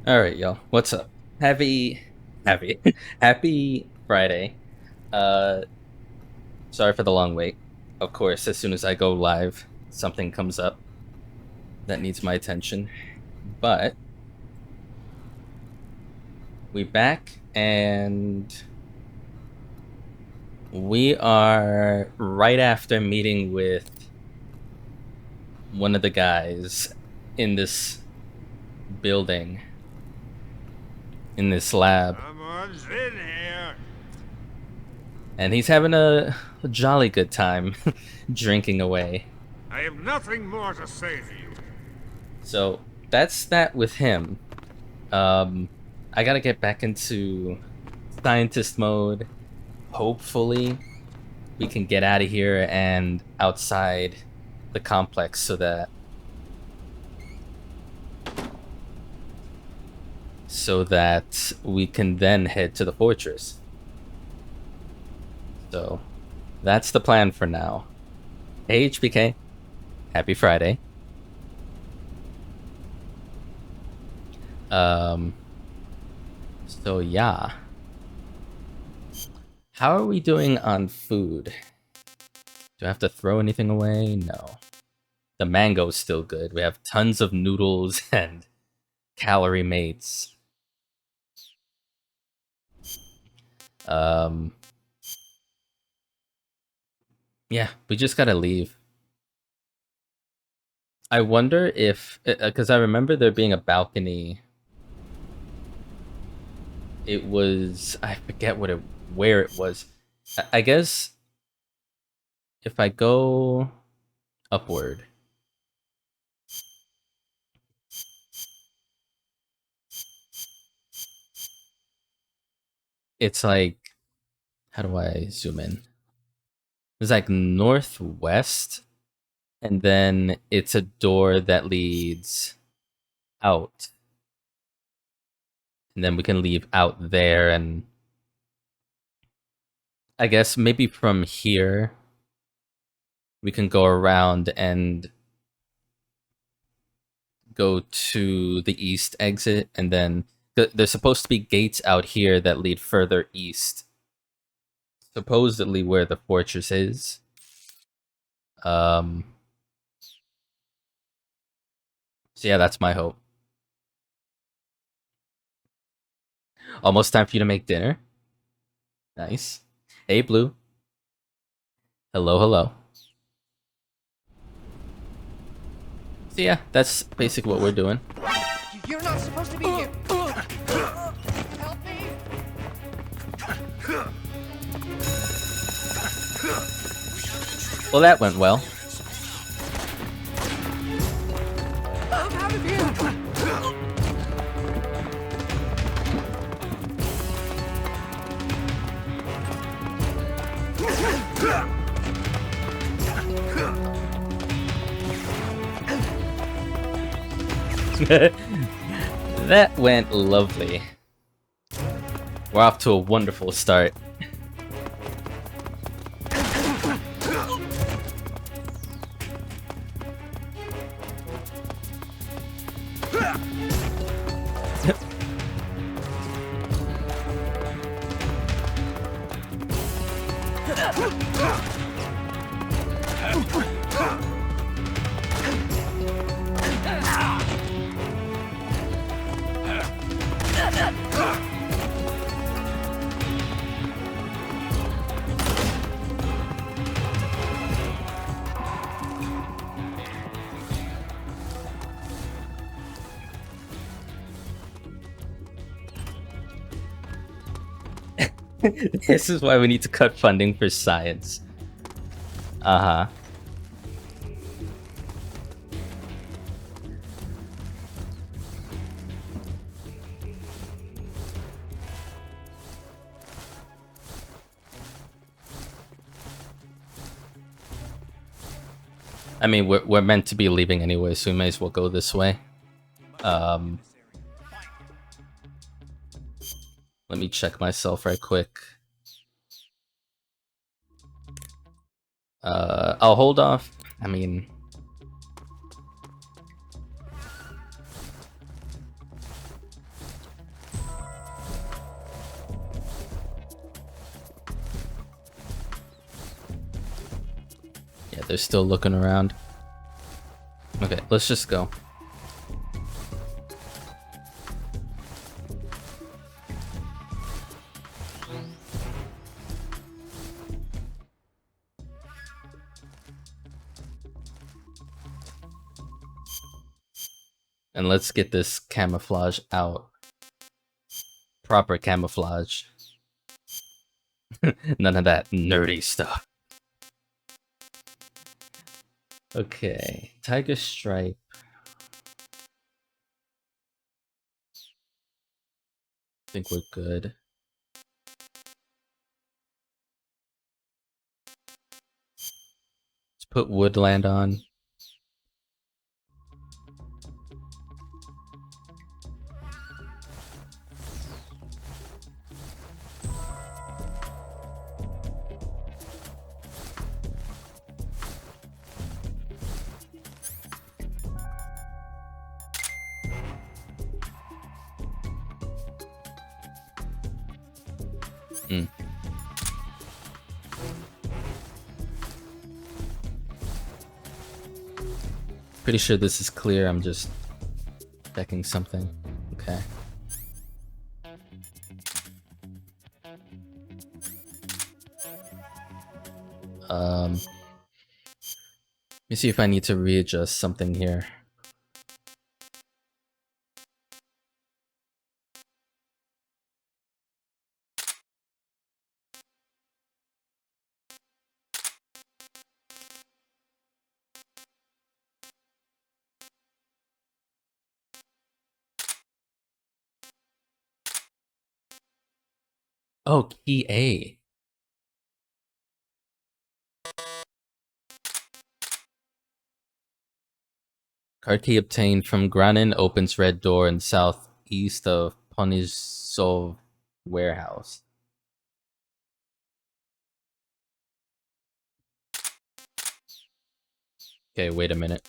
All right, y'all. What's up? Happy, happy Friday. Uh, Sorry for the long wait. Of course, as soon as I go live, something comes up that needs my attention. But we back, and we are right after meeting with one of the guys in this building, in this lab, Someone's in here. and he's having a jolly good time drinking away. I have nothing more to say to you. So that's that with him. I gotta get back into scientist mode. Hopefully, we can get out of here and outside the complex so that we can then head to the fortress. So that's the plan for now. Hey HBK, happy Friday. Um, so yeah. How are we doing on food? Do I have to throw anything away? No. The mango's still good. We have tons of noodles and calorie mates. Um, yeah, we just gotta leave. I wonder if, because I remember there being a balcony. It was, I forget where it was. I guess if I go upward, it's like, how do I zoom in? It's like northwest, and then it's a door that leads out. And then we can leave out there, and I guess maybe from here we can go around and go to the east exit, and then there's supposed to be gates out here that lead further east, supposedly where the fortress is. Um, so yeah, that's my hope. Almost time for you to make dinner. Nice. Hey, Blue. Hello, hello. So yeah, that's basically what we're doing. You're not supposed to be here. Help me. Well, that went well. I'm out of here. That went lovely. We're off to a wonderful start. This is why we need to cut funding for science. Uh-huh. I mean, we're meant to be leaving anyway, so we may as well go this way. Let me check myself right quick. I'll hold off. I mean, They're still looking around. Okay, let's just go. And let's get this camouflage out. Proper camouflage. None of that nerdy stuff. Okay, tiger stripe. I think we're good. Let's put woodland on. Pretty sure this is clear. I'm just checking something. Okay. Let me see if I need to readjust something here. Oh, key A. Card key obtained from Granin opens red door in southeast of Ponisov warehouse. Okay, wait a minute.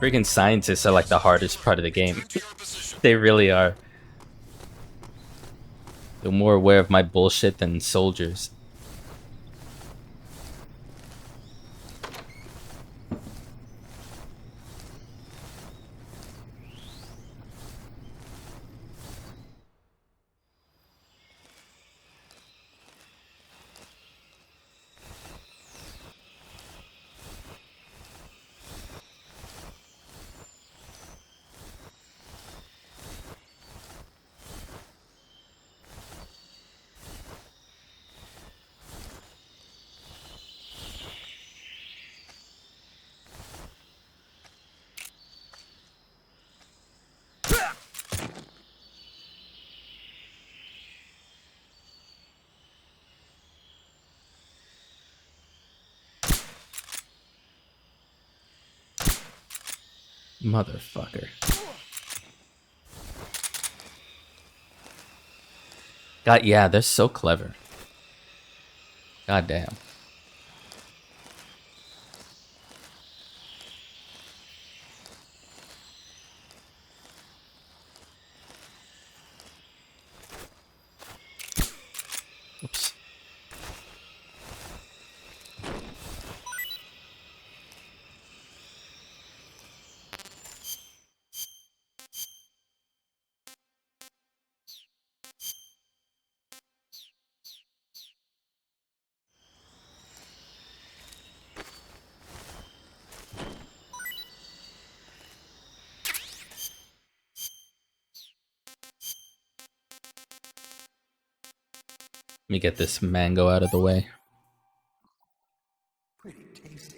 Freaking scientists are like the hardest part of the game. They really are. They're more aware of my bullshit than soldiers. Motherfucker. God, yeah, they're so clever. God damn. Oops. Let me get this mango out of the way. Pretty tasty.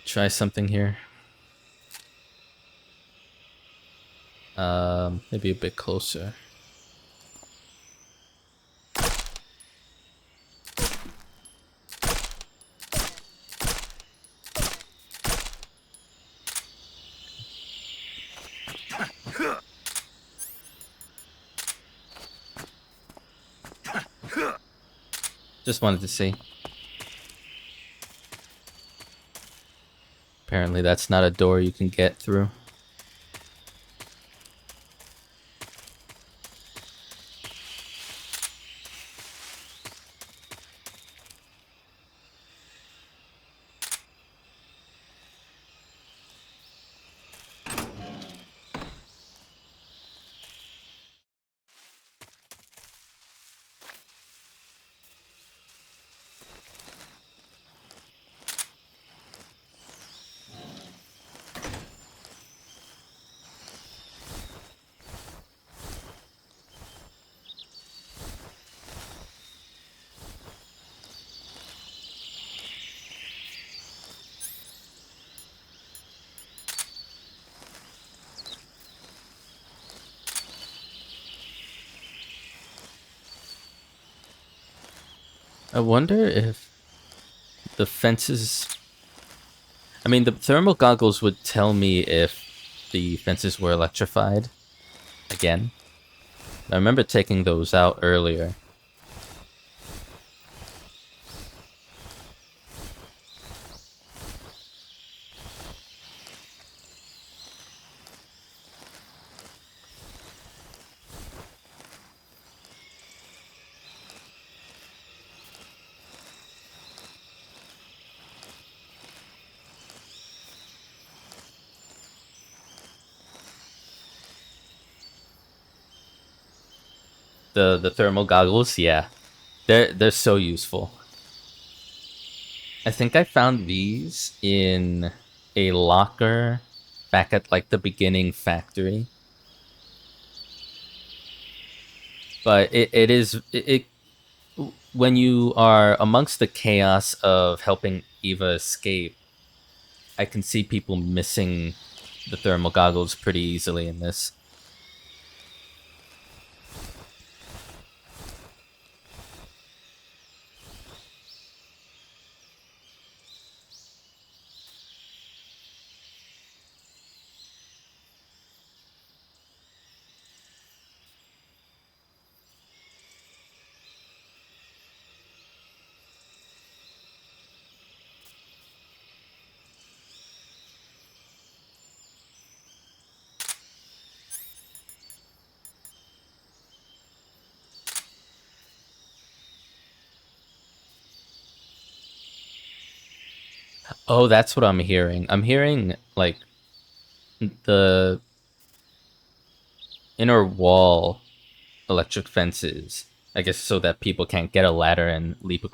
Try something here. Maybe a bit closer. Just wanted to see. Apparently that's not a door you can get through. I wonder if the fences... I mean, the thermal goggles would tell me if the fences were electrified again. I remember taking those out earlier. The thermal goggles, yeah. They're so useful. I think I found these in a locker back at like the beginning factory. But it when you are amongst the chaos of helping Eva escape, I can see people missing the thermal goggles pretty easily in this. Oh, that's what I'm hearing. I'm hearing like the inner wall electric fences. I guess so that people can't get a ladder and leap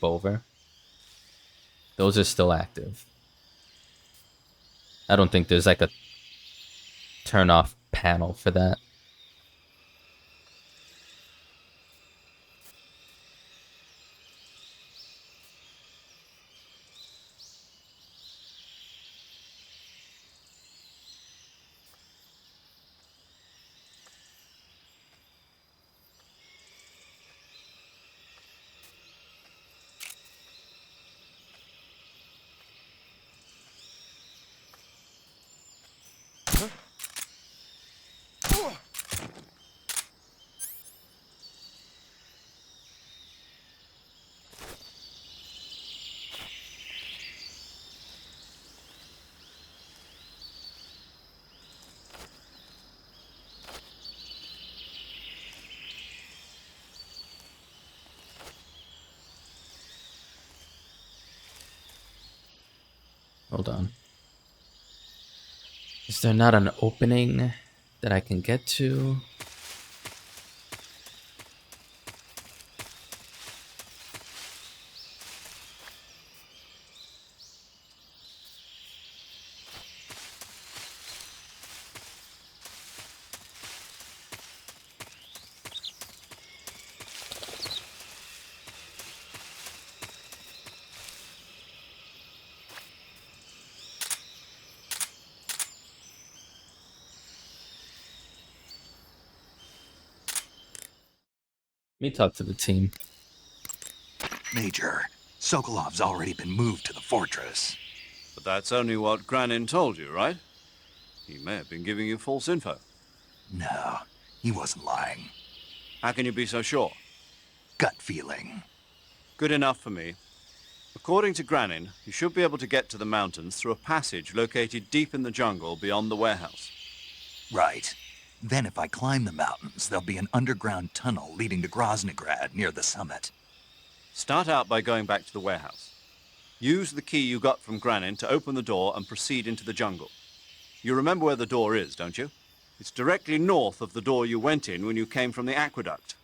over. Those are still active. I don't think there's like a turn off panel for that. Hold on. Is there not an opening that I can get to? Let me talk to the team. Major, Sokolov's already been moved to the fortress. But that's only what Granin told you, right? He may have been giving you false info. No, he wasn't lying. How can you be so sure? Gut feeling. Good enough for me. According to Granin, you should be able to get to the mountains through a passage located deep in the jungle beyond the warehouse. Right. Then if I climb the mountains, there'll be an underground tunnel leading to Groznygrad near the summit. Start out by going back to the warehouse. Use the key you got from Granin to open the door and proceed into the jungle. You remember where the door is, don't you? It's directly north of the door you went in when you came from the aqueduct.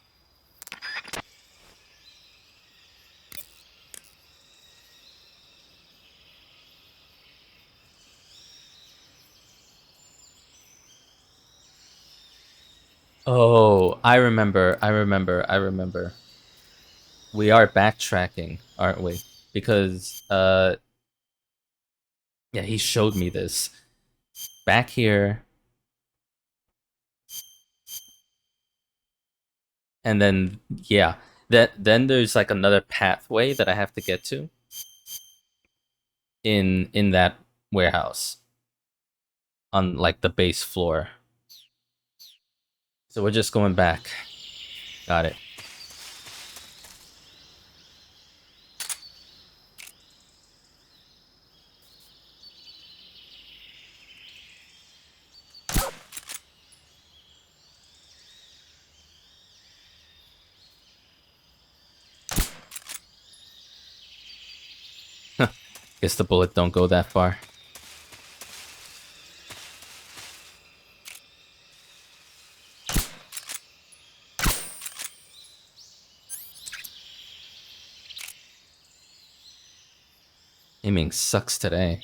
Oh, I remember. We are backtracking, aren't we? Because yeah, he showed me this. Back here. And then yeah, then there's like another pathway that I have to get to in that warehouse on like the base floor. So we're just going back. Got it. Guess the bullet don't go that far. Aiming sucks today.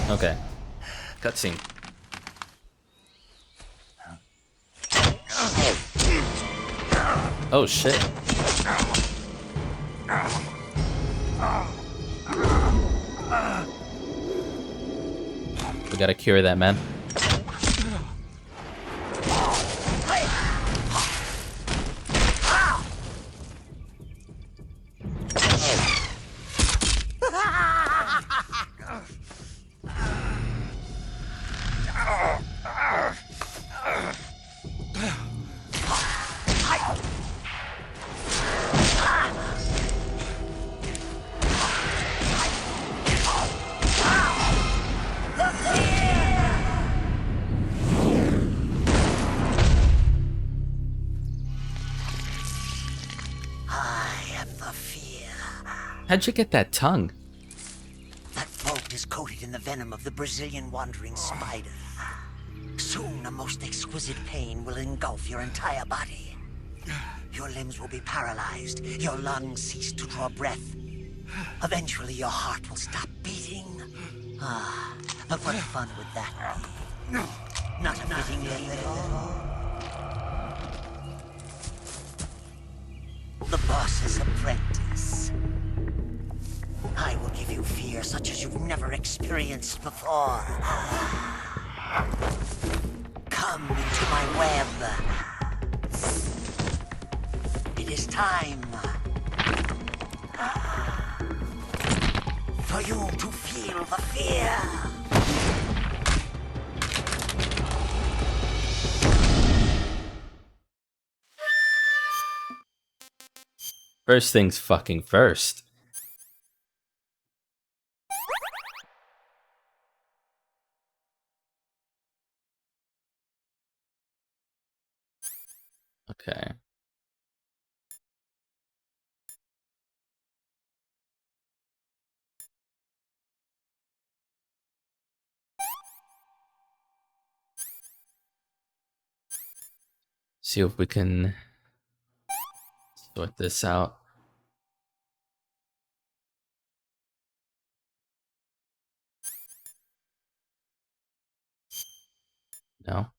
Okay. Cutscene. Oh shit. We gotta cure that man. How'd you get that tongue? That vault is coated in the venom of the Brazilian wandering spider. Soon a most exquisite pain will engulf your entire body. Your limbs will be paralyzed, your lungs cease to draw breath. Eventually your heart will stop beating. Ah, but what fun would that be? Not a fitting name at all. The boss's apprentice. I will give you fear such as you've never experienced before. Come into my web. It is time for you to feel the fear. First things fucking first. Okay. See if we can sort this out. No.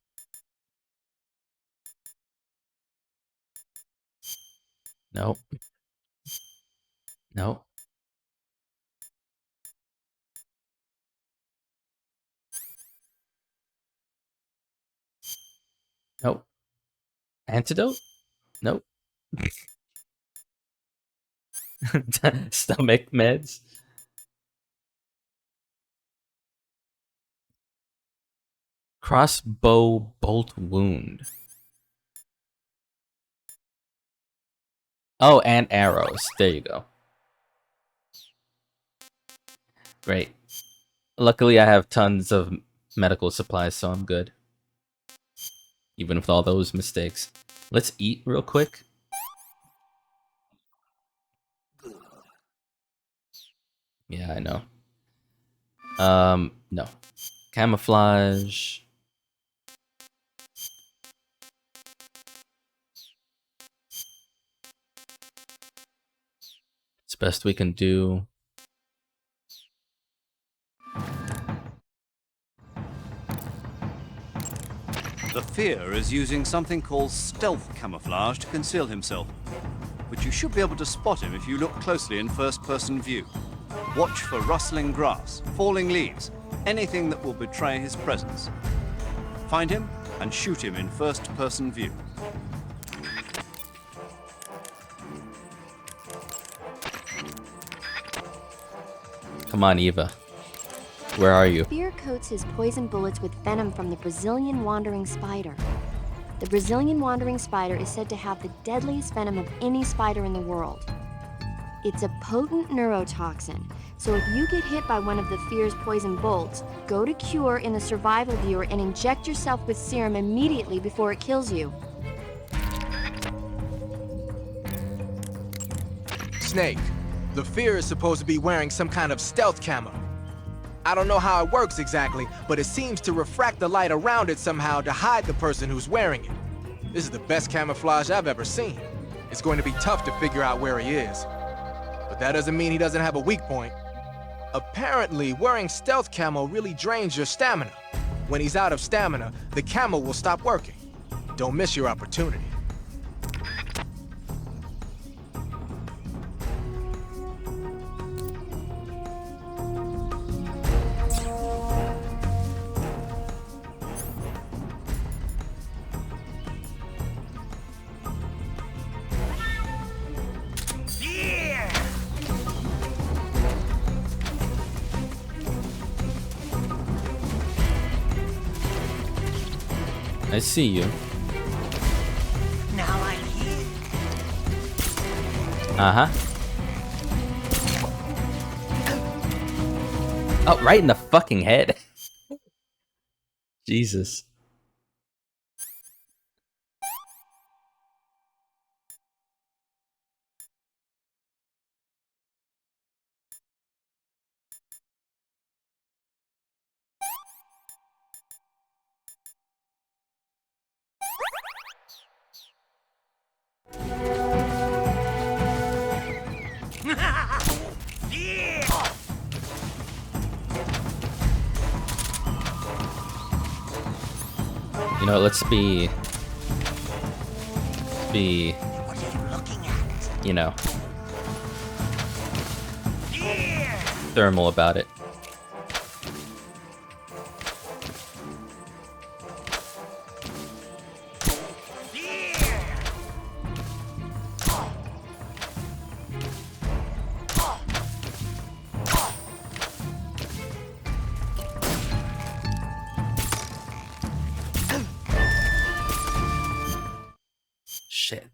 Nope. Nope. Nope. Antidote? Nope. Stomach meds? Crossbow bolt wound. Oh, and arrows. There you go. Great. Luckily, I have tons of medical supplies, so I'm good. Even with all those mistakes. Let's eat real quick. Yeah, I know. No. Camouflage. It's best we can do. The Fear is using something called stealth camouflage to conceal himself. But you should be able to spot him if you look closely in first-person view. Watch for rustling grass, falling leaves, anything that will betray his presence. Find him and shoot him in first-person view. Come on, Eva. Where are you? Fear coats his poison bullets with venom from the Brazilian wandering spider. The Brazilian wandering spider is said to have the deadliest venom of any spider in the world. It's a potent neurotoxin, so if you get hit by one of the Fear's poison bolts, go to Cure in the survival viewer and inject yourself with serum immediately before it kills you. Snake, the Fear is supposed to be wearing some kind of stealth camo. I don't know how it works exactly, but it seems to refract the light around it somehow to hide the person who's wearing it. This is the best camouflage I've ever seen. It's going to be tough to figure out where he is. But that doesn't mean he doesn't have a weak point. Apparently, wearing stealth camo really drains your stamina. When he's out of stamina, the camo will stop working. Don't miss your opportunity. I see you. Now I'm here. Uh-huh. Oh, right in the fucking head. Jesus. You know, let's be, What are you looking at? you know, thermal about it. Shit.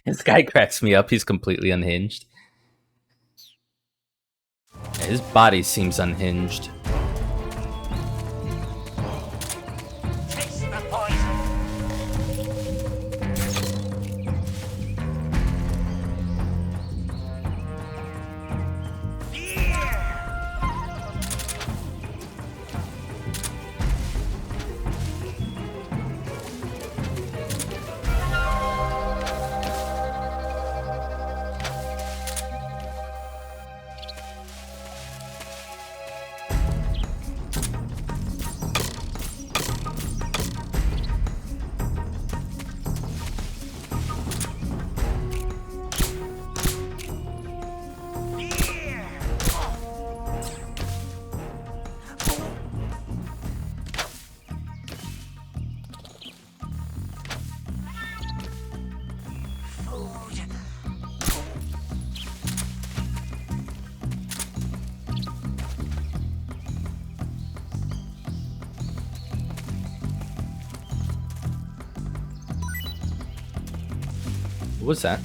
This guy cracks me up. He's completely unhinged. Yeah, his body seems unhinged. Taste the poison. What was that?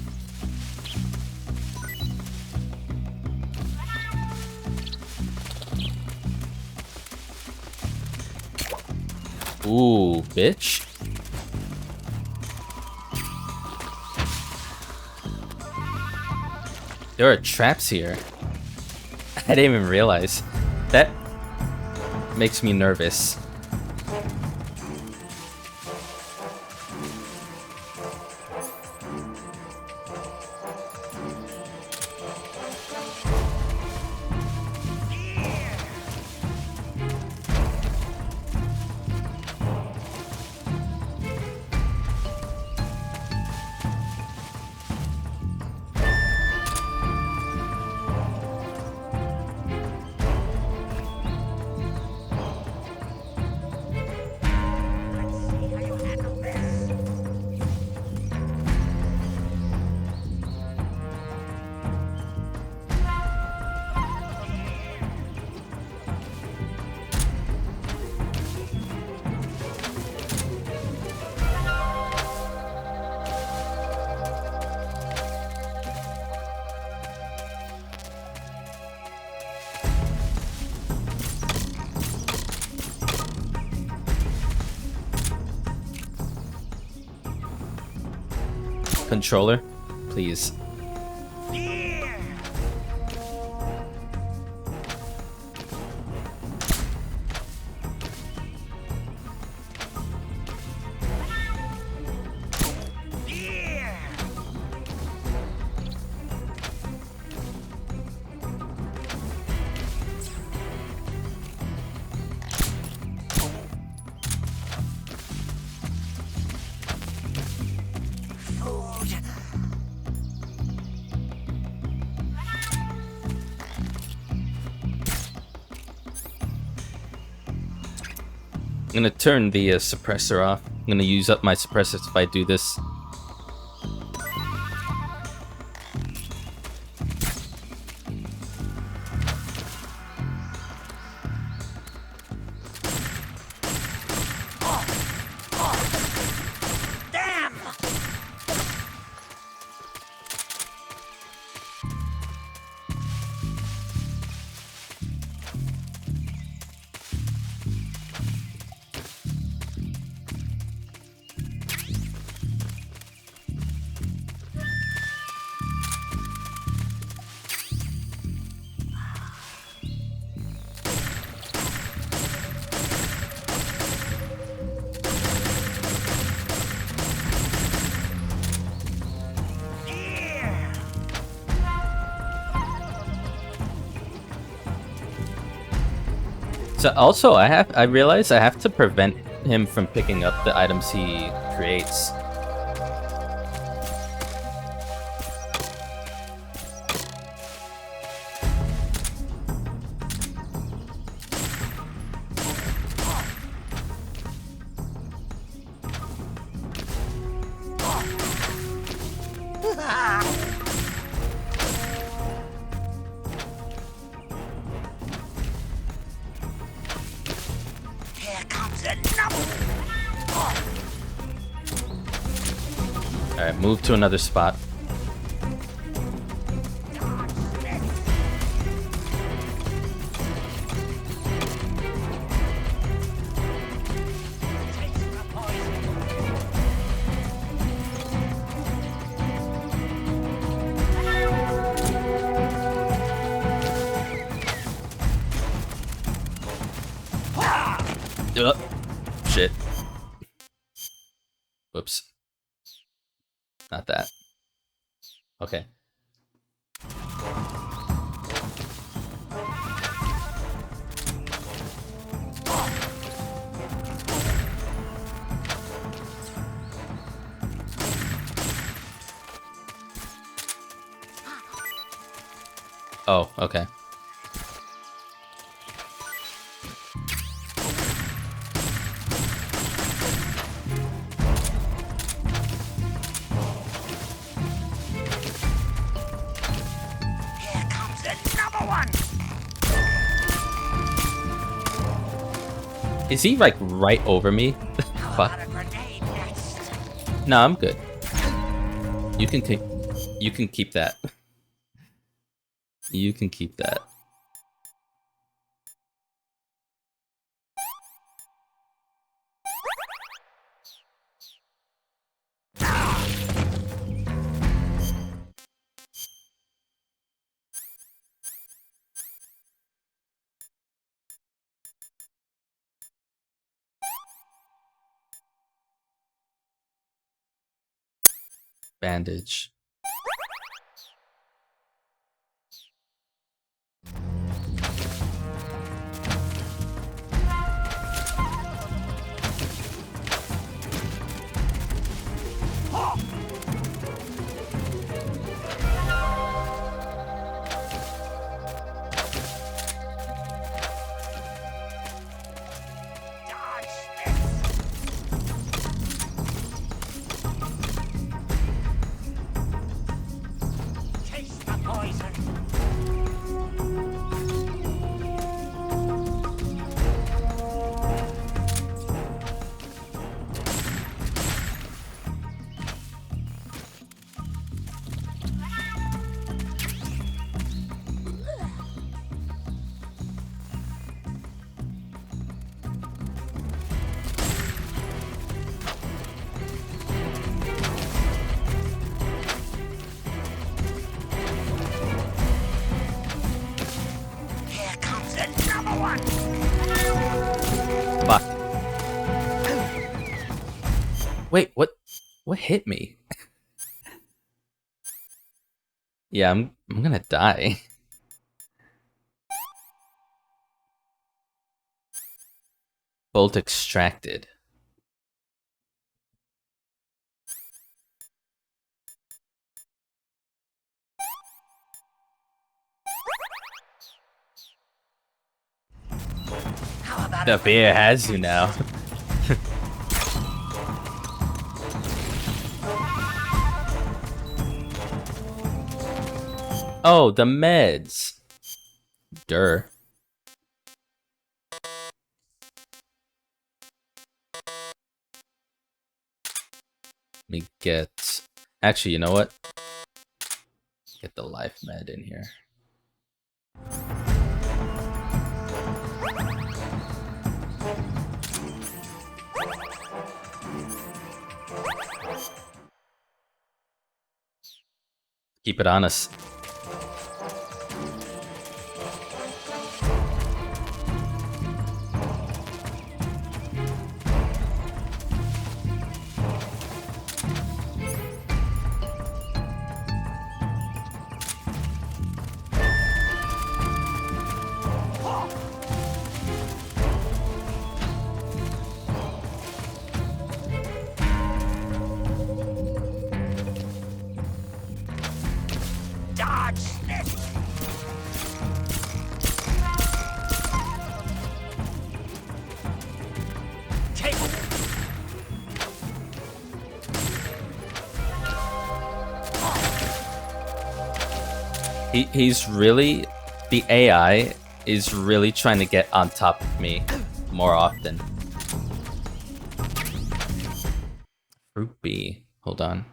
Ooh, bitch. There are traps here. I didn't even realize. That makes me nervous. Controller, please. gonna turn the suppressor off. I'm gonna use up my suppressors if I do this. So also, I realize I have to prevent him from picking up the items he creates. Alright, move to another spot. Shit. Whoops. Not that. Okay. Oh, okay. Is he like right over me? Fuck. No, I'm good. You can keep that. You can keep that. Bandage. Fuck. Wait, what hit me? Yeah, I'm gonna die. Bolt extracted. The fear has you now. Oh, the meds. Durr. Let me get... Actually, you know what? Get the life med in here. Keep it honest. Dodge this! Take He's really... The AI is really trying to get on top of me more often. Fruit B. Hold on.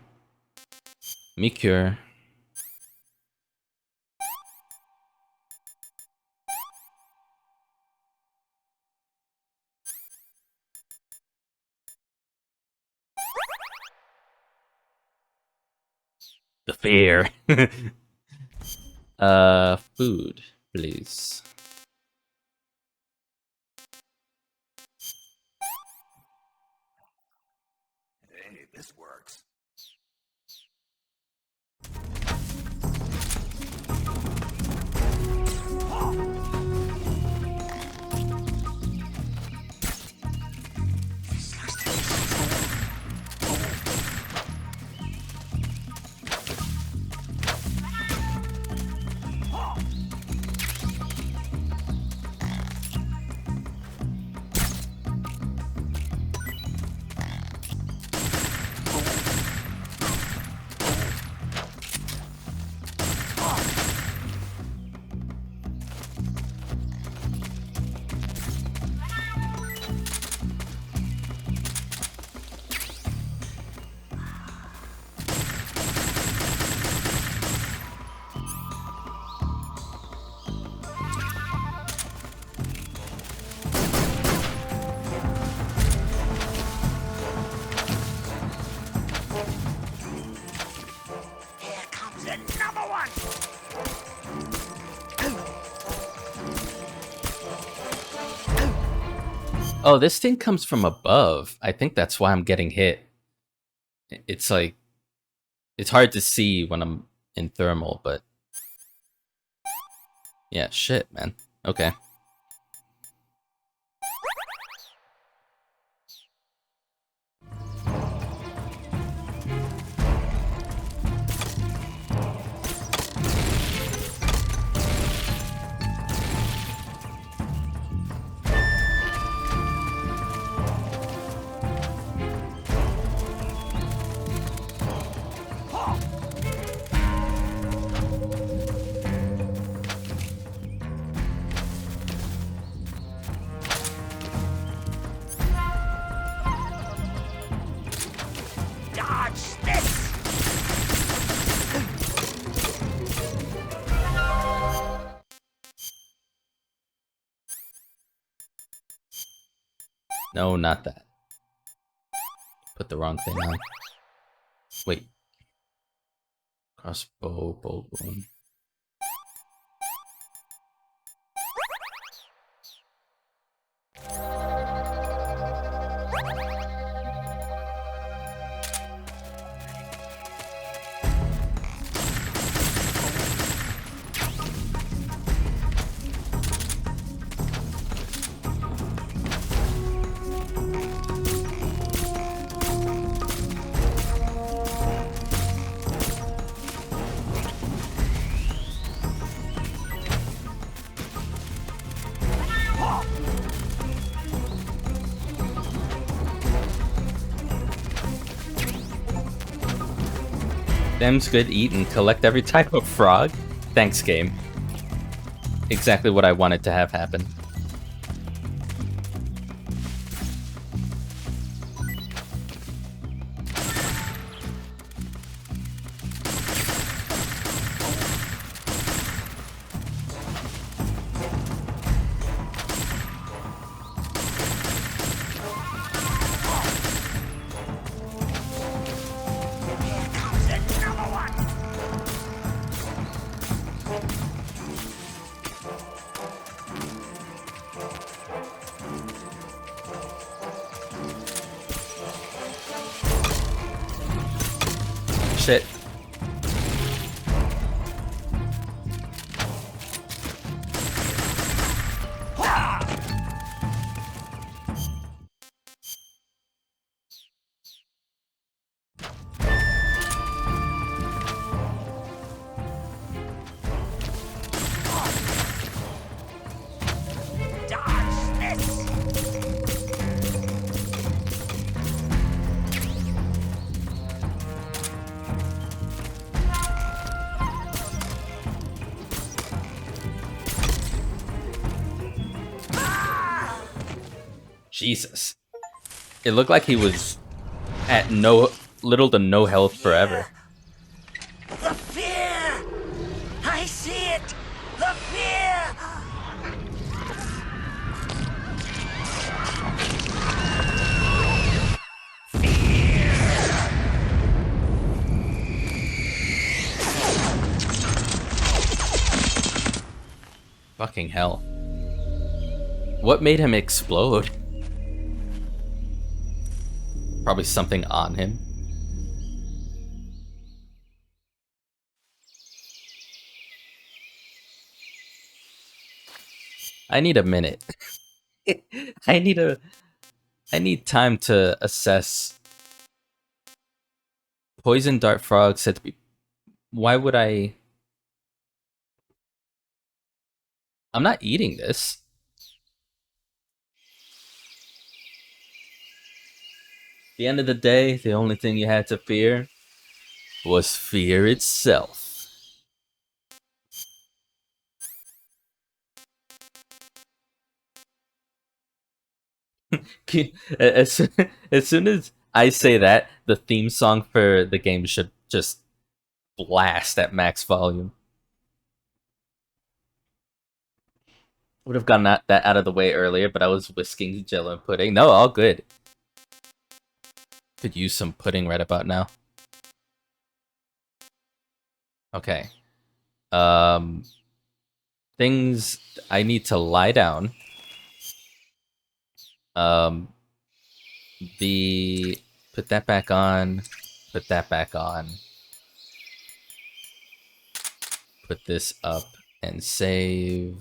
Me cure. The fear. Food, please. Hey, this works. Here comes another one! Oh, this thing comes from above. I think that's why I'm getting hit. It's like... It's hard to see when I'm in thermal, but... Yeah, shit, man. Okay. Dodge this! No, not that. Put the wrong thing on. Wait. Crossbow, bolt wound. Them's good, eat and collect every type of frog. Thanks, game. Exactly what I wanted to have happen. Shit. Jesus. It looked like he was at little to no health forever. The fear! I see it! The fear! Fucking hell. What made him explode? Probably something on him. I need a minute. I need time to assess. Poison dart frog said to be. Why would I? I'm not eating this. At the end of the day, the only thing you had to fear was fear itself. as, as soon as I say that, the theme song for the game should just blast at max volume. Would have gotten that out of the way earlier, but I was whisking Jello and pudding. No, all good. Could use some pudding right about now. Okay. Things I need to lie down. Put that back on. Put that back on. Put this up and save.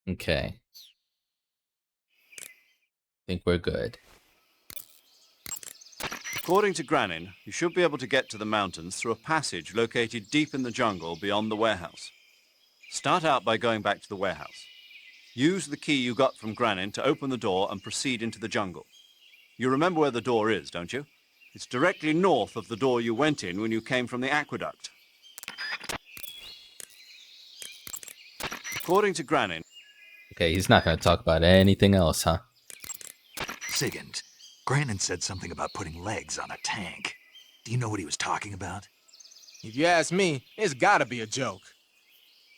Okay. Think we're good. According to Granin, you should be able to get to the mountains through a passage located deep in the jungle beyond the warehouse. Start out by going back to the warehouse. Use the key you got from Granin to open the door and proceed into the jungle. You remember where the door is, don't you? It's directly north of the door you went in when you came from the aqueduct. According to Granin... Okay, he's not going to talk about anything else, huh? Sigint, Granin said something about putting legs on a tank. Do you know what he was talking about? If you ask me, it's gotta be a joke.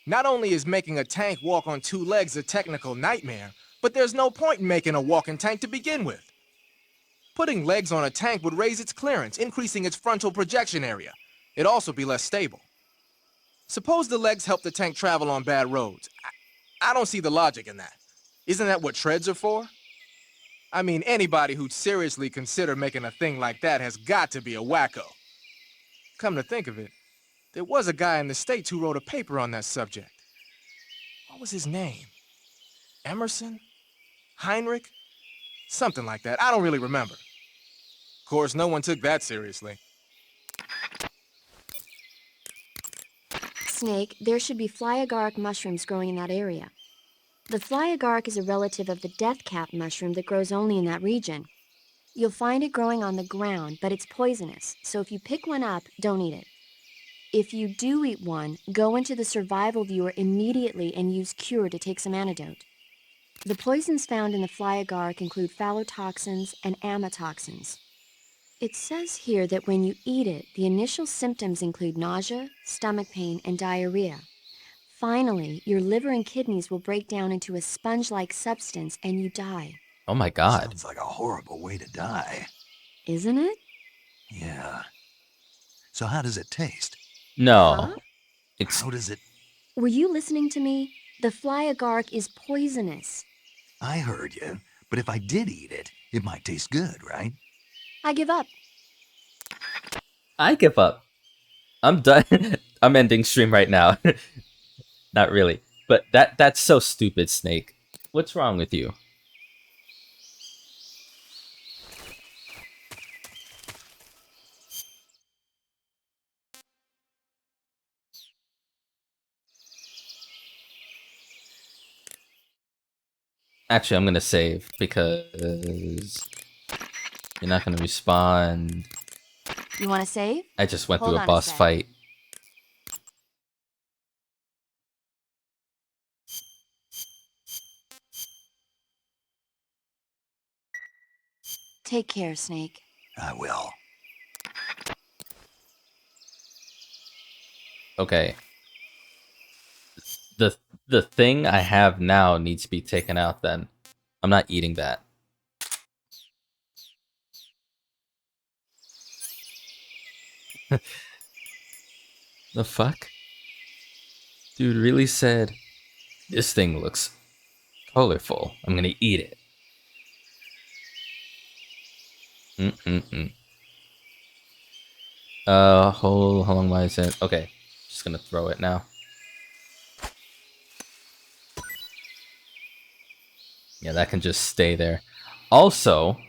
Not only is making a tank walk on two legs a technical nightmare, but there's no point in making a walking tank to begin with. Putting legs on a tank would raise its clearance, increasing its frontal projection area. It'd also be less stable. Suppose the legs help the tank travel on bad roads. I don't see the logic in that. Isn't that what treads are for? I mean, anybody who'd seriously consider making a thing like that has got to be a wacko. Come to think of it, there was a guy in the States who wrote a paper on that subject. What was his name? Emerson? Heinrich? Something like that. I don't really remember. Of course, no one took that seriously. Snake, there should be fly agaric mushrooms growing in that area. The fly agaric is a relative of the death cap mushroom that grows only in that region. You'll find it growing on the ground, but it's poisonous, so if you pick one up, don't eat it. If you do eat one, go into the survival viewer immediately and use Cure to take some antidote. The poisons found in the fly agaric include phallotoxins and amatoxins. It says here that when you eat it, the initial symptoms include nausea, stomach pain, and diarrhea. Finally, your liver and kidneys will break down into a sponge-like substance and you die. Oh my god. Sounds like a horrible way to die. Isn't it? Yeah. So how does it taste? No. Huh? How does it... Were you listening to me? The fly agaric is poisonous. I heard you, but if I did eat it, it might taste good, right? I give up. I give up. I'm done. I'm ending stream right now. Not really. But that's so stupid, Snake. What's wrong with you? Actually, I'm gonna save because you're not gonna respond. You want to save? I just went Hold through a on a boss sec. fight. Take care, Snake. I will. Okay. The thing I have now needs to be taken out then. I'm not eating that. The fuck? Dude really said, this thing looks colorful. I'm gonna eat it. How long was it? Okay. Just gonna throw it now. Yeah, that can just stay there. Also,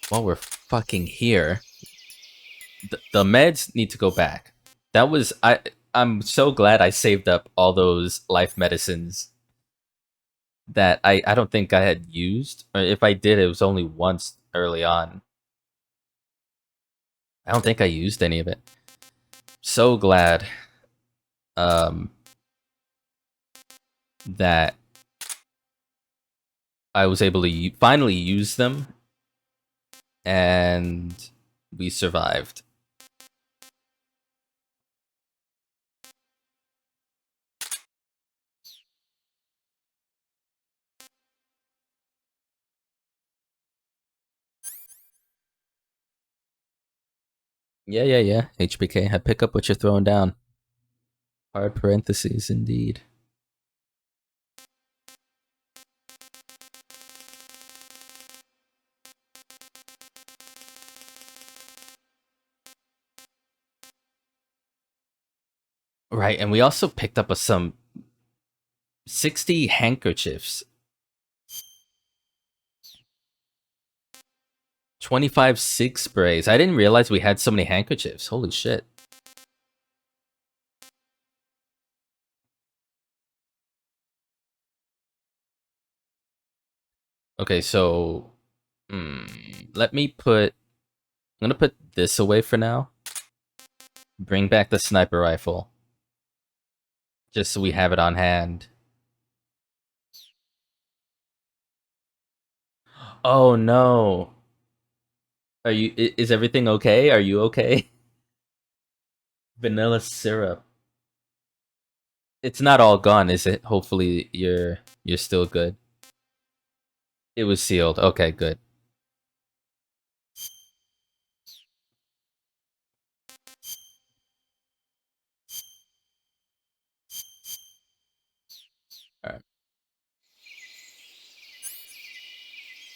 while we're fucking here, the meds need to go back. That was I'm so glad I saved up all those life medicines that I don't think I had used. Or if I did, it was only once early on. I don't think I used any of it. So glad that I was able to finally use them and we survived. Yeah. HBK, I pick up what you're throwing down. Hard parentheses, indeed. Right, and we also picked up some 60 handkerchiefs. 25 sig sprays. I didn't realize we had so many handkerchiefs. Holy shit. Okay, so let me put I'm gonna put this away for now. Bring back the sniper rifle. Just so we have it on hand. Oh no. Is everything okay? Are you okay? Vanilla syrup. It's not all gone, is it? Hopefully you're still good. It was sealed. Okay, good.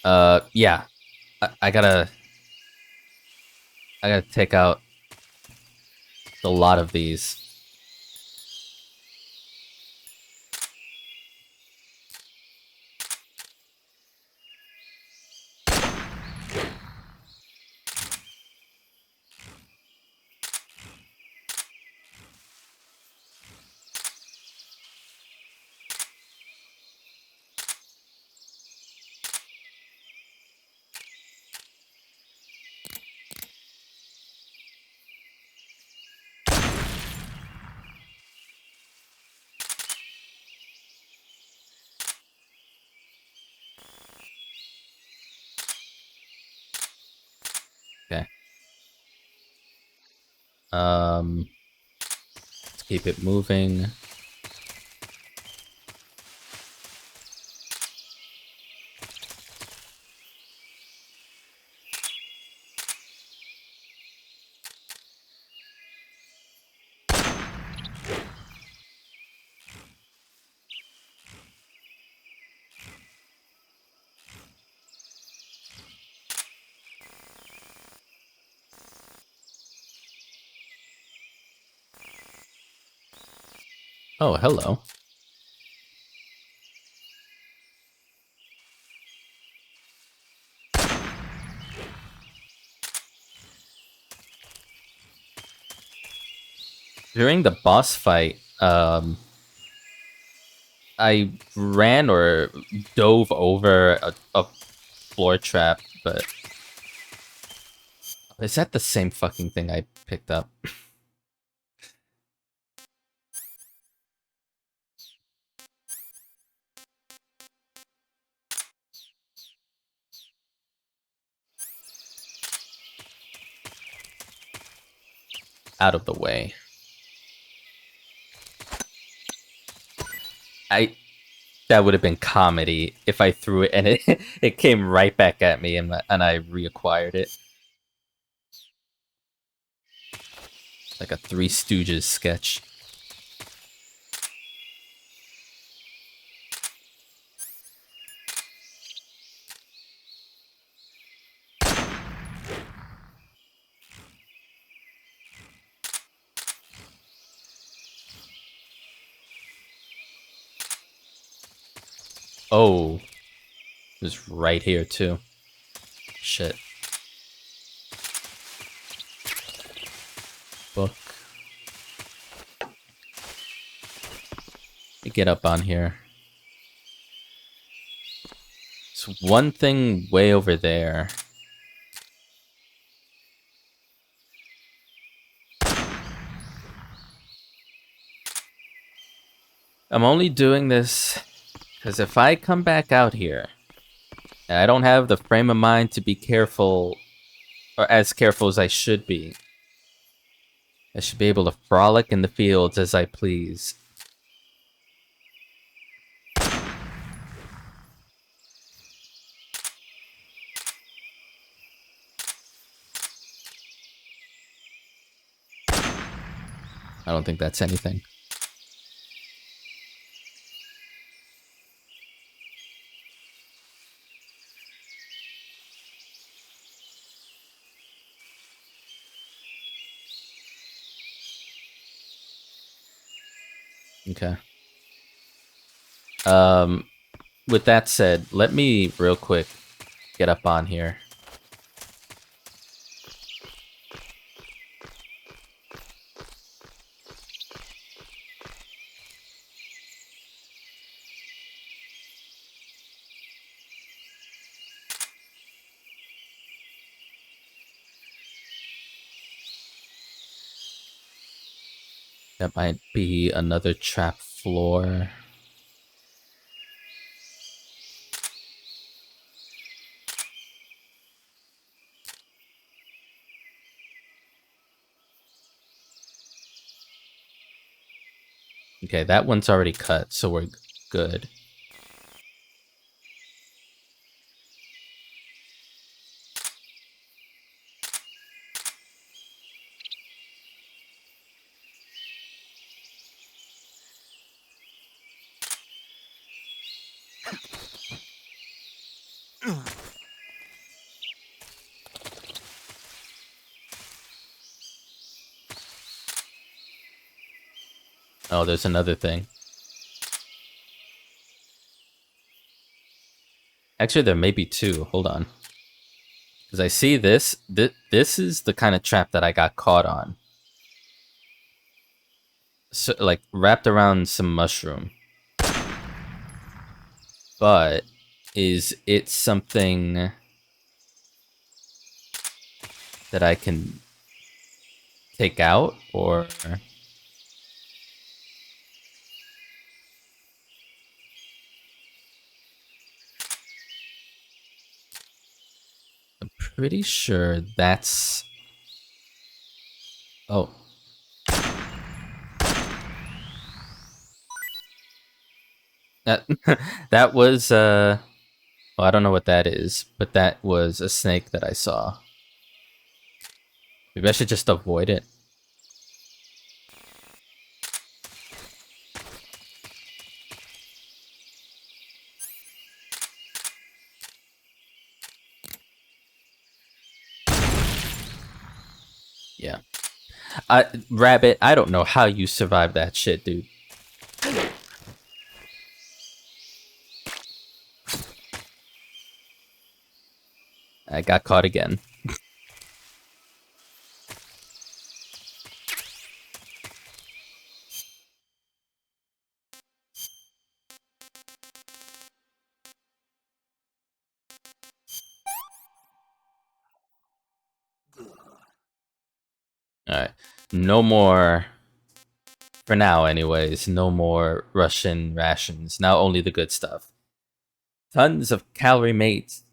Alright. Yeah. I gotta take out a lot of these. Let's keep it moving. Oh, hello. During the boss fight, I ran or dove over a floor trap, but is that the same fucking thing I picked up? Out of the way. That would have been comedy if I threw it and it came right back at me and I reacquired it. Like a Three Stooges sketch. Oh. It was right here too. Shit. Book. Let me get up on here. There's one thing way over there. I'm only doing this because if I come back out here and I don't have the frame of mind to be careful, or as careful as I should be, I should be able to frolic in the fields as I please. I don't think that's anything. Okay. With that said, let me real quick get up on here. That might be another trap floor. Okay, that one's already cut, so we're good. Oh, there's another thing. Actually, there may be two. Hold on. Because I see this. This is the kind of trap that I got caught on. So, like, wrapped around some mushroom. But is it something that I can take out, or... I'm pretty sure that's... Oh, That that was well, I don't know what that is, but that was a snake that I saw. Maybe I should just avoid it. Yeah. Rabbit, I don't know how you survived that shit, dude. I got caught again. Alright. No more, for now anyways, no more Russian rations. Now only the good stuff. Tons of calorie mates,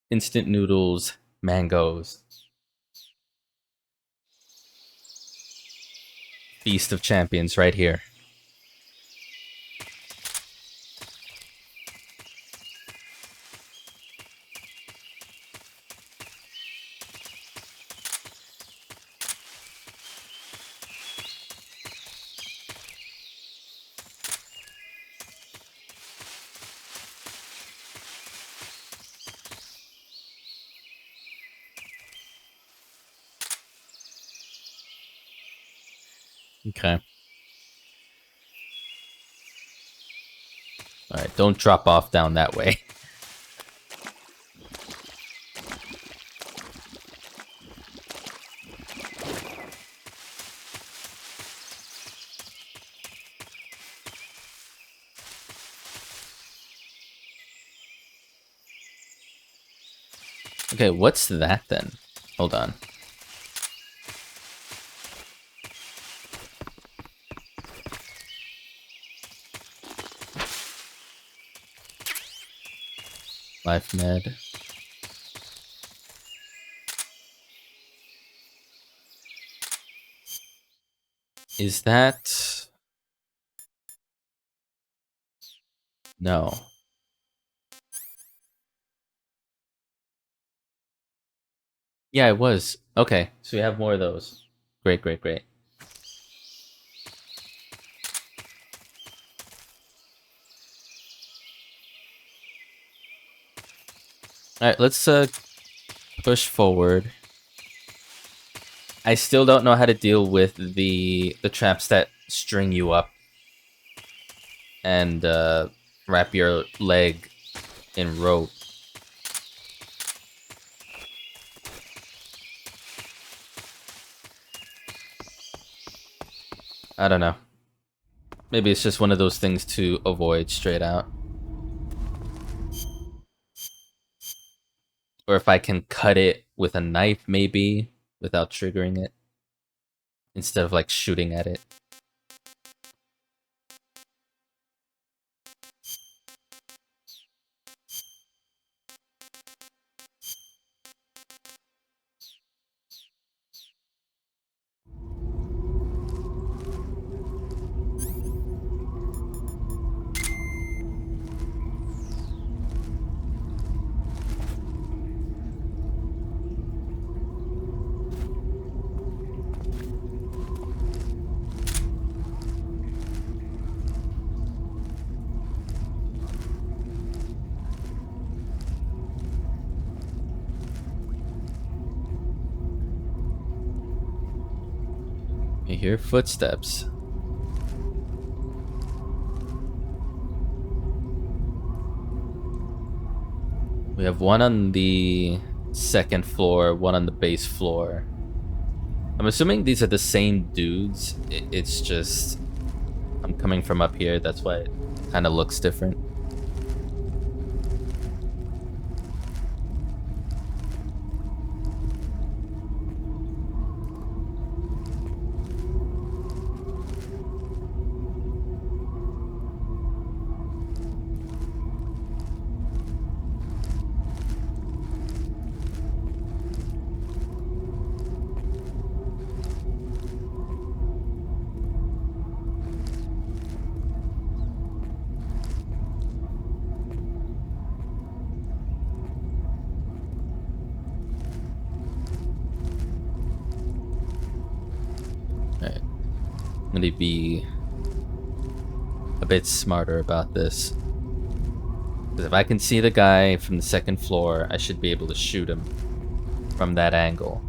instant noodles, mangoes. Feast of champions right here. Okay. Alright, don't drop off down that way. Okay, what's that then? Hold on. Life med. Is that... No. Yeah, it was. Okay, so we have more of those. Great, great, great. Alright, let's push forward. I still don't know how to deal with the traps that string you up and wrap your leg in rope. I don't know. Maybe it's just one of those things to avoid straight out. Or if I can cut it with a knife, maybe, without triggering it. Instead of, like, shooting at it. You hear footsteps. We have one on the second floor, one on the base floor. I'm assuming these are the same dudes. It's just... I'm coming from up here, that's why it kind of looks different. I'm gonna be a bit smarter about this. Because if I can see the guy from the second floor, I should be able to shoot him from that angle.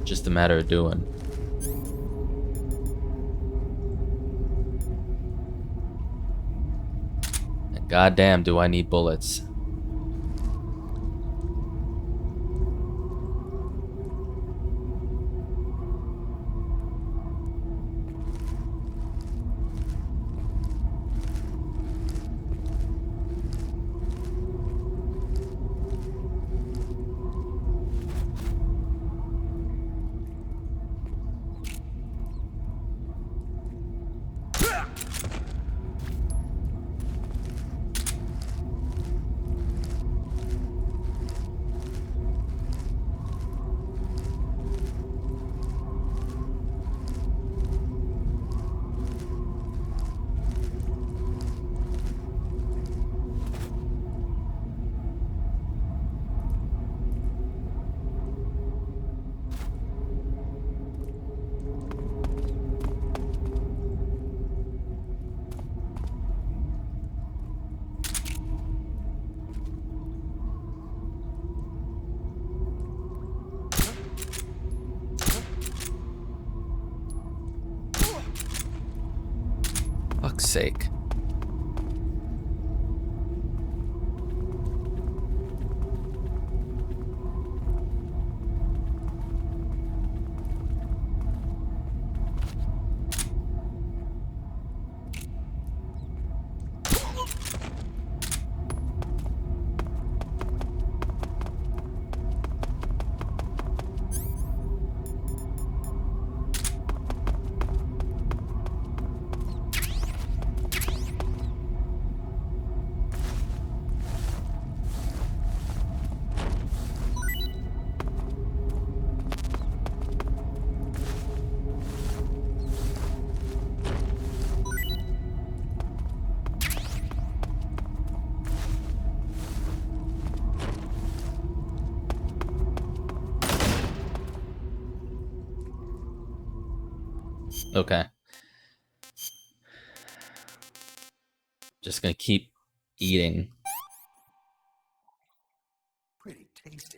Just a matter of doing. And goddamn, do I need bullets. Fuck's sake. Okay. Just gonna keep eating. Pretty tasty.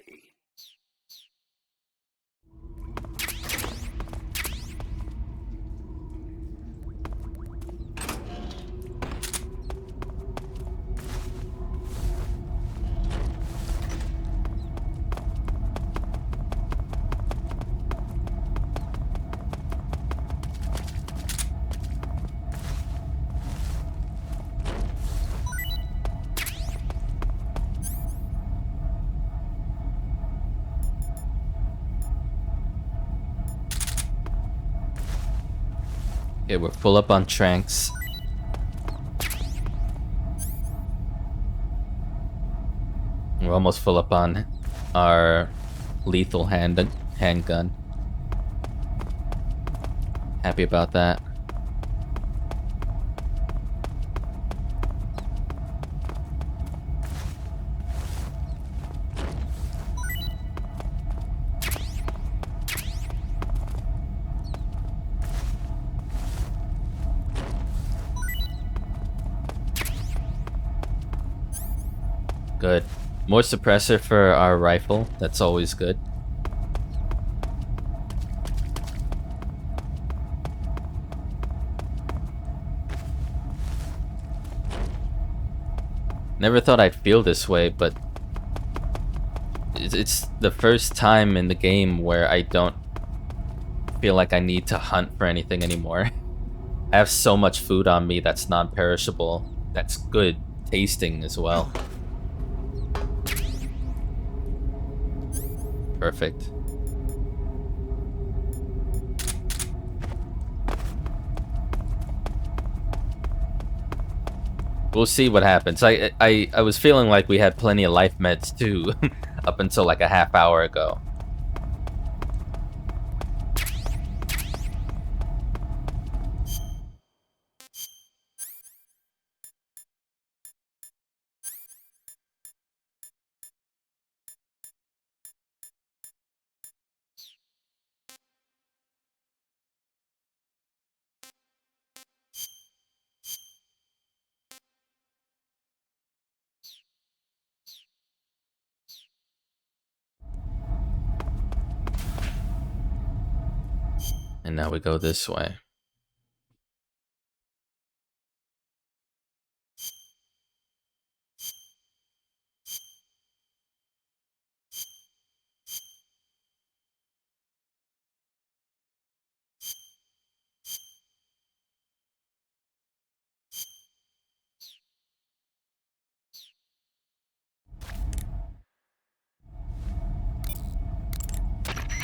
Okay, we're full up on tranks. We're almost full up on our lethal handgun. Happy about that. Good. More suppressor for our rifle. That's always good. Never thought I'd feel this way, but it's the first time in the game where I don't feel like I need to hunt for anything anymore. I have so much food on me that's non-perishable. That's good tasting as well. Perfect. We'll see what happens. I was feeling like we had plenty of life meds too, up until like a half hour ago. And now we go this way.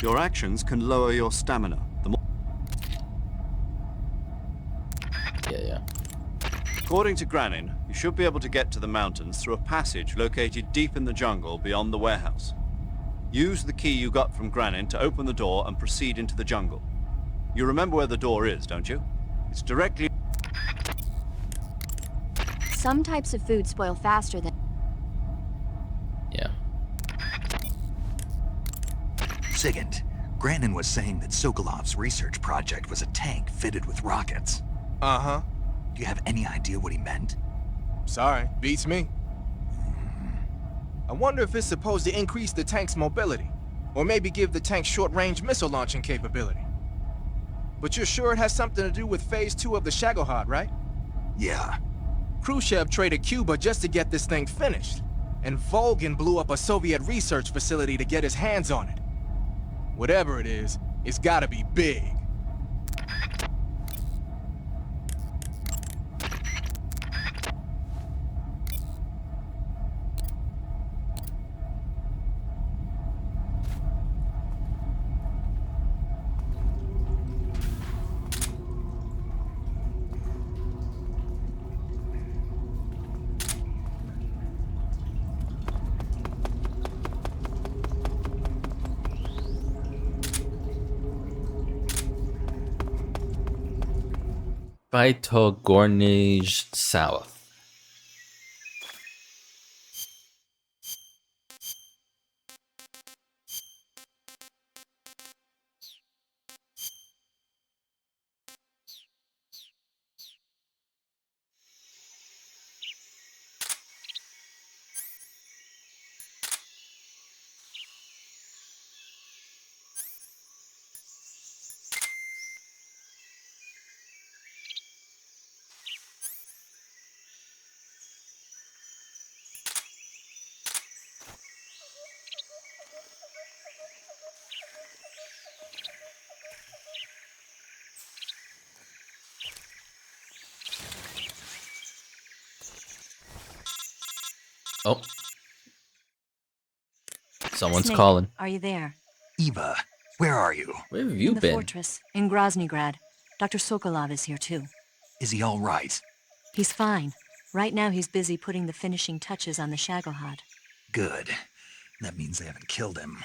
Your actions can lower your stamina. The more Yeah. According to Granin, you should be able to get to the mountains through a passage located deep in the jungle beyond the warehouse. Use the key you got from Granin to open the door and proceed into the jungle. You remember where the door is, don't you? It's directly... Some types of food spoil faster than... Yeah. Second, Granin was saying that Sokolov's research project was a tank fitted with rockets. Uh-huh. Do you have any idea what he meant? Sorry, beats me. I wonder if it's supposed to increase the tank's mobility, or maybe give the tank short-range missile launching capability. But you're sure it has something to do with Phase 2 of the Shagohod, right? Yeah. Khrushchev traded Cuba just to get this thing finished, and Volgin blew up a Soviet research facility to get his hands on it. Whatever it is, it's gotta be big. Vital Gornage South. Oh. Someone's Snake, calling. Are you there? Eva, where are you? Where have you in the been? fortress, in Groznygrad. Dr. Sokolov is here too. Is he all right? He's fine. Right now he's busy putting the finishing touches on the Shagohod. Good. That means they haven't killed him.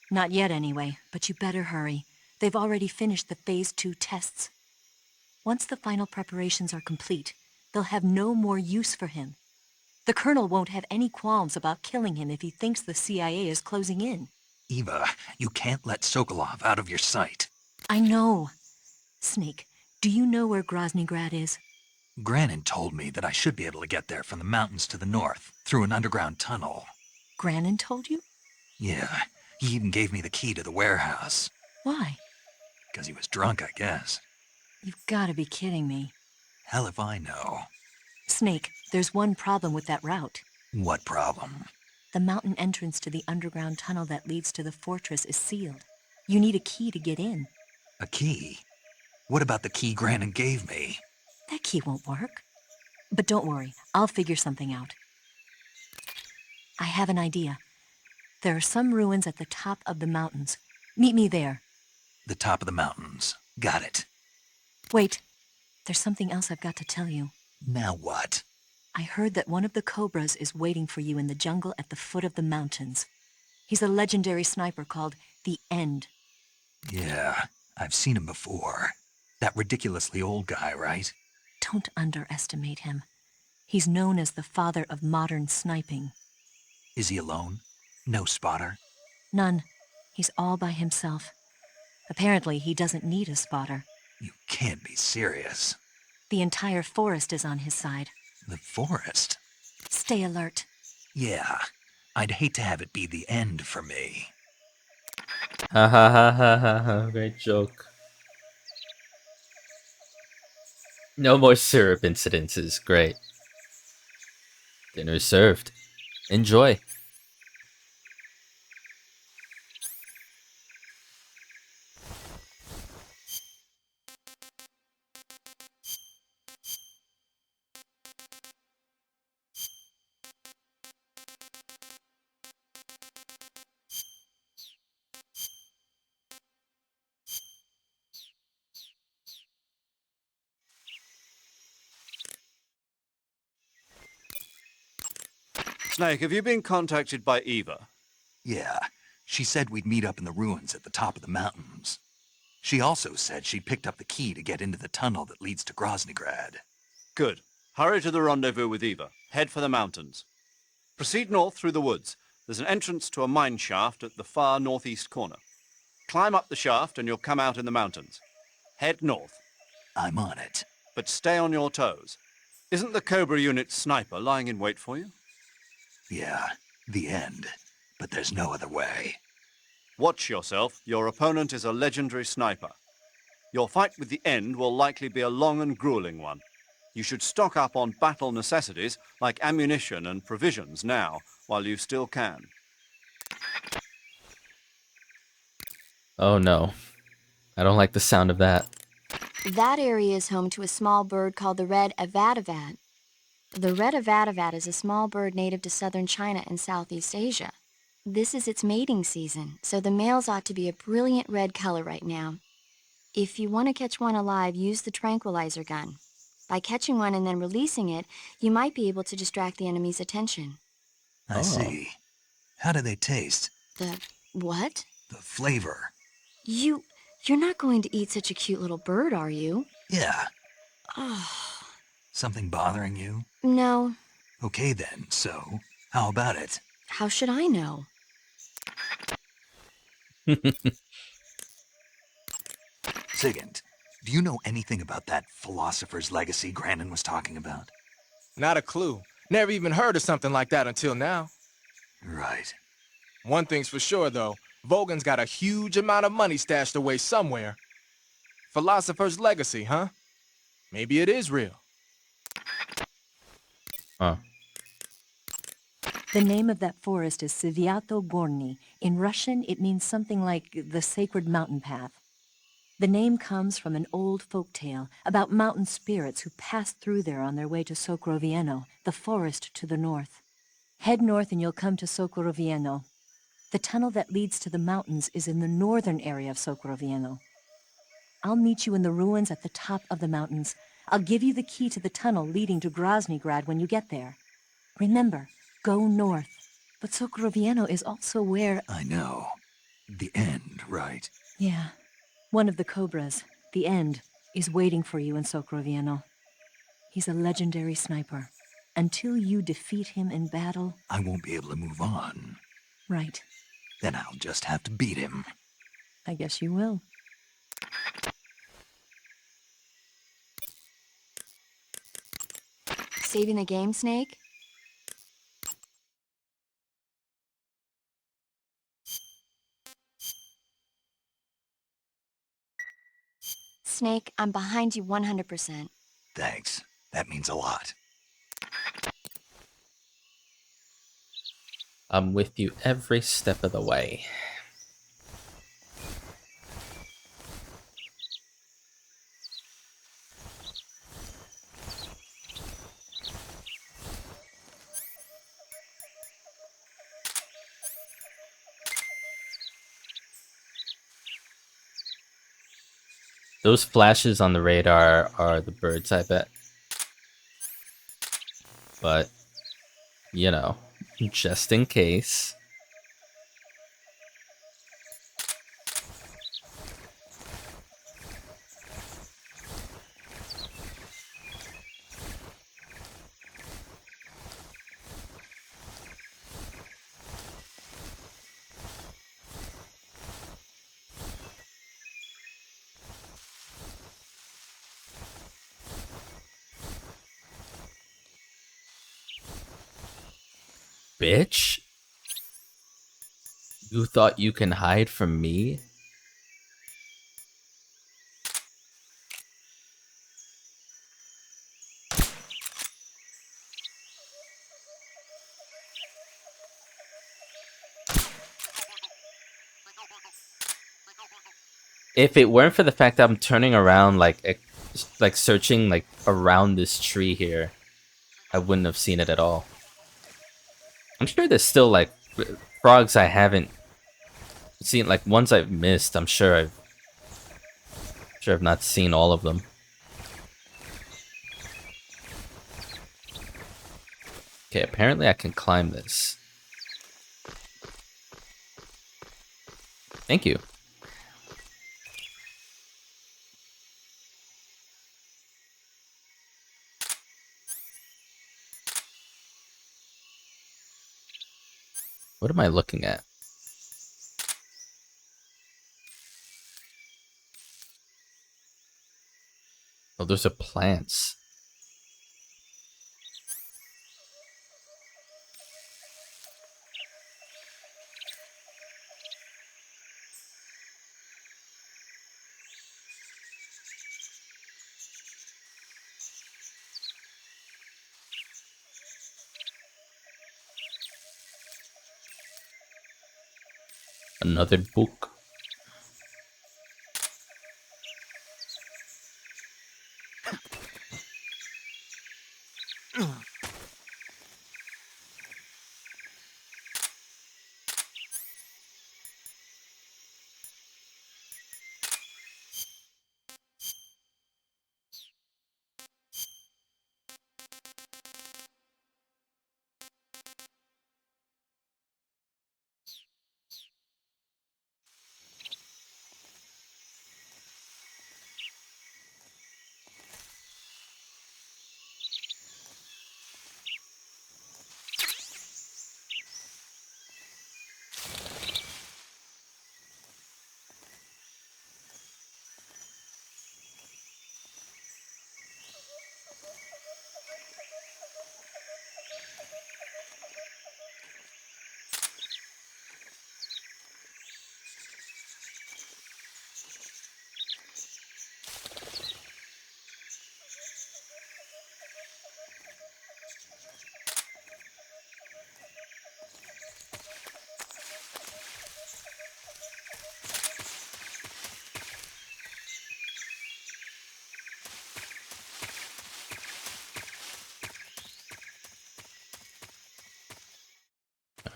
Not yet anyway, but you better hurry. They've already finished the Phase 2 tests. Once the final preparations are complete, they'll have no more use for him. The Colonel won't have any qualms about killing him if he thinks the CIA is closing in. Eva, you can't let Sokolov out of your sight. I know. Snake, do you know where Groznygrad is? Granin told me that I should be able to get there from the mountains to the north, through an underground tunnel. Granin told you? Yeah, he even gave me the key to the warehouse. Why? Because he was drunk, I guess. You've gotta be kidding me. Hell if I know. Snake, there's one problem with that route. What problem? The mountain entrance to the underground tunnel that leads to the fortress is sealed. You need a key to get in. A key? What about the key Granin gave me? That key won't work. But don't worry, I'll figure something out. I have an idea. There are some ruins at the top of the mountains. Meet me there. The top of the mountains. Got it. Wait, there's something else I've got to tell you. Now what? I heard that one of the Cobras is waiting for you in the jungle at the foot of the mountains. He's a legendary sniper called the End. Yeah, I've seen him before. That ridiculously old guy, right? Don't underestimate him. He's known as the father of modern sniping. Is he alone? No spotter? None. He's all by himself. Apparently, he doesn't need a spotter. You can't be serious. The entire forest is on his side. The forest? Stay alert. Yeah, I'd hate to have it be the end for me. Ha ha ha ha ha ha. Great joke. No more syrup incidences. Great. Dinner served. Enjoy. Snake, have you been contacted by Eva? Yeah, she said we'd meet up in the ruins at the top of the mountains. She also said she picked up the key to get into the tunnel that leads to Groznygrad. Good. Hurry to the rendezvous with Eva. Head for the mountains. Proceed north through the woods. There's an entrance to a mine shaft at the far northeast corner. Climb up the shaft and you'll come out in the mountains. Head north. I'm on it. But stay on your toes. Isn't the Cobra Unit's sniper lying in wait for you? Yeah, the end. But there's no other way. Watch yourself. Your opponent is a legendary sniper. Your fight with the End will likely be a long and grueling one. You should stock up on battle necessities like ammunition and provisions now, while you still can. Oh no. I don't like the sound of that. That area is home to a small bird called the red avadavat. The red avadavat is a small bird native to southern China and Southeast Asia. This is its mating season, so the males ought to be a brilliant red color right now. If you want to catch one alive, use the tranquilizer gun. By catching one and then releasing it, you might be able to distract the enemy's attention. I see. How do they taste? The what? The flavor. You're not going to eat such a cute little bird, are you? Yeah. Oh, Something bothering you? no. Okay then, so how about it? How should I know? Sigint, do you know anything about that philosopher's legacy Granin was talking about? Not a clue. Never even heard of something like that until now. Right. One thing's for sure, though. Vogan's got a huge amount of money stashed away somewhere. Philosopher's legacy, huh? Maybe it is real. Huh. The name of that forest is Sviato Gorny. In Russian, it means something like the sacred mountain path. The name comes from an old folk tale about mountain spirits who passed through there on their way to Sokrovieno, the forest to the north. Head north and you'll come to Sokrovieno. The tunnel that leads to the mountains is in the northern area of Sokrovieno. I'll meet you in the ruins at the top of the mountains. I'll give you the key to the tunnel leading to Groznygrad when you get there. Remember, go north. But Sokrovieno is also where... I know. The end, right? Yeah. One of the Cobras, the End, is waiting for you in Sokrovieno. He's a legendary sniper. Until you defeat him in battle... I won't be able to move on. Right. Then I'll just have to beat him. I guess you will. Saving the game, Snake? Snake, I'm behind you 100%. Thanks. That means a lot. I'm with you every step of the way. Those flashes on the radar are the birds, I bet. But, you know, just in case. Bitch? You thought you can hide from me? If it weren't for the fact that I'm turning around, like searching like around this tree here, I wouldn't have seen it at all. I'm sure there's still like frogs I haven't seen, like ones I've missed. I'm sure I've not seen all of them. Okay, apparently I can climb this. Thank you. What am I looking at? Oh, those are plants. Another book.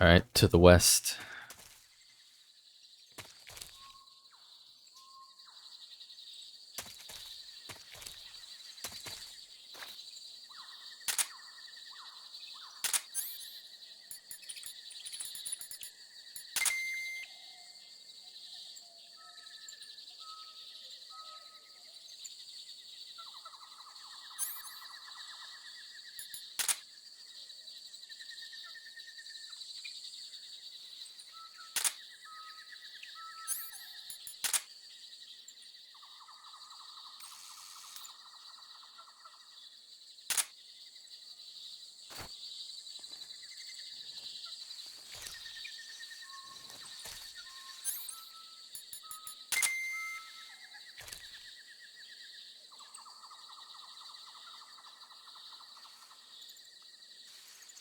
All right, to the west.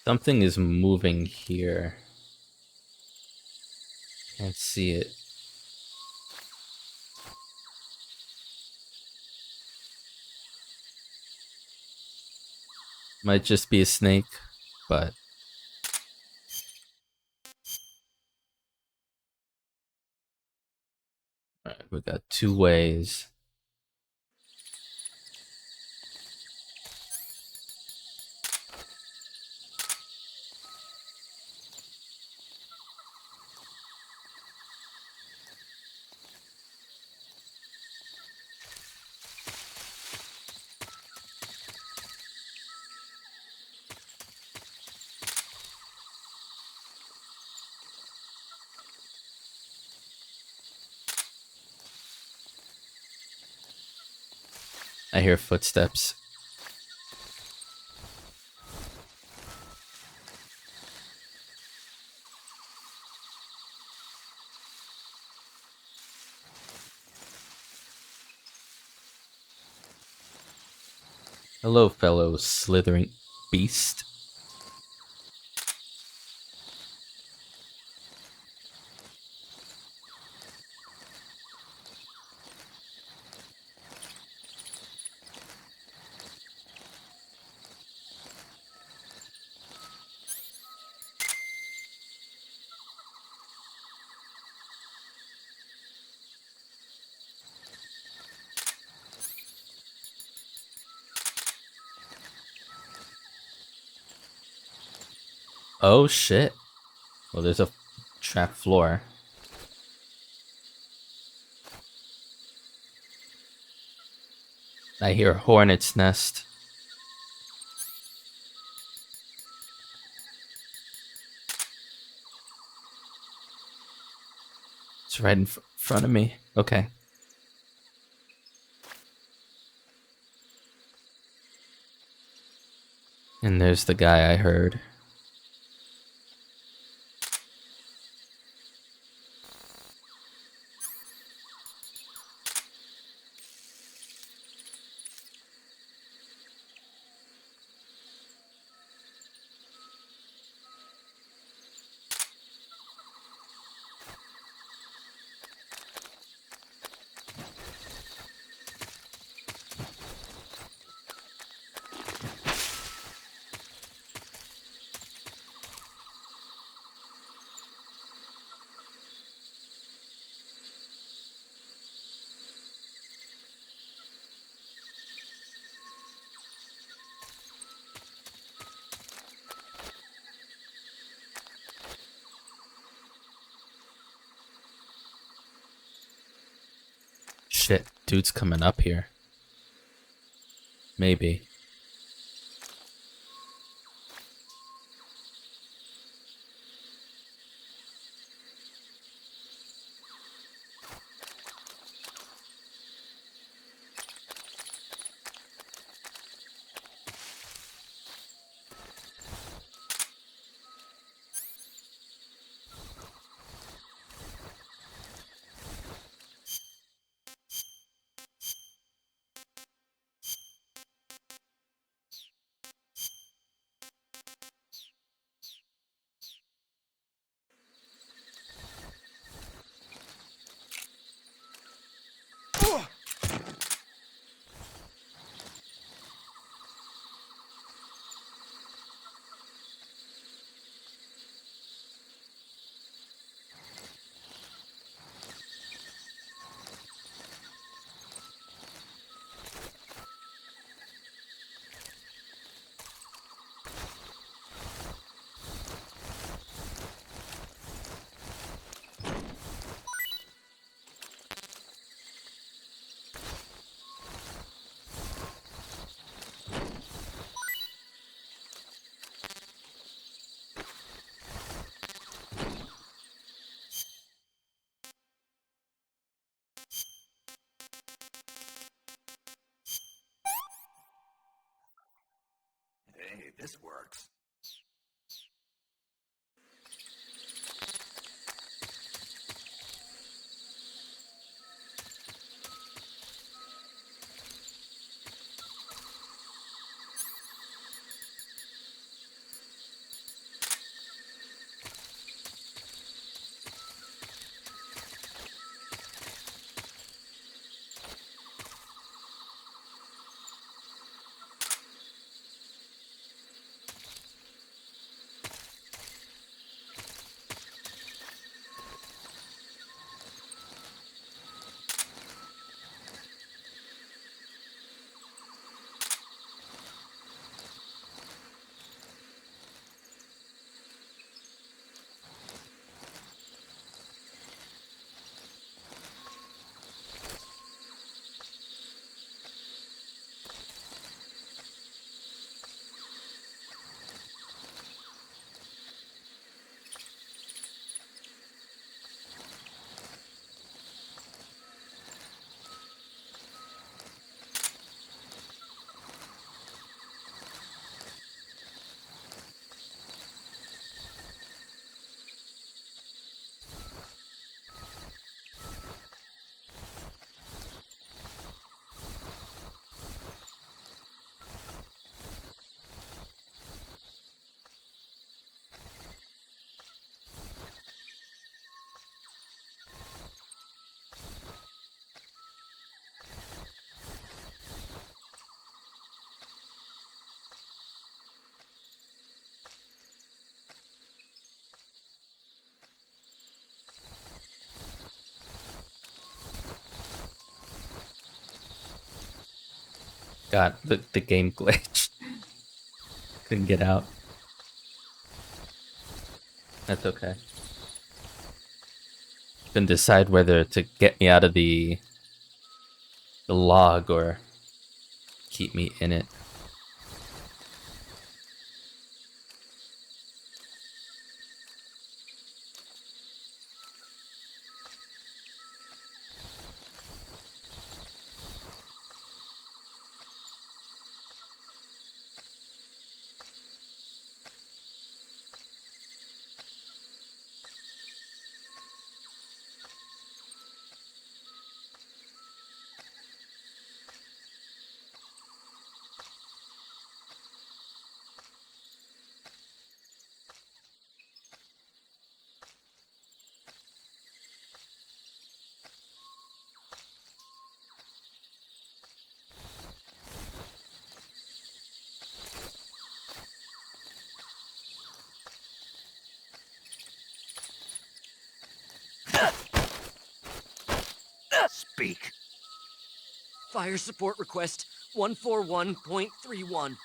Something is moving here. Can't see it. Might just be a snake, but... Alright, we got 2 ways. I hear footsteps. Hello, fellow slithering beast. Oh shit. Well, there's a trap floor. I hear a hornet's nest. It's right in front of me. Okay. And there's the guy I heard. Shit, dude's coming up here. Maybe. Hey, this works. God, the game glitched. Couldn't get out. That's okay. Can decide whether to get me out of the log or keep me in it. Speak. Fire support request 141.31.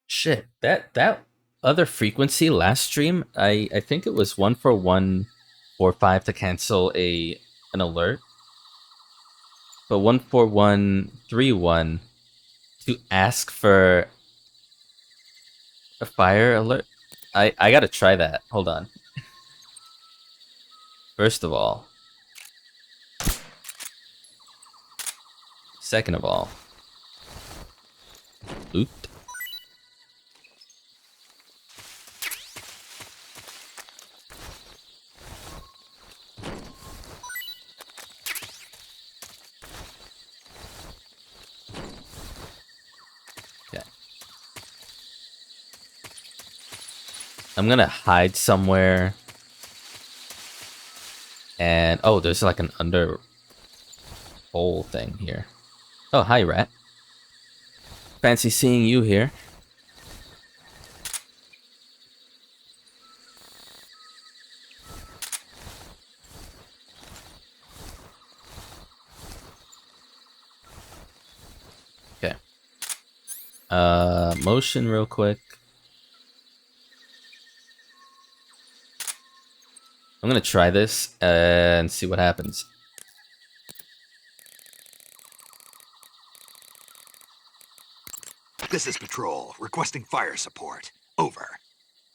Shit, that other frequency last stream, I think it was 14145 to cancel an alert, but 14131 to ask for a fire alert. I gotta try that. Hold on. First of all. Second of all. Oop. Okay. I'm gonna hide somewhere. And oh, there's like an under hole thing here. Oh, hi, rat. Fancy seeing you here. Okay. Motion real quick. I'm gonna try this and see what happens. This is Patrol, requesting fire support. Over.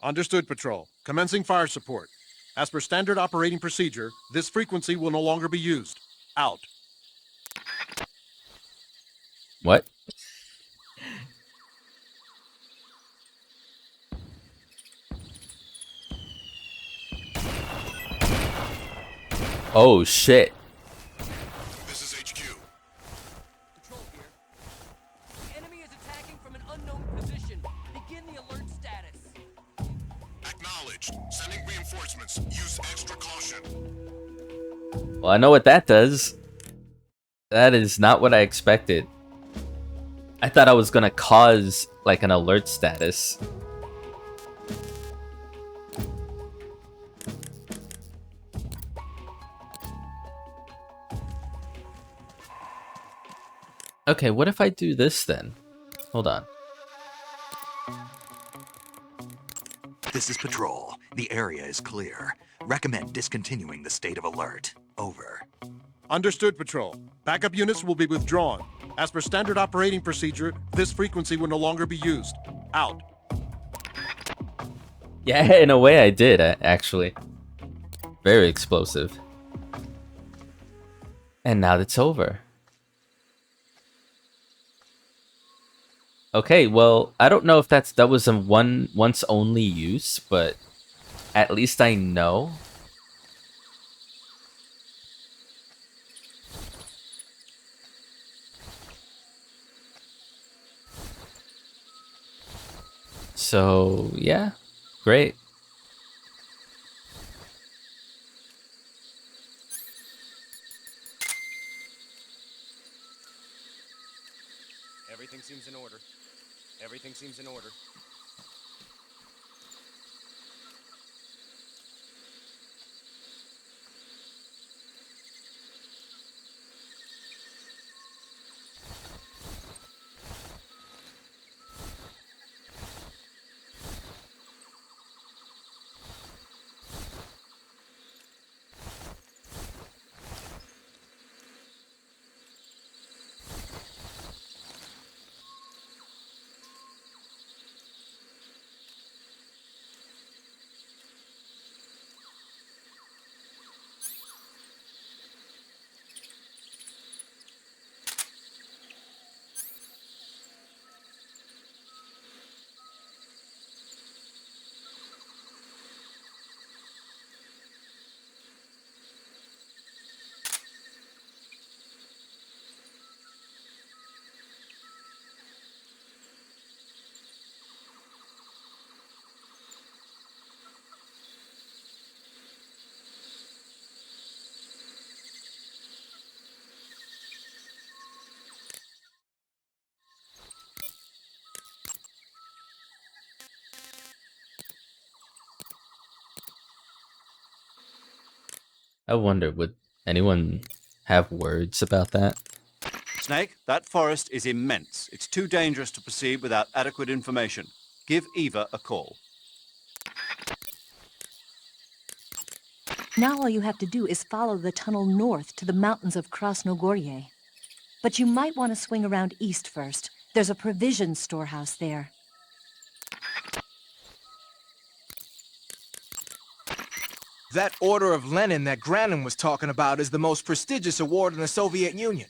Understood, Patrol. Commencing fire support. As per standard operating procedure, this frequency will no longer be used. Out. What? Oh shit. This is HQ. Patrol here. The enemy is attacking from an unknown position. Begin the alert status. Acknowledged. Sending reinforcements. Use extra caution. Well, I know what that does. That is not what I expected. I thought I was gonna cause like an alert status. Okay, what if I do this then? Hold on. This is Patrol. The area is clear. Recommend discontinuing the state of alert. Over. Understood, Patrol. Backup units will be withdrawn. As per standard operating procedure, this frequency will no longer be used. Out. Yeah, in a way I did, actually. Very explosive. And now it's over. Okay, well, I don't know if that was a once only use, but at least I know. So, yeah, great. Everything seems in order. Everything seems in order. I wonder, would anyone have words about that? Snake, that forest is immense. It's too dangerous to proceed without adequate information. Give Eva a call. Now all you have to do is follow the tunnel north to the mountains of Krasnogorye. But you might want to swing around east first. There's a provision storehouse there. That Order of Lenin that Granin was talking about is the most prestigious award in the Soviet Union.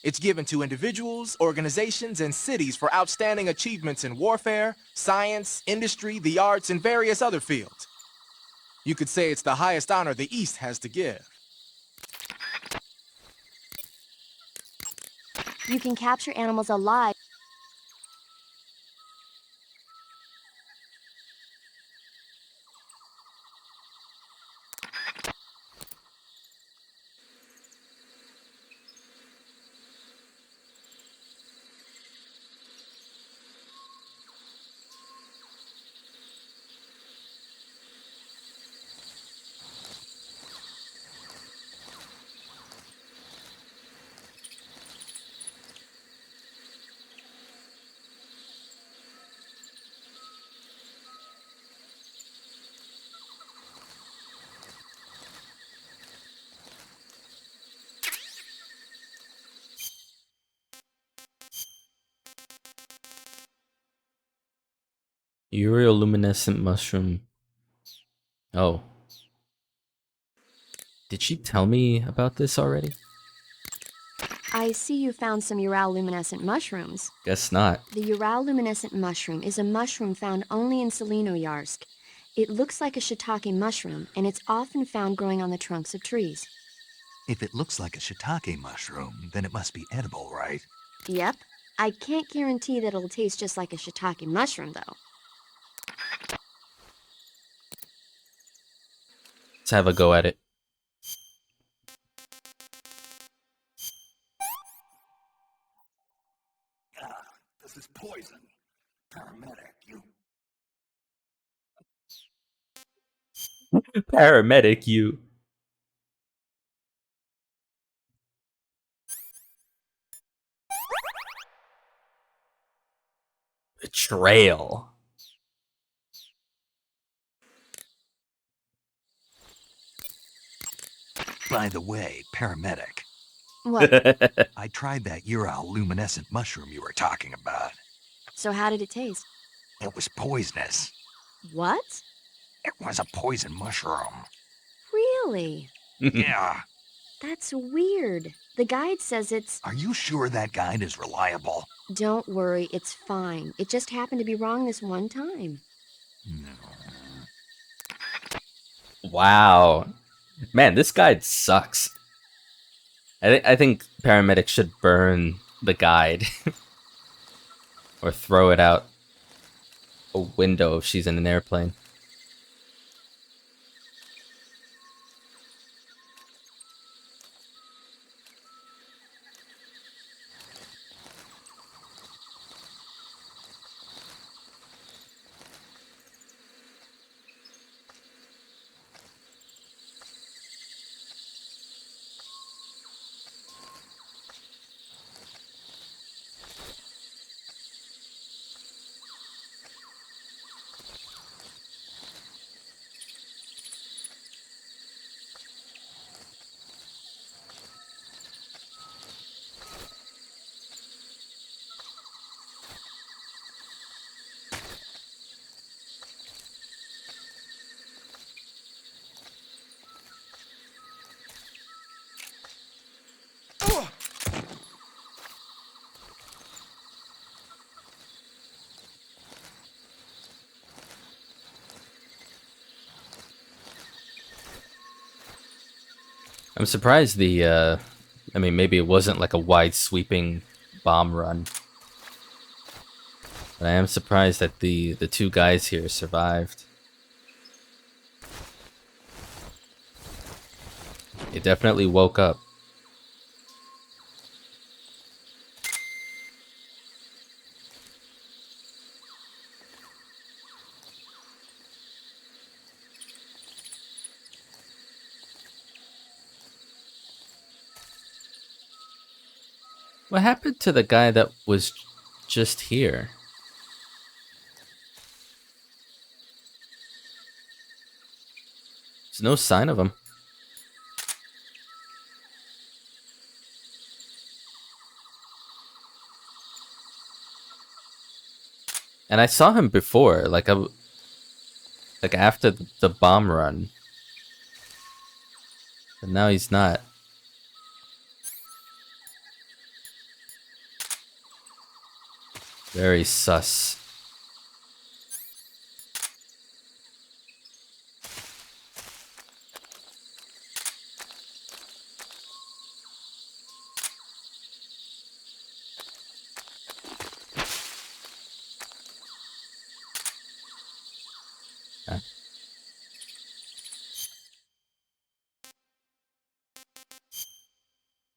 It's given to individuals, organizations, and cities for outstanding achievements in warfare, science, industry, the arts, and various other fields. You could say it's the highest honor the East has to give. You can capture animals alive. Urioluminescent mushroom. Oh. Did she tell me about this already? I see you found some Uralluminescent mushrooms. Guess not. The Uralluminescent mushroom is a mushroom found only in Selenoyarsk. It looks like a shiitake mushroom, and it's often found growing on the trunks of trees. If it looks like a shiitake mushroom, then it must be edible, right? Yep. I can't guarantee that it'll taste just like a shiitake mushroom, though. Let's have a go at it. This is poison. Paramedic, you... Paramedic, you. Betrayal. By the way, paramedic, What? I tried that Uralluminescent mushroom you were talking about. So how did it taste? It was poisonous. What? It was a poison mushroom. Really? Yeah. That's weird. The guide says it's... Are you sure that guide is reliable? Don't worry, it's fine. It just happened to be wrong this one time. Wow. Man, this guide sucks. I think paramedics should burn the guide. Or throw it out a window if she's in an airplane. I'm surprised the, I mean, maybe it wasn't like a wide sweeping bomb run. But I am surprised that the two guys here survived. It definitely woke up. What happened to the guy that was just here? There's no sign of him. And I saw him before, like after the bomb run. But now he's not. Very sus. Huh.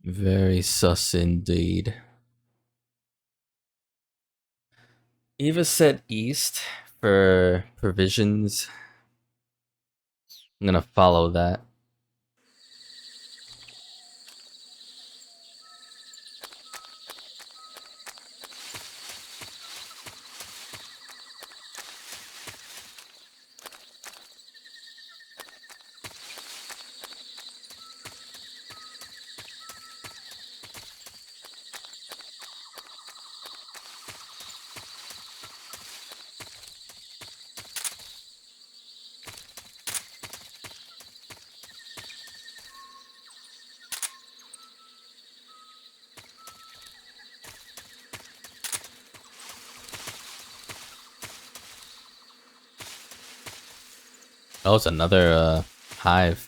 Very sus indeed. Eva said east for provisions. I'm gonna follow that. Oh, it's another hive.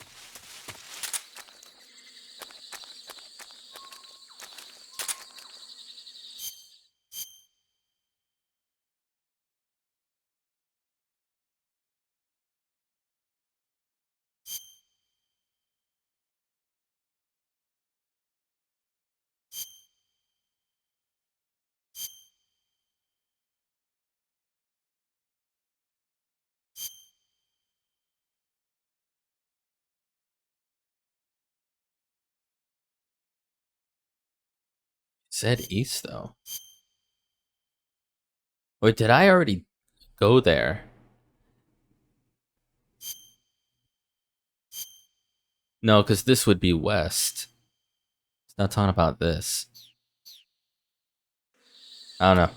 Said east though. Or did I already go there? No, because this would be west. It's not talking about this. I don't know.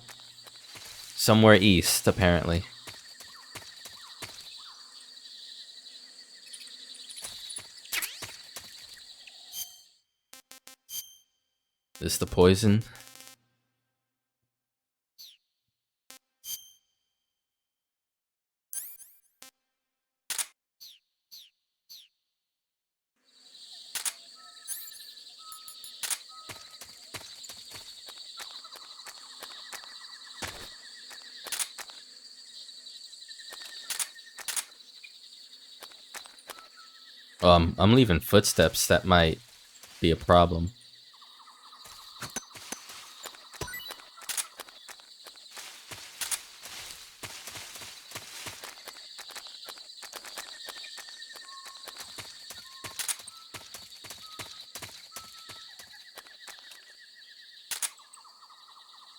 Somewhere east, apparently. Is the poison? I'm leaving footsteps. That might be a problem.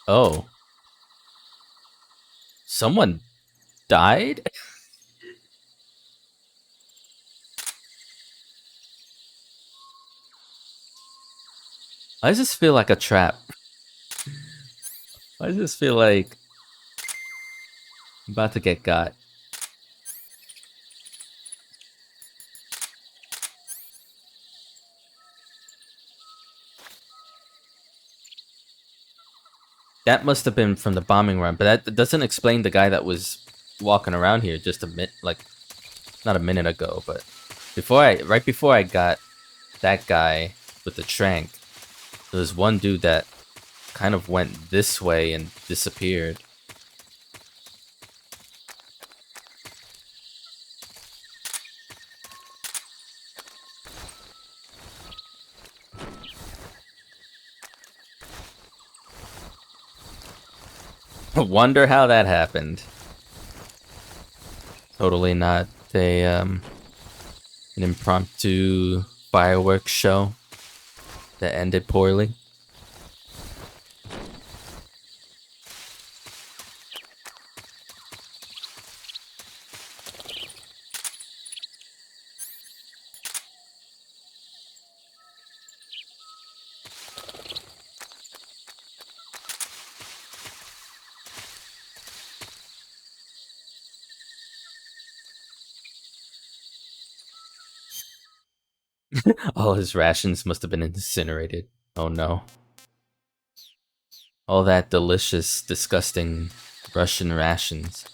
Oh. Someone died? Why does this feel like a trap? Why does this feel like I'm about to get got? That must have been from the bombing run, but that doesn't explain the guy that was walking around here just a minute, like, not a minute ago, but right before I got that guy with the trank, there was one dude that kind of went this way and disappeared. Wonder how that happened. Totally not an impromptu fireworks show that ended poorly. All his rations must have been incinerated. Oh no. All that delicious, disgusting Russian rations.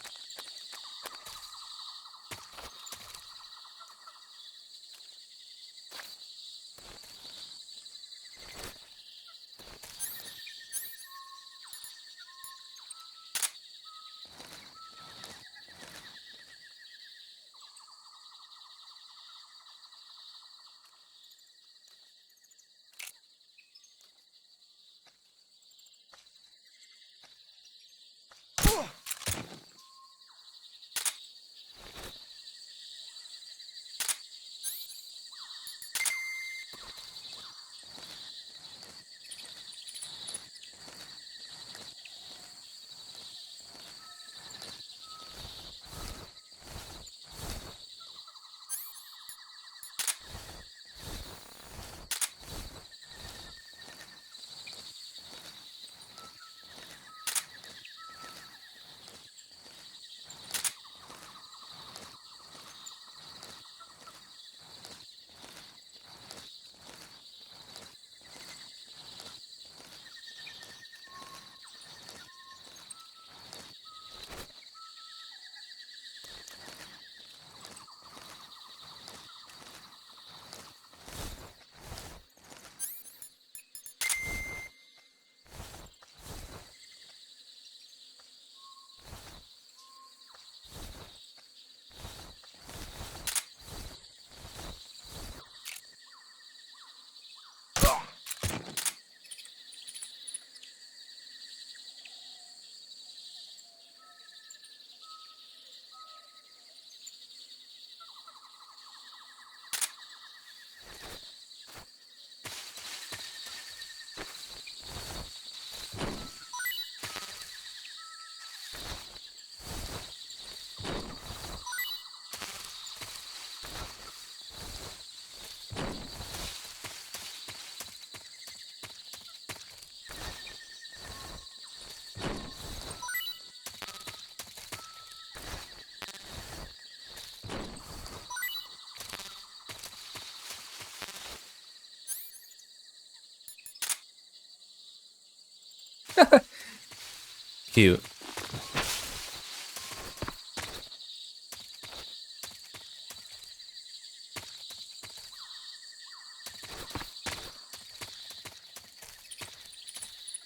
Cute.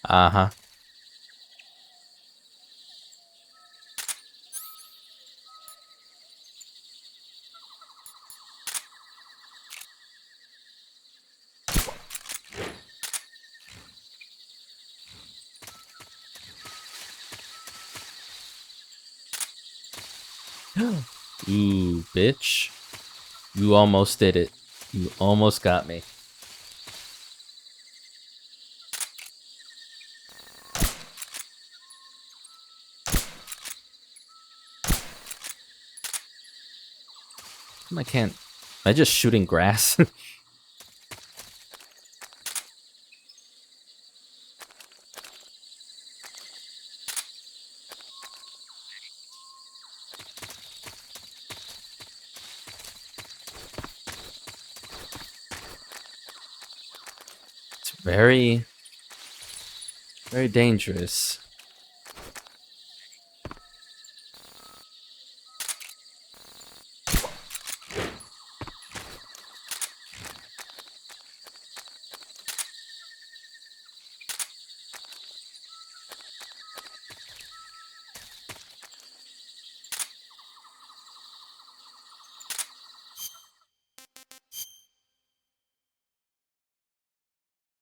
Uh-huh. Ooh, bitch. You almost did it. You almost got me. I can't. Am I just shooting grass? It's very, very dangerous.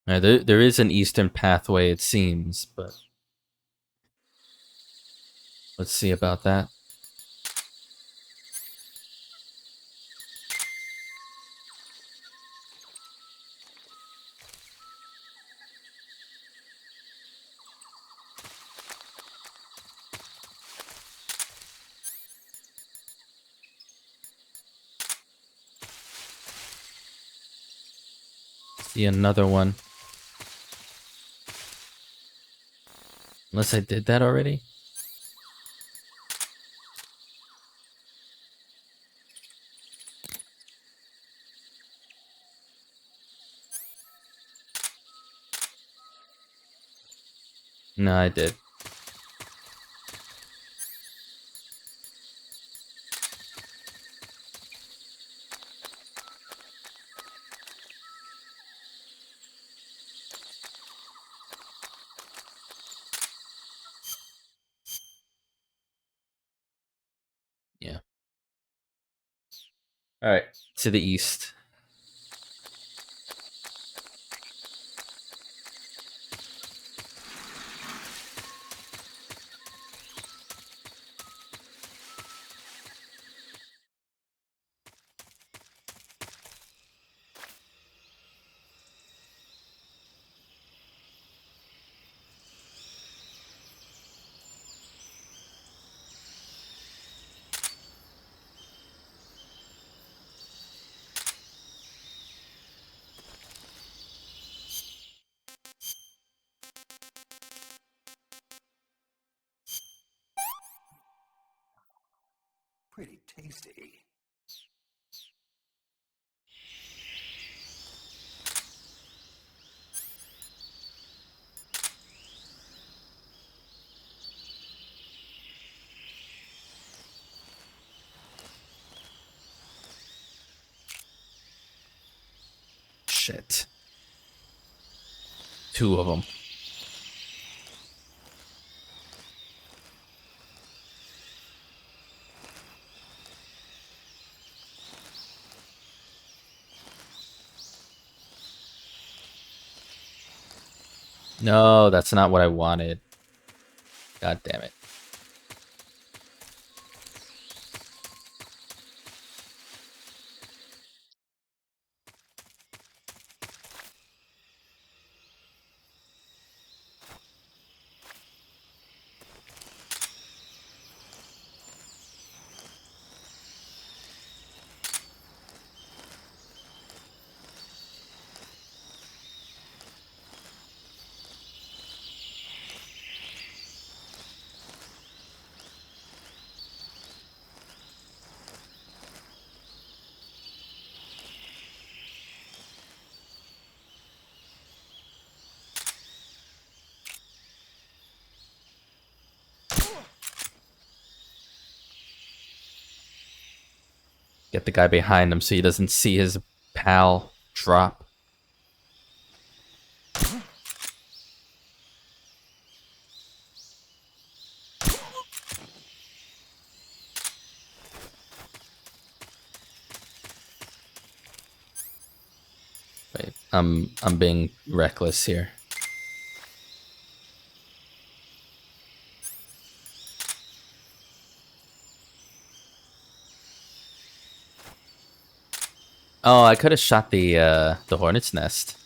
There is an eastern pathway, it seems, but let's see about that. See another one. Unless I did that already? No, I did. Yeah. All right, to the east. Pretty tasty. Shit. 2 of them. No, that's not what I wanted. God damn it. Get the guy behind him so he doesn't see his pal drop. Wait, I'm being reckless here. Oh, I could have shot the hornet's nest.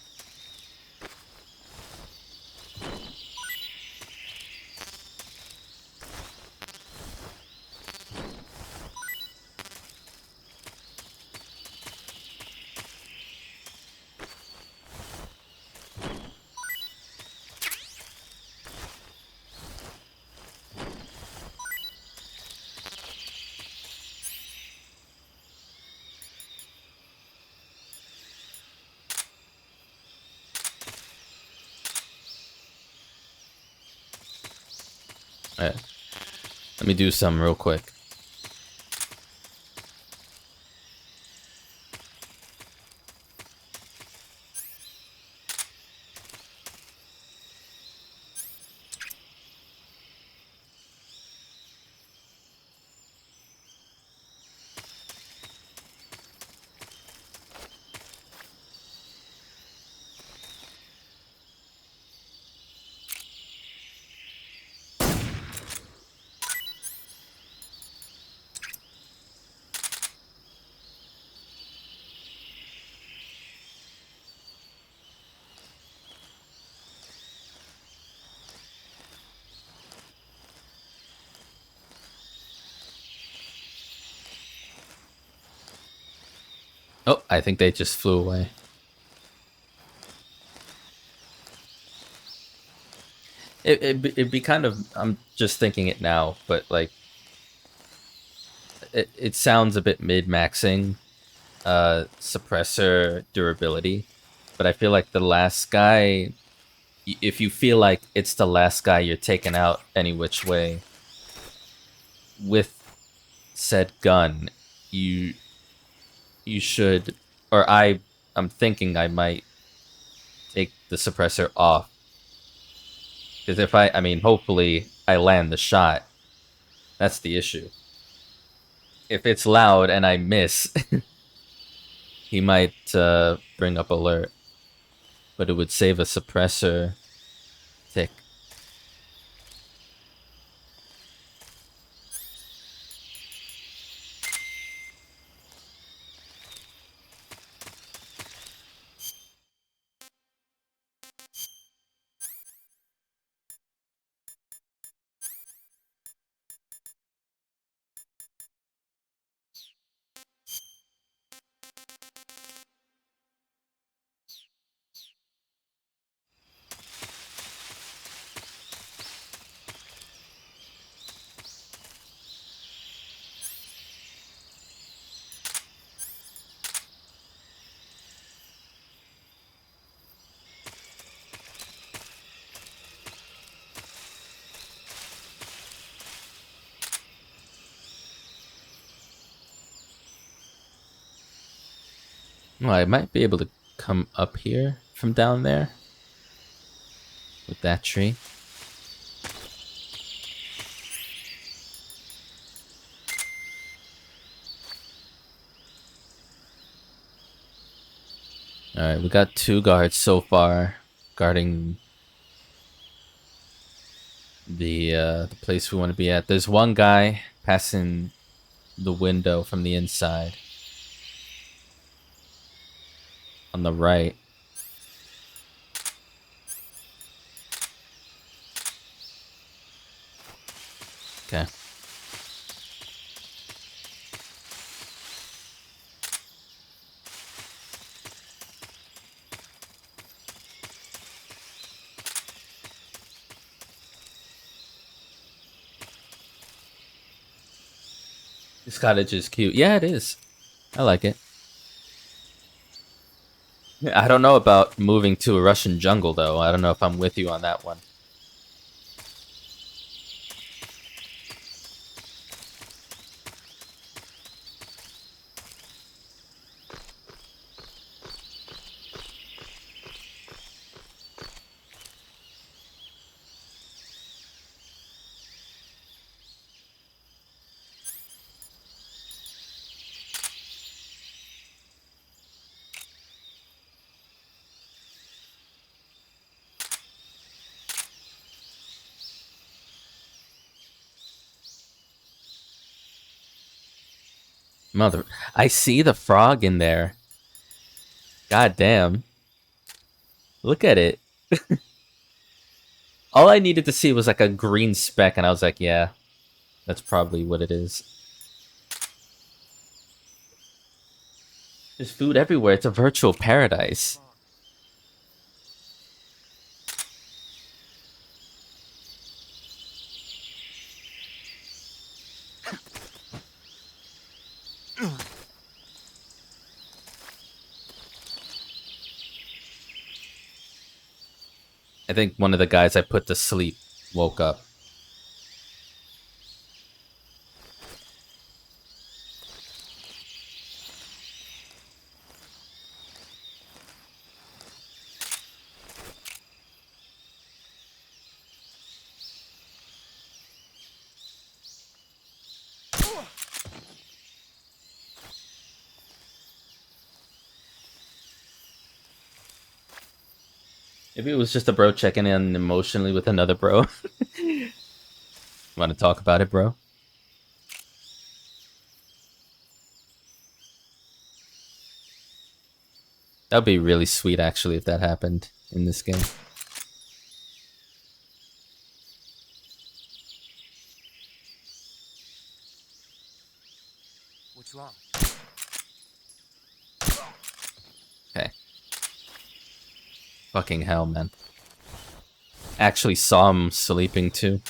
Alright. Let me do some real quick. Oh, I think they just flew away. It'd be kind of, I'm just thinking it now, but like, it sounds a bit mid-maxing suppressor durability, but I feel like the last guy if you feel like it's the last guy you're taking out any which way with said gun, you should, or I'm thinking I might take the suppressor off. Because if I mean, hopefully I land the shot. That's the issue. If it's loud and I miss, he might bring up alert. But it would save a suppressor tick. Well, I might be able to come up here from down there with that tree. Alright, we got 2 guards so far guarding the place we want to be at. There's one guy passing the window from the inside on the right. Okay. This cottage is cute. Yeah, it is. I like it. I don't know about moving to a Russian jungle, though. I don't know if I'm with you on that one. Mother, I see the frog in there. God damn. Look at it. All I needed to see was like a green speck, and I was like, yeah, that's probably what it is. There's food everywhere. It's a virtual paradise. I think one of the guys I put to sleep woke up. Maybe it was just a bro checking in emotionally with another bro. Want to talk about it, bro? That would be really sweet, actually, if that happened in this game. What's wrong? Okay. Fucking hell, man. Actually saw him sleeping, too.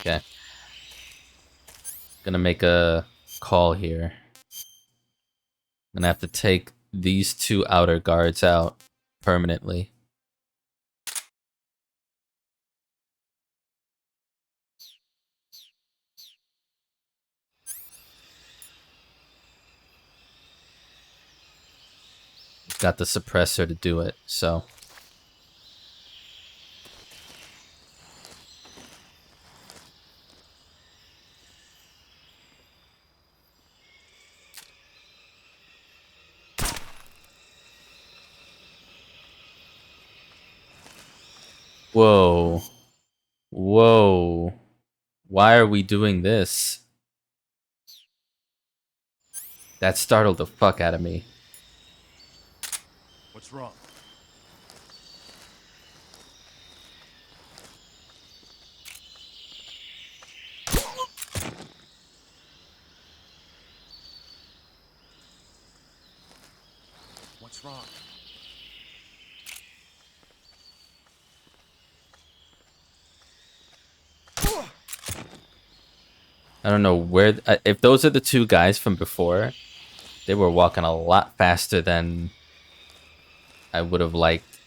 Okay. Gonna make a call here. Gonna have to take these two outer guards out permanently. Got the suppressor to do it, so. Whoa. Whoa. Why are we doing this? That startled the fuck out of me. What's wrong? What's wrong? I don't know where... if those are the two guys from before, they were walking a lot faster than I would have liked.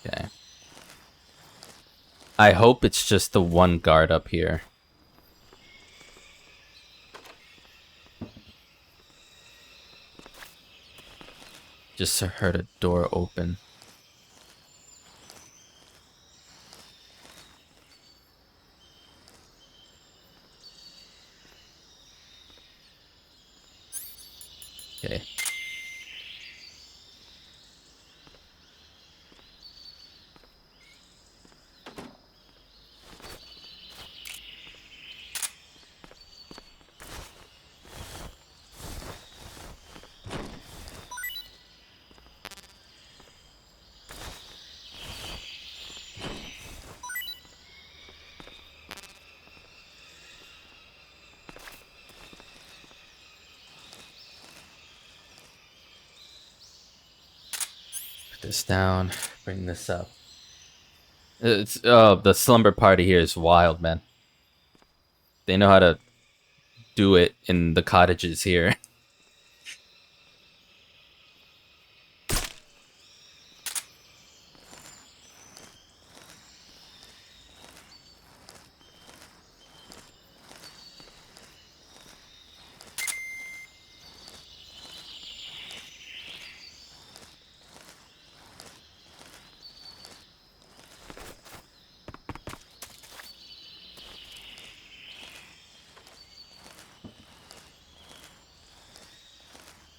Okay. I hope it's just the one guard up here. Just heard a door open. Okay. Put this down. Bring this up. It's the slumber party here is wild, man. They know how to do it in the cottages here.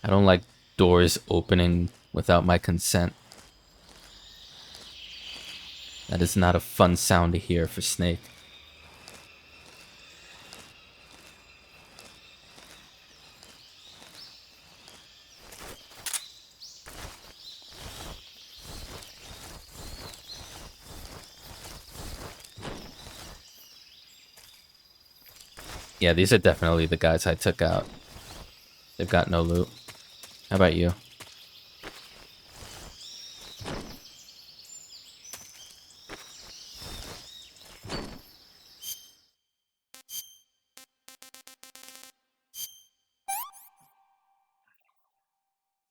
I don't like doors opening without my consent. That is not a fun sound to hear for Snake. Yeah, these are definitely the guys I took out. They've got no loot. How about you?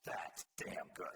That's damn good.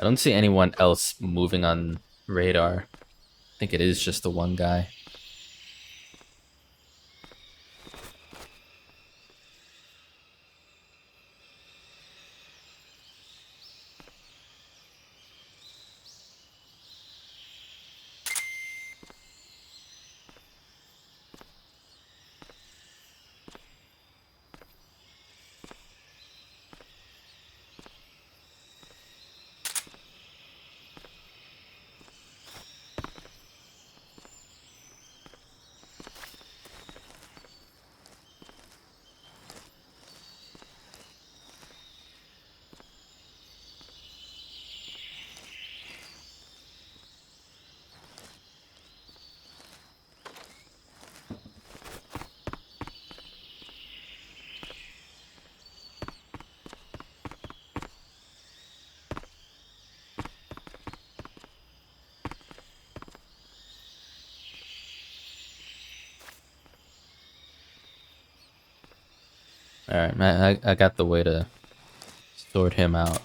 I don't see anyone else moving on radar. I think it is just the one guy. Alright, man, I got the way to sort him out.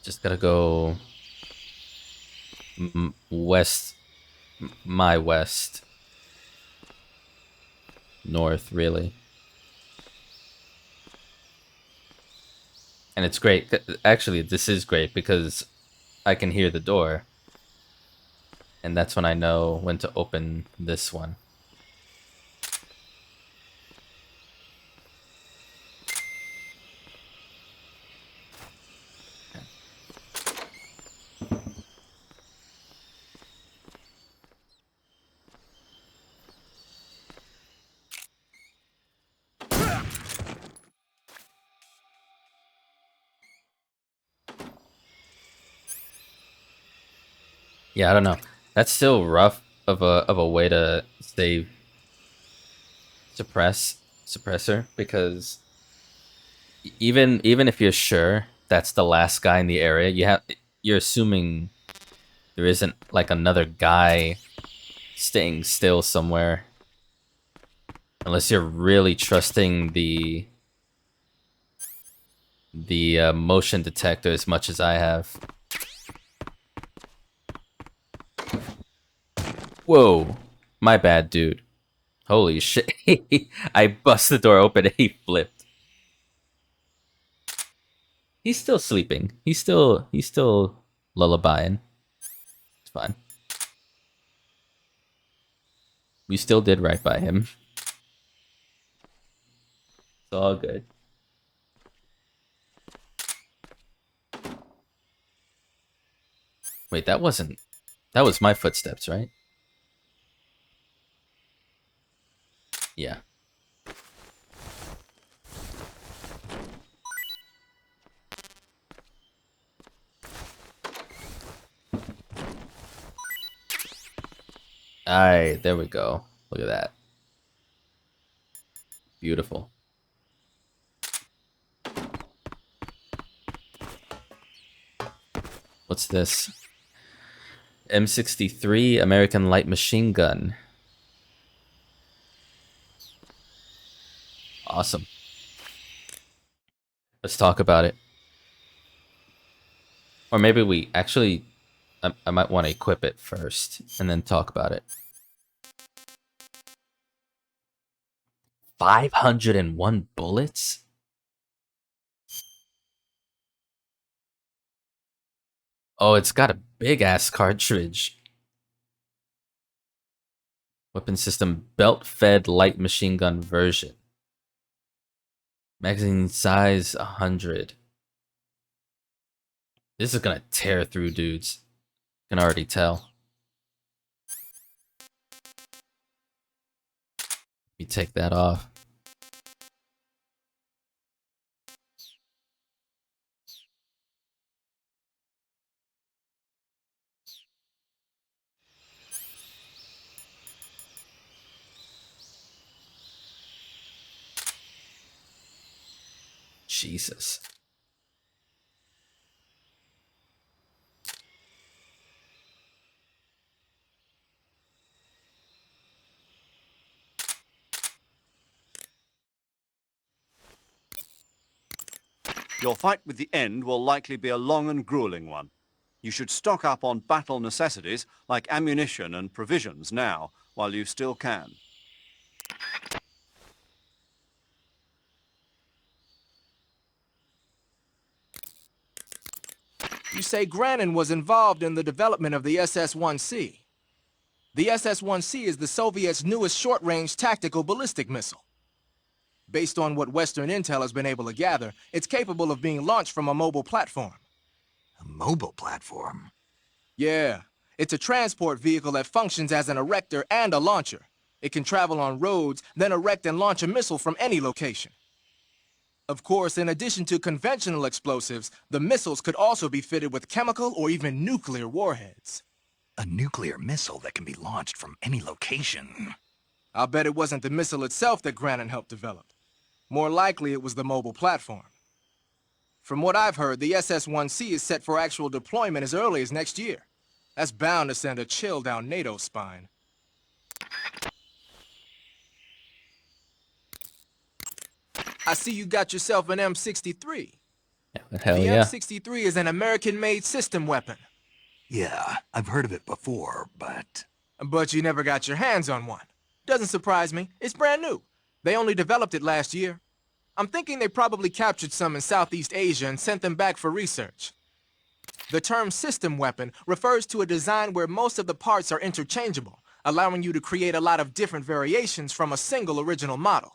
Just gotta go west, my west, north, really. And it's great. Actually, this is great because I can hear the door. And that's when I know when to open this one. Yeah, I don't know. That's still rough of a way to save suppressor, because even if you're sure that's the last guy in the area, you're assuming there isn't like another guy staying still somewhere, unless you're really trusting the motion detector as much as I have. Whoa, my bad, dude. Holy shit. I bust the door open and he flipped. He's still sleeping. He's still lullabying. It's fine. We still did right by him. It's all good. Wait, that was my footsteps, right? Yeah. Alright, there we go. Look at that. Beautiful. What's this? M63 American light machine gun. Awesome. Let's talk about it. Or maybe we actually... I might want to equip it first and then talk about it. 501 bullets? Oh, it's got a big-ass cartridge. Weapon system, belt-fed light machine gun version. Magazine size 100. This is gonna tear through dudes. Can already tell. Let me take that off. Jesus. Your fight with the End will likely be a long and grueling one. You should stock up on battle necessities like ammunition and provisions now, while you still can. You say Grannon was involved in the development of the SS-1C. The SS-1C is the Soviets' newest short-range tactical ballistic missile. Based on what Western intel has been able to gather, it's capable of being launched from a mobile platform. A mobile platform? Yeah, it's a transport vehicle that functions as an erector and a launcher. It can travel on roads, then erect and launch a missile from any location. Of course, in addition to conventional explosives, the missiles could also be fitted with chemical or even nuclear warheads. A nuclear missile that can be launched from any location. I'll bet it wasn't the missile itself that Grannon helped develop. More likely, it was the mobile platform. From what I've heard, the SS-1C is set for actual deployment as early as next year. That's bound to send a chill down NATO's spine. I see you got yourself an M63. Hell The yeah. M63 is an American-made system weapon. Yeah, I've heard of it before, but... But you never got your hands on one. Doesn't surprise me. It's brand new. They only developed it last year. I'm thinking they probably captured some in Southeast Asia and sent them back for research. The term system weapon refers to a design where most of the parts are interchangeable, allowing you to create a lot of different variations from a single original model.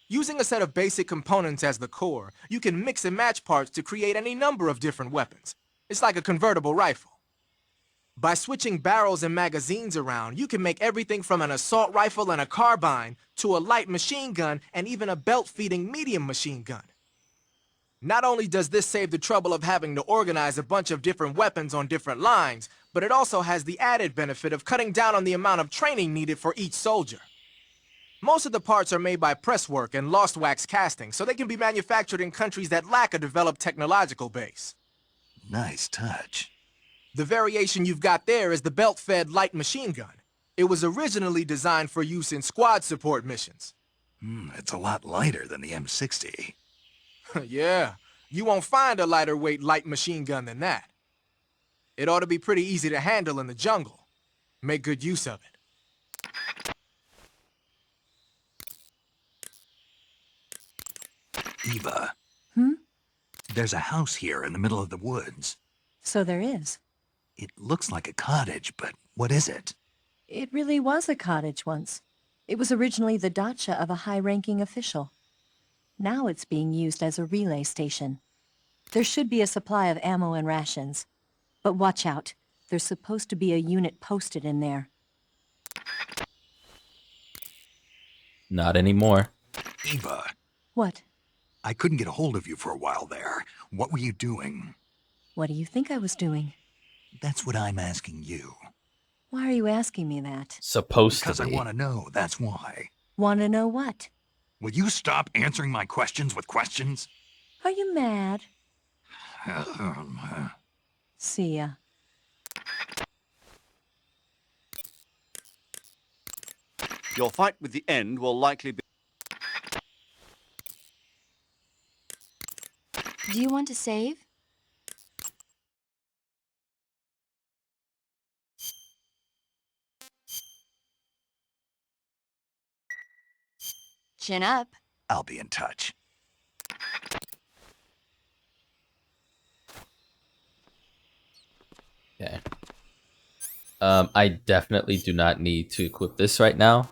Using a set of basic components as the core, you can mix and match parts to create any number of different weapons. It's like a convertible rifle. By switching barrels and magazines around, you can make everything from an assault rifle and a carbine to a light machine gun and even a belt-feeding medium machine gun. Not only does this save the trouble of having to organize a bunch of different weapons on different lines, but it also has the added benefit of cutting down on the amount of training needed for each soldier. Most of the parts are made by presswork and lost wax casting, so they can be manufactured in countries that lack a developed technological base. Nice touch. The variation you've got there is the belt-fed light machine gun. It was originally designed for use in squad support missions. It's a lot lighter than the M60. Yeah, you won't find a lighter weight light machine gun than that. It ought to be pretty easy to handle in the jungle. Make good use of it. Eva. Hmm? There's a house here in the middle of the woods. So there is. It looks like a cottage, but what is it? It really was a cottage once. It was originally the dacha of a high-ranking official. Now it's being used as a relay station. There should be a supply of ammo and rations. But watch out. There's supposed to be a unit posted in there. Not anymore. Eva, What? I couldn't get a hold of you for a while there. What were you doing? What do you think I was doing? That's what I'm asking you. Why are you asking me that? Supposed Because to I be. want to know, that's why. Want to know what? Will you stop answering my questions with questions? Are you mad? See ya. Your fight with the End will likely be... Do you want to save? Chin up. I'll be in touch. Okay. I definitely do not need to equip this right now.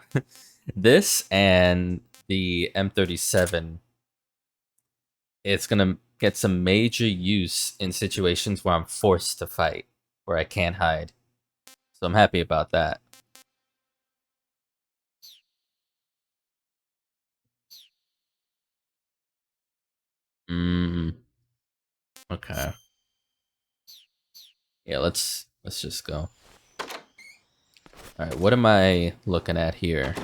This and the M37 it's gonna get some major use in situations where I'm forced to fight, where I can't hide. So I'm happy about that. Okay. Yeah, let's just go. Alright, what am I looking at here?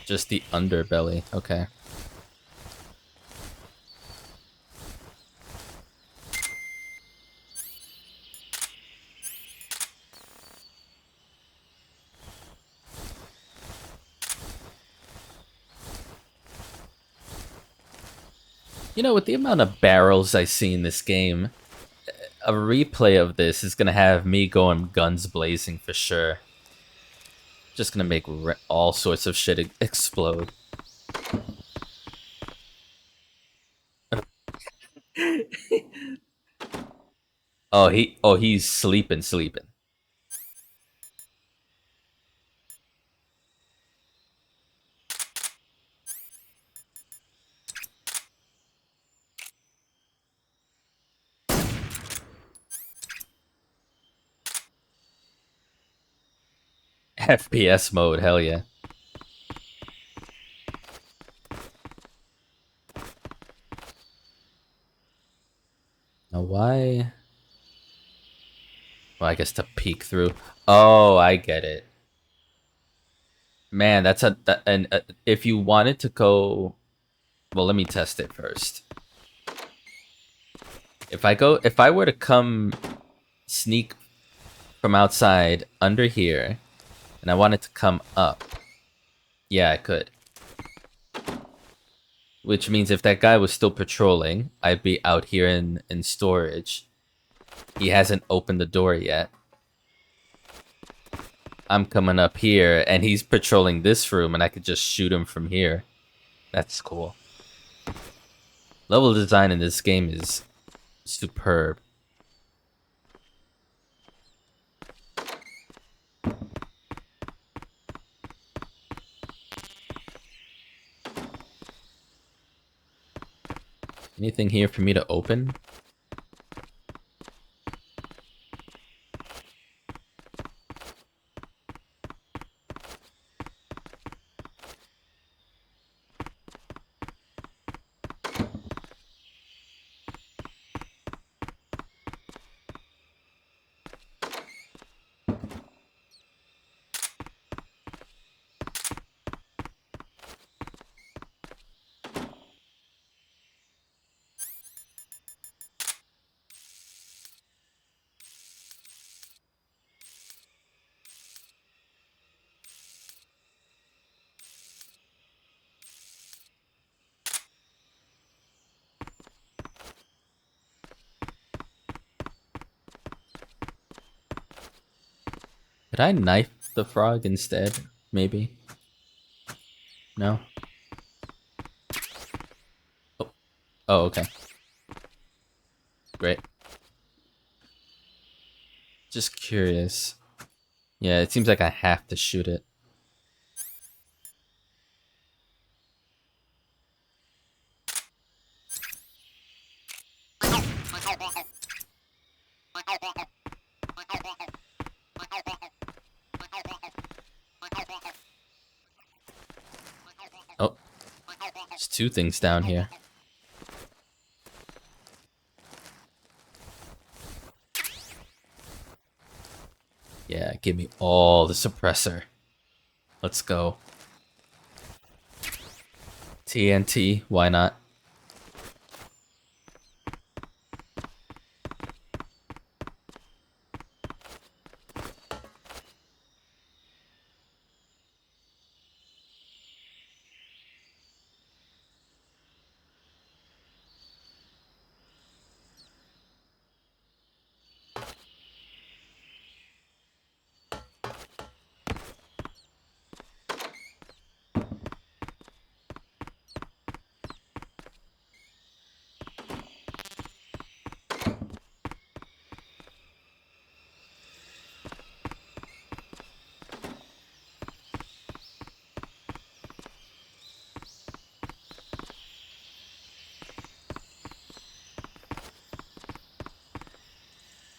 Just the underbelly. Okay. You know, with the amount of barrels I see in this game, a replay of this is gonna have me going guns blazing for sure. Just gonna make all sorts of shit explode. He's sleeping. FPS mode, hell yeah. Now why? Well, I guess to peek through. Oh, I get it. Man, that's if you wanted to go, well, let me test it first. If I were to come sneak from outside under here, and I wanted to come up, yeah, I could. Which means if that guy was still patrolling, I'd be out here in storage. He hasn't opened the door yet. I'm coming up here, and he's patrolling this room, and I could just shoot him from here. That's cool. Level design in this game is superb. Anything here for me to open? Could I knife the frog instead? Maybe? No? Oh, okay. Great. Just curious. Yeah, it seems like I have to shoot it. Oh. There's two things down here. Yeah, give me all the suppressor. Let's go. TNT, why not?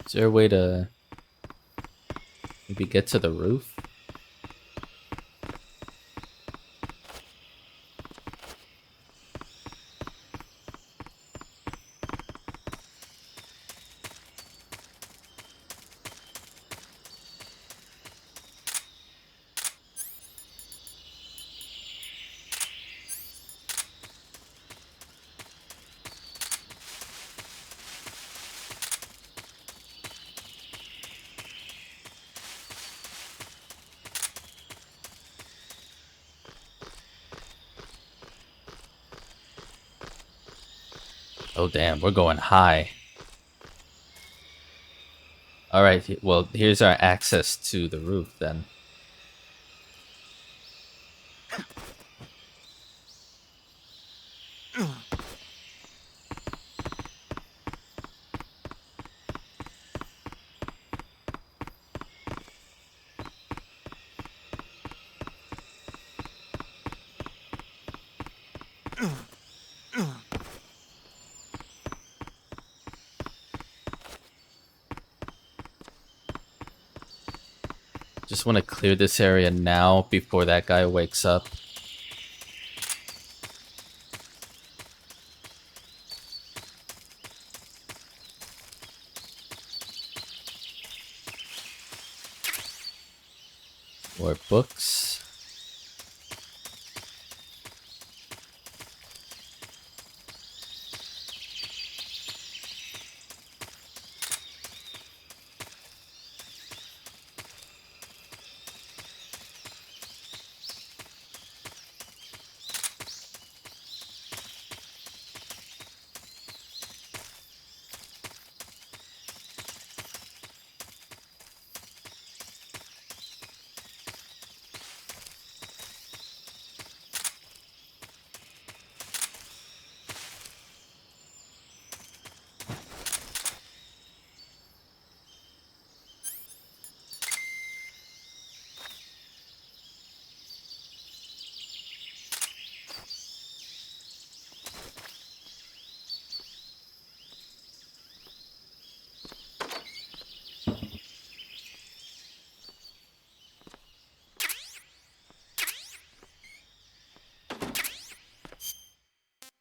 Is there a way to maybe get to the roof? Oh damn, we're going high. Alright, well, here's our access to the roof then. Just want to clear this area now before that guy wakes up. More books.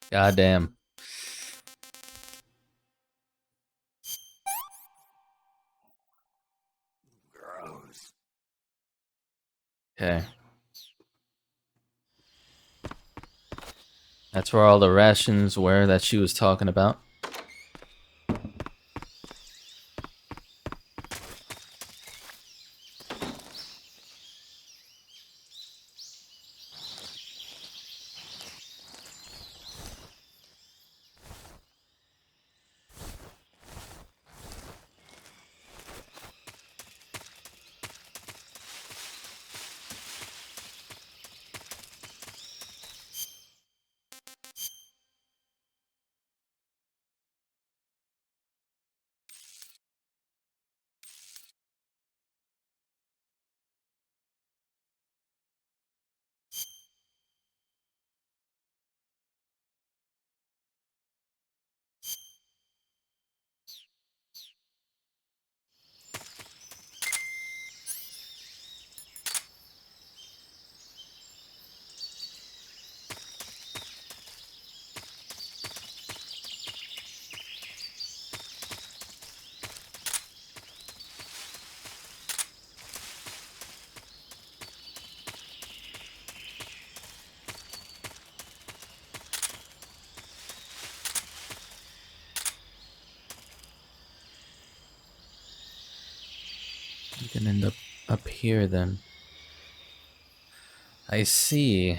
Goddamn. Gross. Okay. That's where all the rations were that she was talking about. You can end up here then. I see.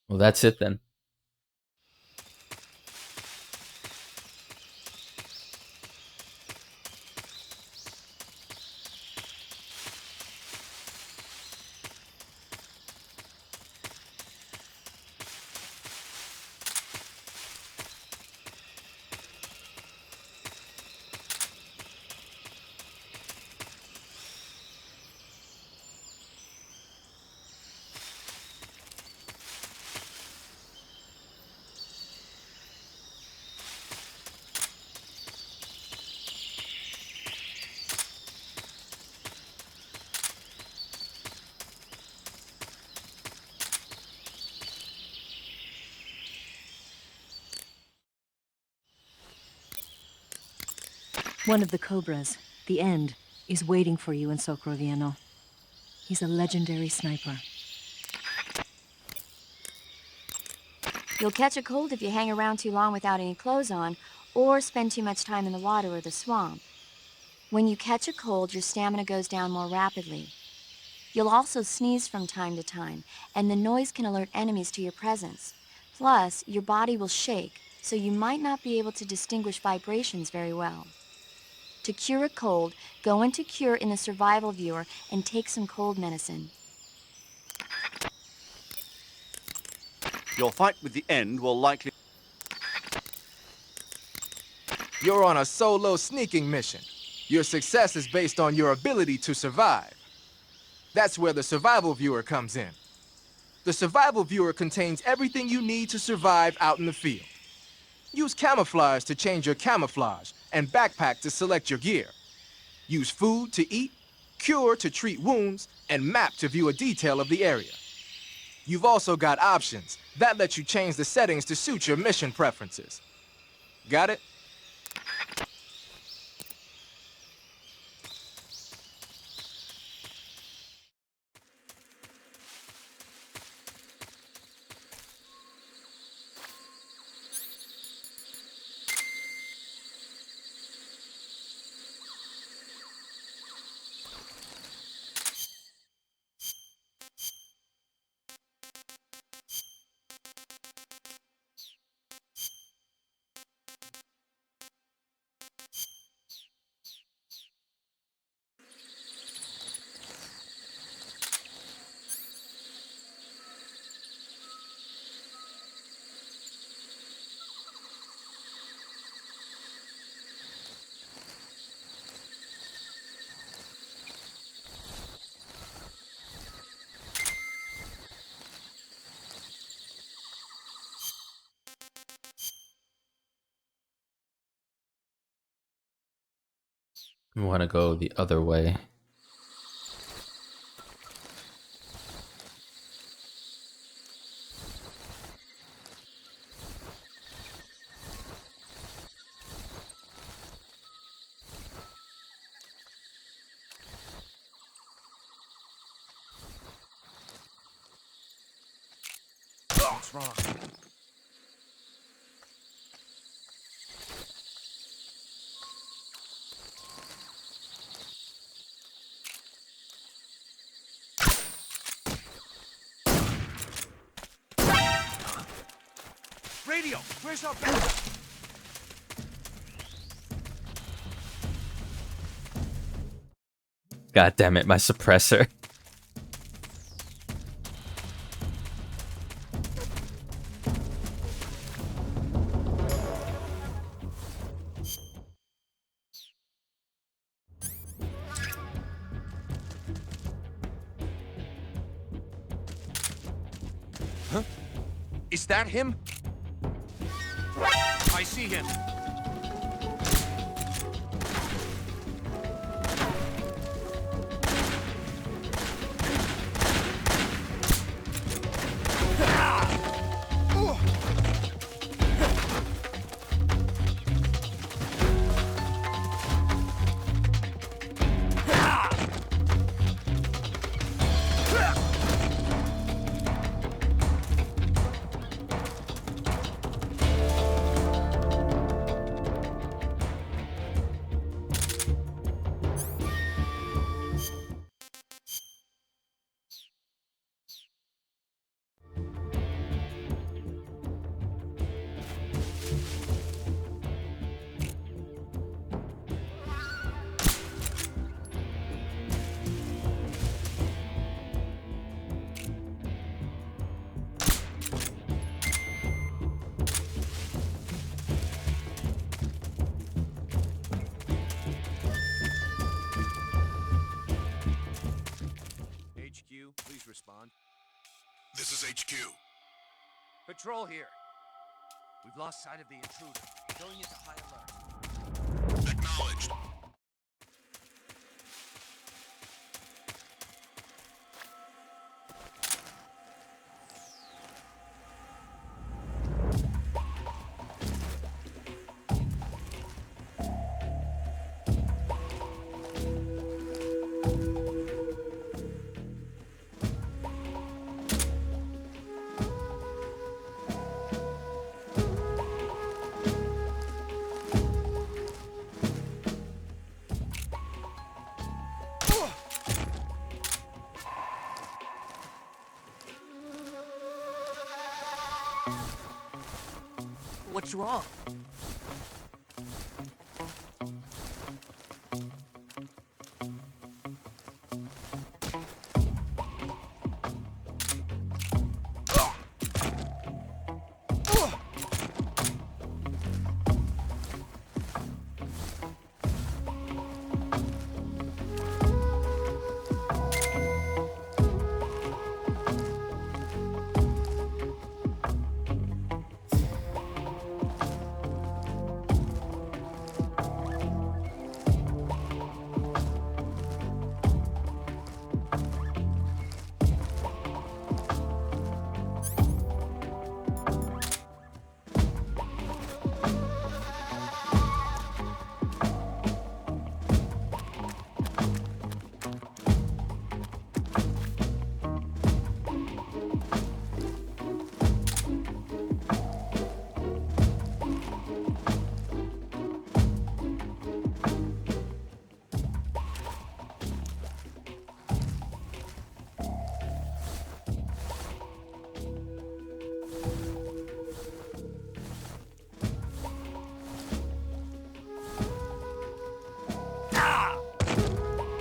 Well, that's it then. One of the Cobras, the End, is waiting for you in Socroviano. He's a legendary sniper. You'll catch a cold if you hang around too long without any clothes on, or spend too much time in the water or the swamp. When you catch a cold, your stamina goes down more rapidly. You'll also sneeze from time to time, and the noise can alert enemies to your presence. Plus, your body will shake, so you might not be able to distinguish vibrations very well. To cure a cold, go into Cure in the Survival Viewer and take some cold medicine. Your fight with the End will likely... You're on a solo sneaking mission. Your success is based on your ability to survive. That's where the Survival Viewer comes in. The Survival Viewer contains everything you need to survive out in the field. Use camouflage to change your camouflage, and backpack to select your gear. Use food to eat, Cure to treat wounds, and Map to view a detail of the area. You've also got options that let you change the settings to suit your mission preferences. Got it? I want to go the other way. What's wrong? Radio, where's our backup? God damn it, my suppressor. Huh? Is that him? I see him. Please respond. This is HQ. Patrol here. We've lost sight of the intruder. Going into high alert. Acknowledged. What's wrong?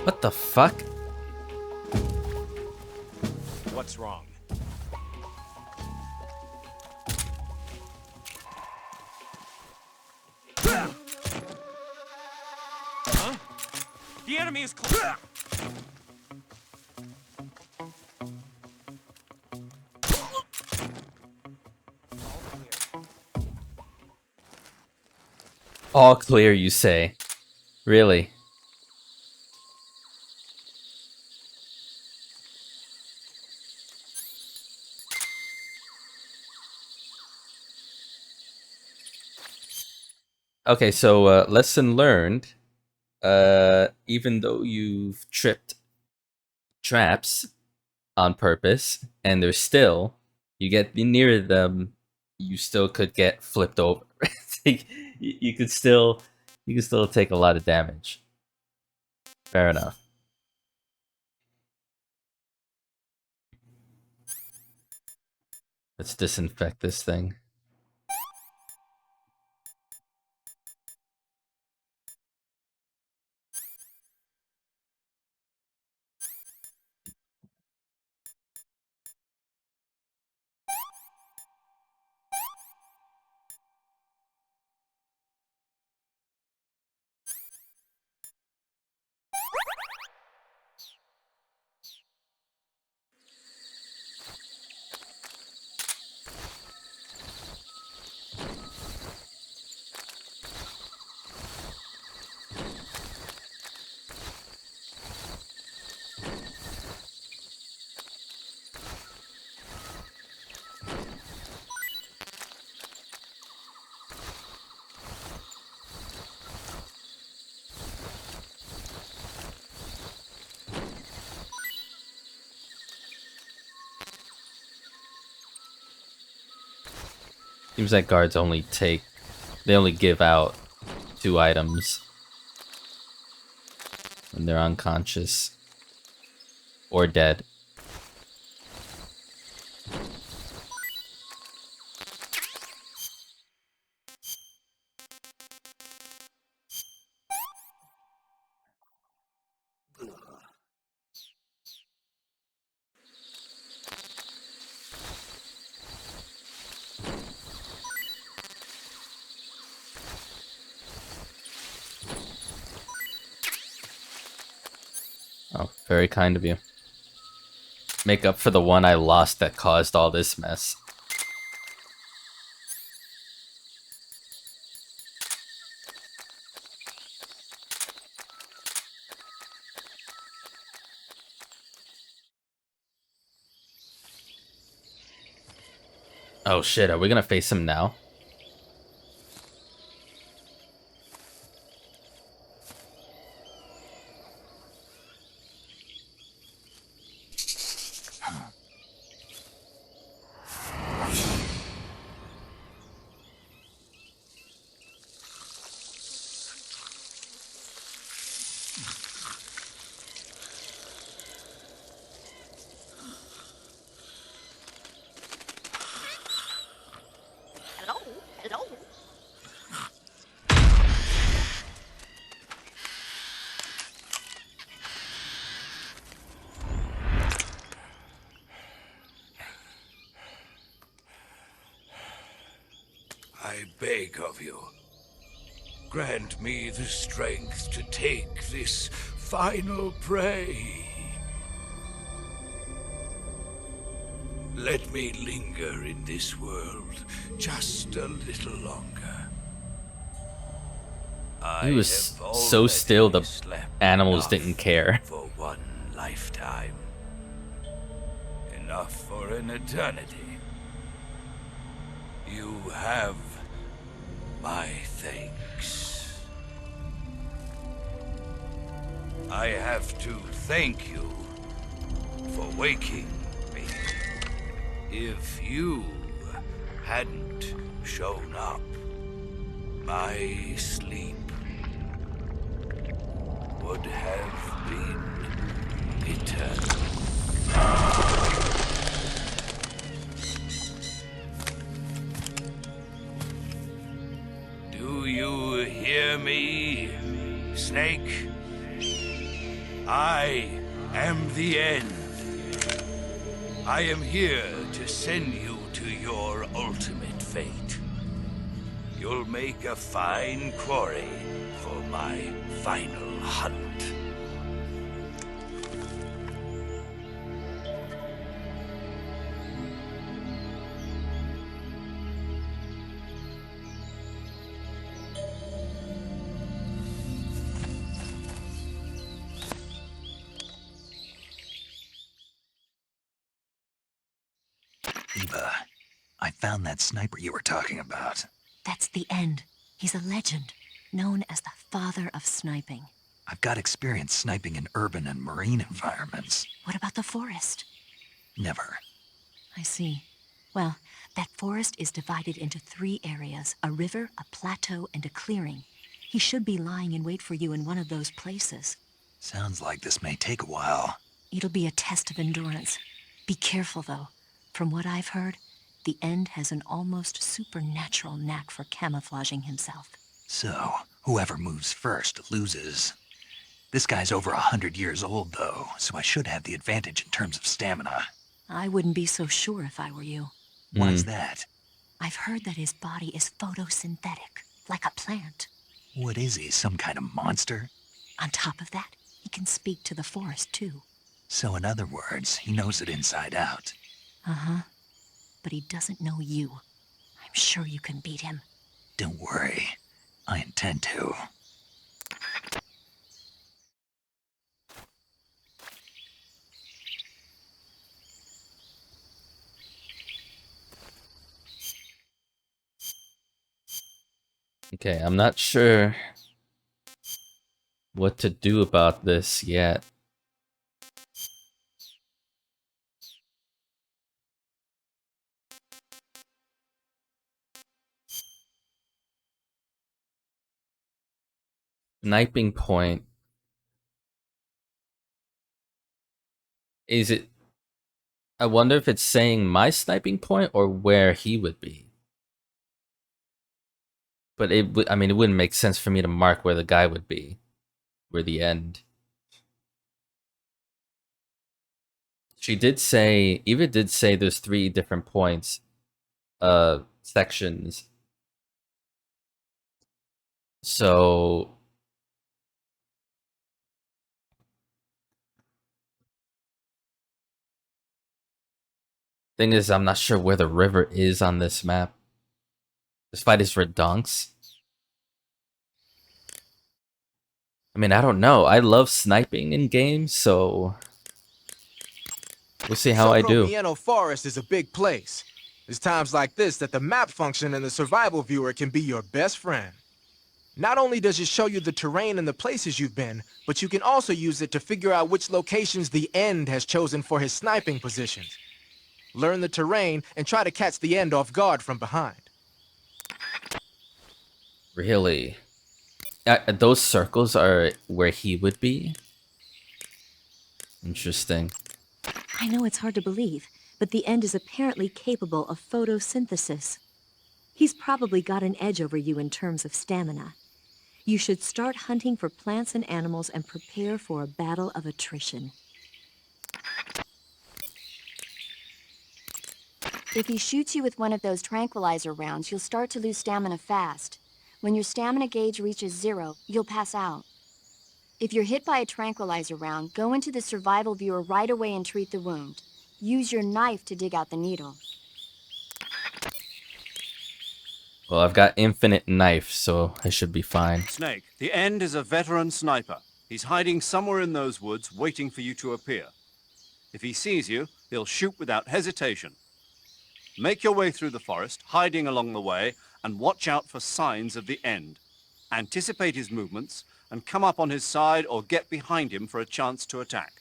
What the fuck? What's wrong? Huh? The enemy is close. All clear, you say? Really? Okay, so lesson learned. Even though you've tripped traps on purpose, and they're still, you get near them, you still could get flipped over. you could still take a lot of damage. Fair enough. Let's disinfect this thing. Seems like guards only give out 2 items when they're unconscious or dead. Oh, very kind of you. Make up for the one I lost that caused all this mess. Oh shit, are we gonna face him now? Hello? beg of you. Grant me the strength to take this final prey. Let me linger in this world just a little longer. He was so still the animals didn't care. For one lifetime. Enough for an eternity. You have my thanks. I have to thank you for waking me. If you hadn't shown up, my sleep would have been eternal. Do you hear me, Snake? I am the end. I am here to send you to your ultimate fate. You'll make a fine quarry for my final hunt. Eva, I found that sniper you were talking about. That's the end. He's a legend, known as the father of sniping. I've got experience sniping in urban and marine environments. What about the forest? Never. I see. Well, that forest is divided into 3 areas, a river, a plateau, and a clearing. He should be lying in wait for you in one of those places. Sounds like this may take a while. It'll be a test of endurance. Be careful, though. From what I've heard, the End has an almost supernatural knack for camouflaging himself. So, whoever moves first loses. This guy's over 100 years old, though, so I should have the advantage in terms of stamina. I wouldn't be so sure if I were you. Why's that? I've heard that his body is photosynthetic, like a plant. What is he, some kind of monster? On top of that, he can speak to the forest, too. So in other words, he knows it inside out. Uh-huh. But he doesn't know you. I'm sure you can beat him. Don't worry. I intend to. Okay, I'm not sure what to do about this yet. Sniping point. Is it... I wonder if it's saying my sniping point or where he would be. But I mean, it wouldn't make sense for me to mark where the guy would be. Where the End. She did say... Eva did say there's 3 different points. Sections. So... Thing is, I'm not sure where the river is on this map. This fight is for donks. I mean, I don't know. I love sniping in games, so... We'll see how I do. Mieno Forest is a big place. It's times like this that the map function in the survival viewer can be your best friend. Not only does it show you the terrain and the places you've been, but you can also use it to figure out which locations the End has chosen for his sniping positions. Learn the terrain and try to catch the End off guard from behind. Really? Those circles are where he would be? Interesting. I know it's hard to believe, but the End is apparently capable of photosynthesis. He's probably got an edge over you in terms of stamina. You should start hunting for plants and animals and prepare for a battle of attrition. If he shoots you with one of those tranquilizer rounds, you'll start to lose stamina fast. When your stamina gauge reaches 0, you'll pass out. If you're hit by a tranquilizer round, go into the survival viewer right away and treat the wound. Use your knife to dig out the needle. Well, I've got infinite knife, so I should be fine. Snake, the End is a veteran sniper. He's hiding somewhere in those woods, waiting for you to appear. If he sees you, he'll shoot without hesitation. Make your way through the forest, hiding along the way, and watch out for signs of the End. Anticipate his movements, and come up on his side or get behind him for a chance to attack.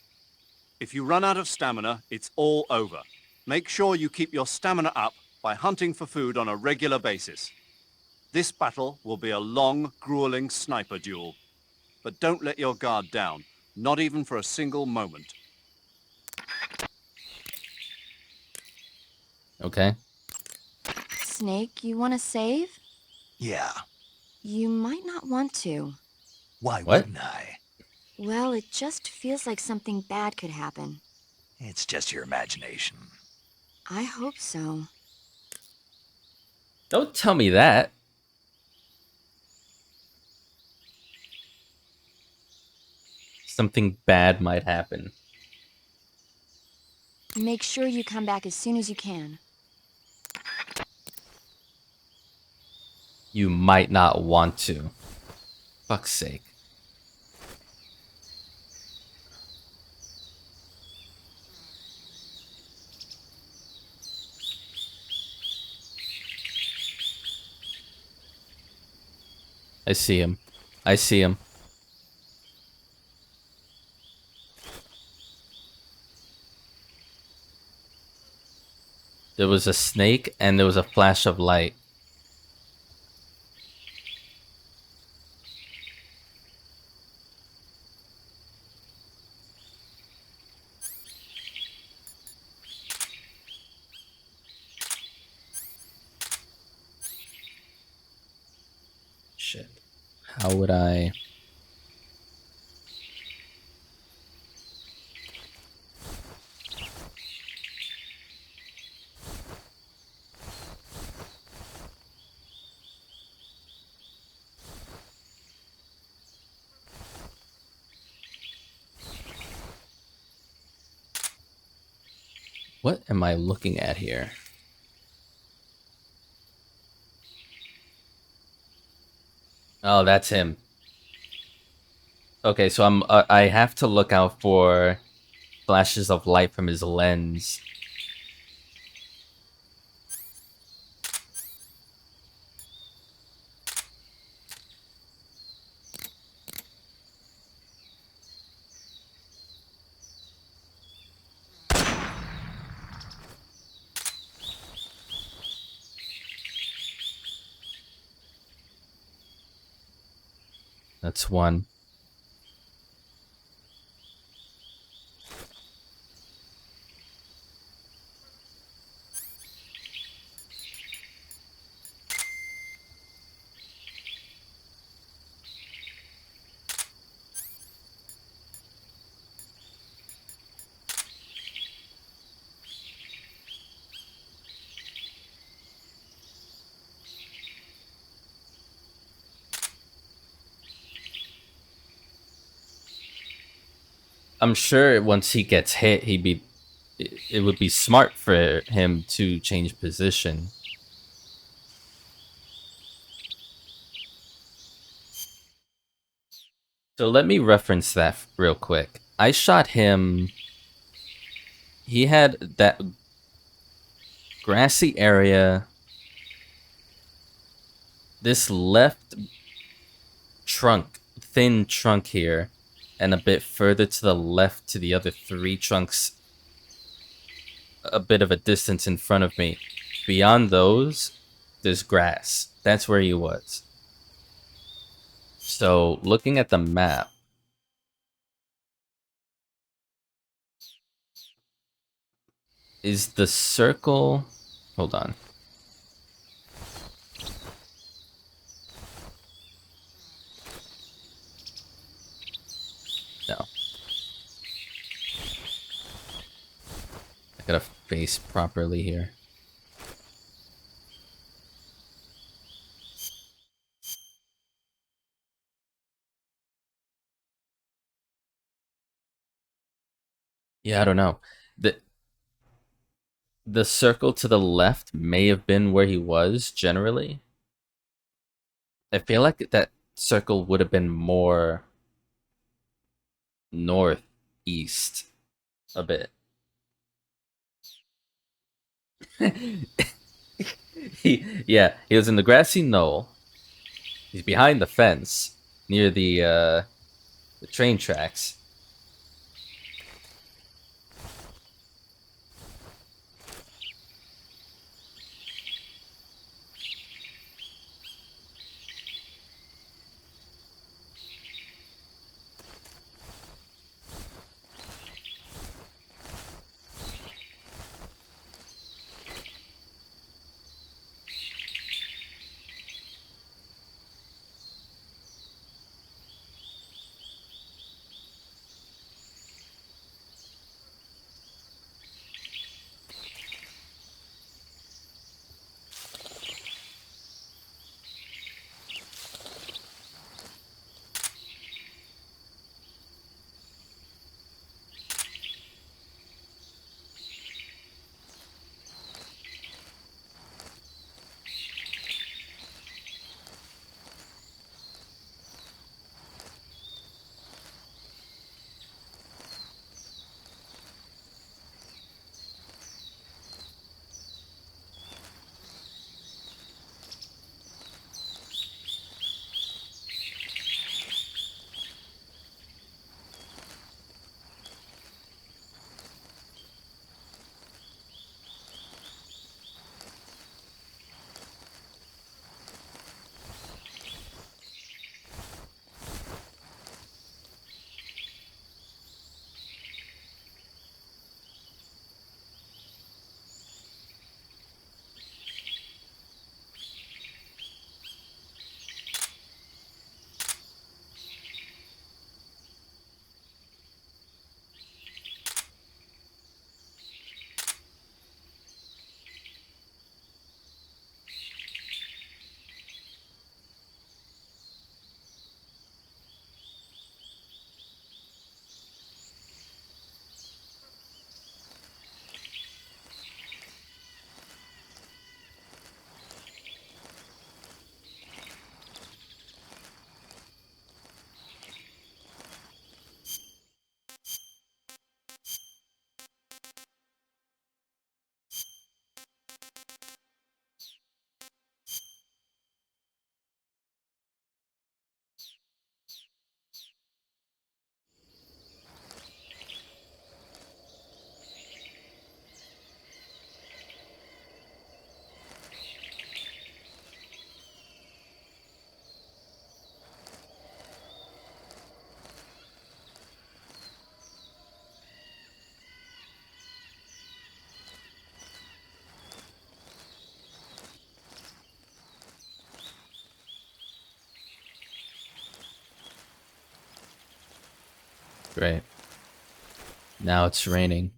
If you run out of stamina, it's all over. Make sure you keep your stamina up by hunting for food on a regular basis. This battle will be a long, grueling sniper duel. But don't let your guard down, not even for a single moment. Okay. Snake, you want to save? Yeah. You might not want to. Why What? wouldn't I? Well, it just feels like something bad could happen. It's just your imagination. I hope so. Don't tell me that. Something bad might happen. Make sure you come back as soon as you can. You might not want to. Fuck's sake. I see him. I see him. There was a snake and there was a flash of light. Shit. How would I... What am I looking at here? Oh, that's him. Okay, so I have to look out for flashes of light from his lens. That's one. I'm sure once he gets hit, it would be smart for him to change position. So let me reference that real quick. I shot him. He had that grassy area. This left trunk, thin trunk here, and a bit further to the left to the other 3 trunks, a bit of a distance in front of me. Beyond those, there's grass. That's where he was. So, looking at the map, is the circle... Hold on. No. I gotta face properly here. Yeah, I don't know. The circle to the left may have been where he was generally. I feel like that circle would have been more northeast a bit. He was in the grassy knoll. He's behind the fence near the train tracks. Great. Now it's raining.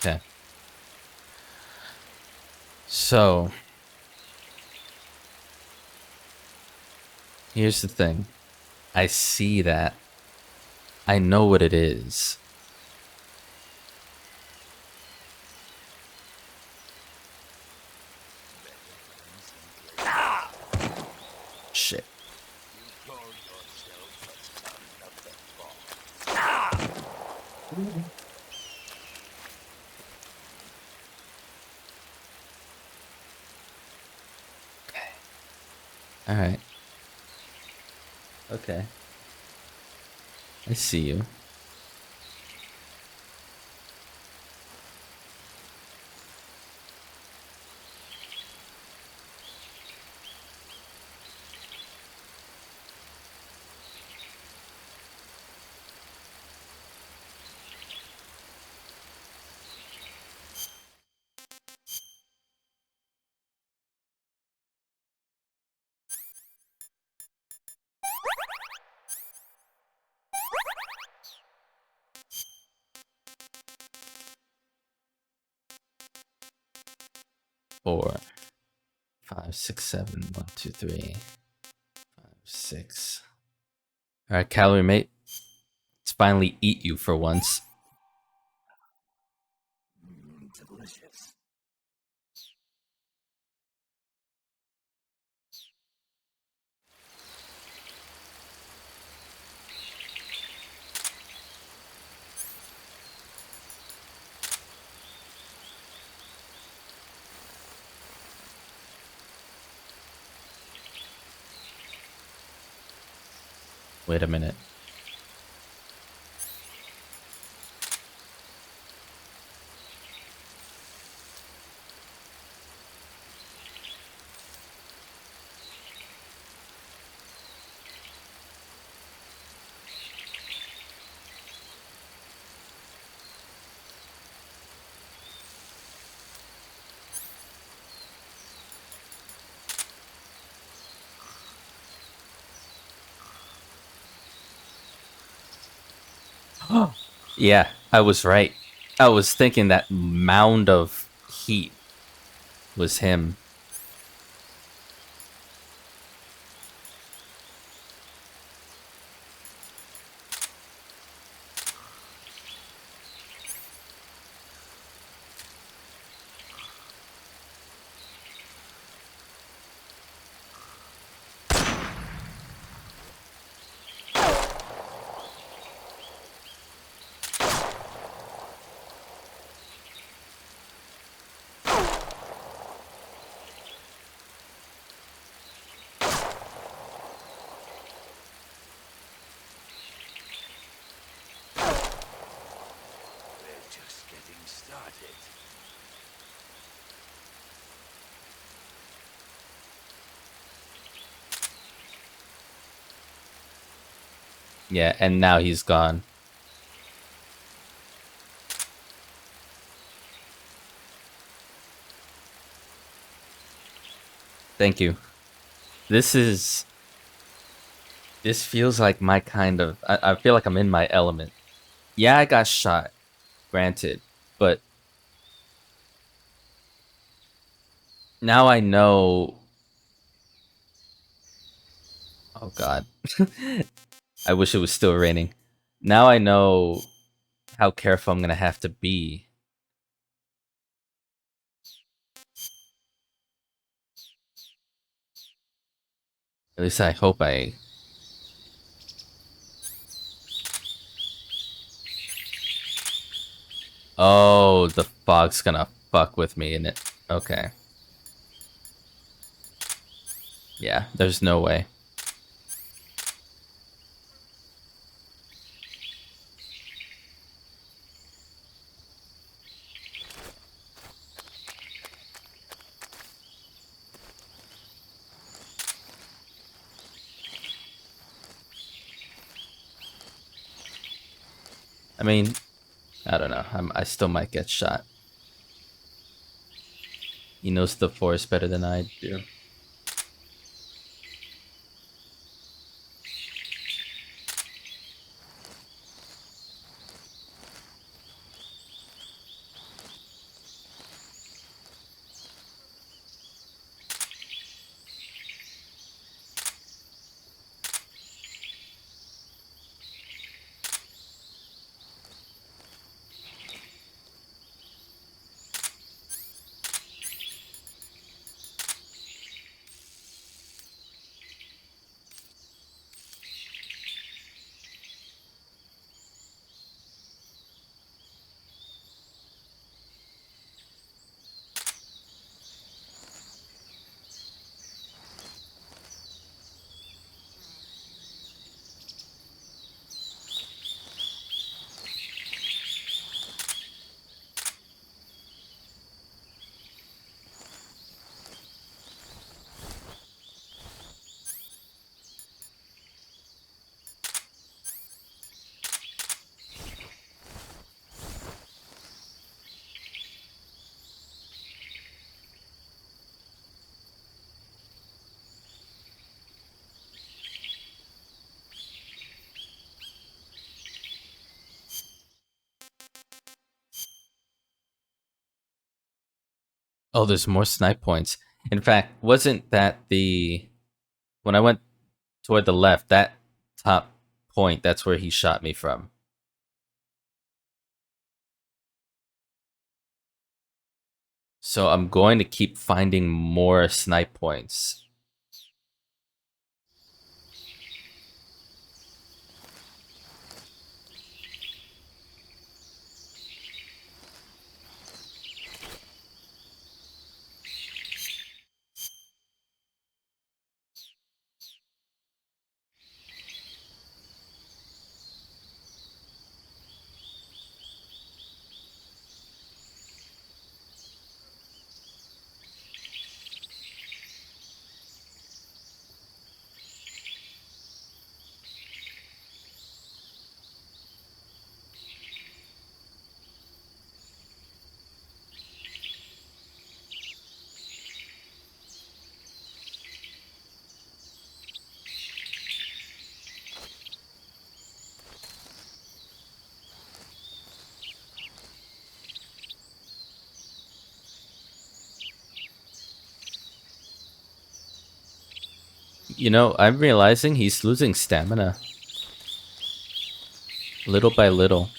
Okay. So, here's the thing. I see that. I know what it is. All right. Okay. I see you. Four, 5, 6, 7, 1, 2, 3, 5, 6. All right, calorie mate. Let's finally eat you for once. Delicious. Wait a minute. Yeah, I was right. I was thinking that mound of heat was him. We're just getting started. Yeah, and now he's gone. Thank you. This feels like my kind of... I feel like I'm in my element. Yeah, I got shot, granted, but now I know... Oh god. I wish it was still raining. Now I know how careful I'm gonna have to be. At least I hope I... Oh, the fog's gonna fuck with me in it. Okay. Yeah, there's no way. I mean, I don't know. I still might get shot. He knows the forest better than I do. Oh, there's more snipe points. In fact, wasn't that the... When I went toward the left, that top point, that's where he shot me from. So I'm going to keep finding more snipe points. You know, I'm realizing he's losing stamina. Little by little.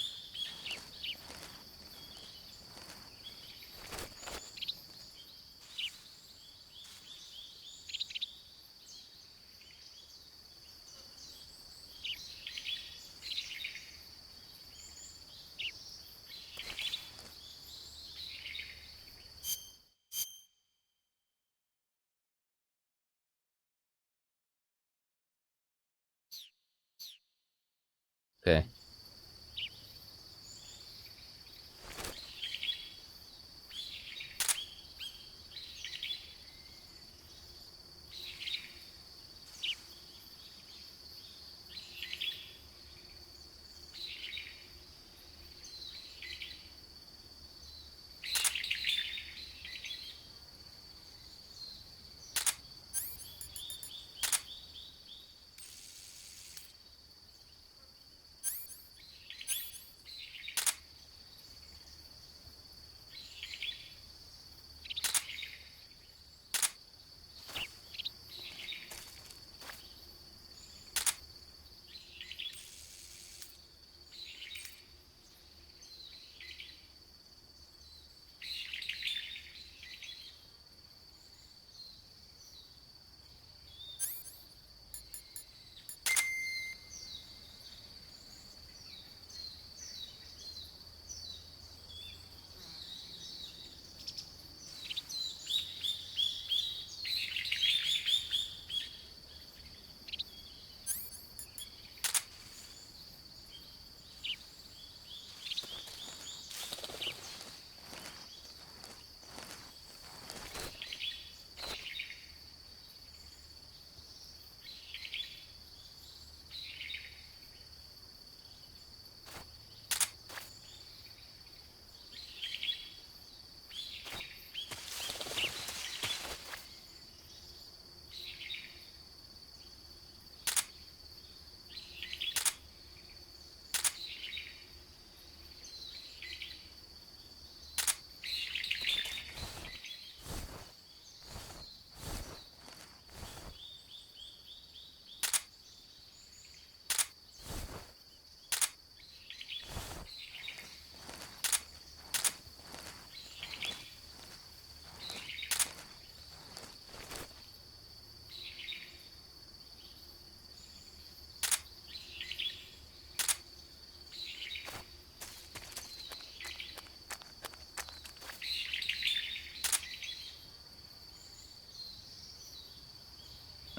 Okay.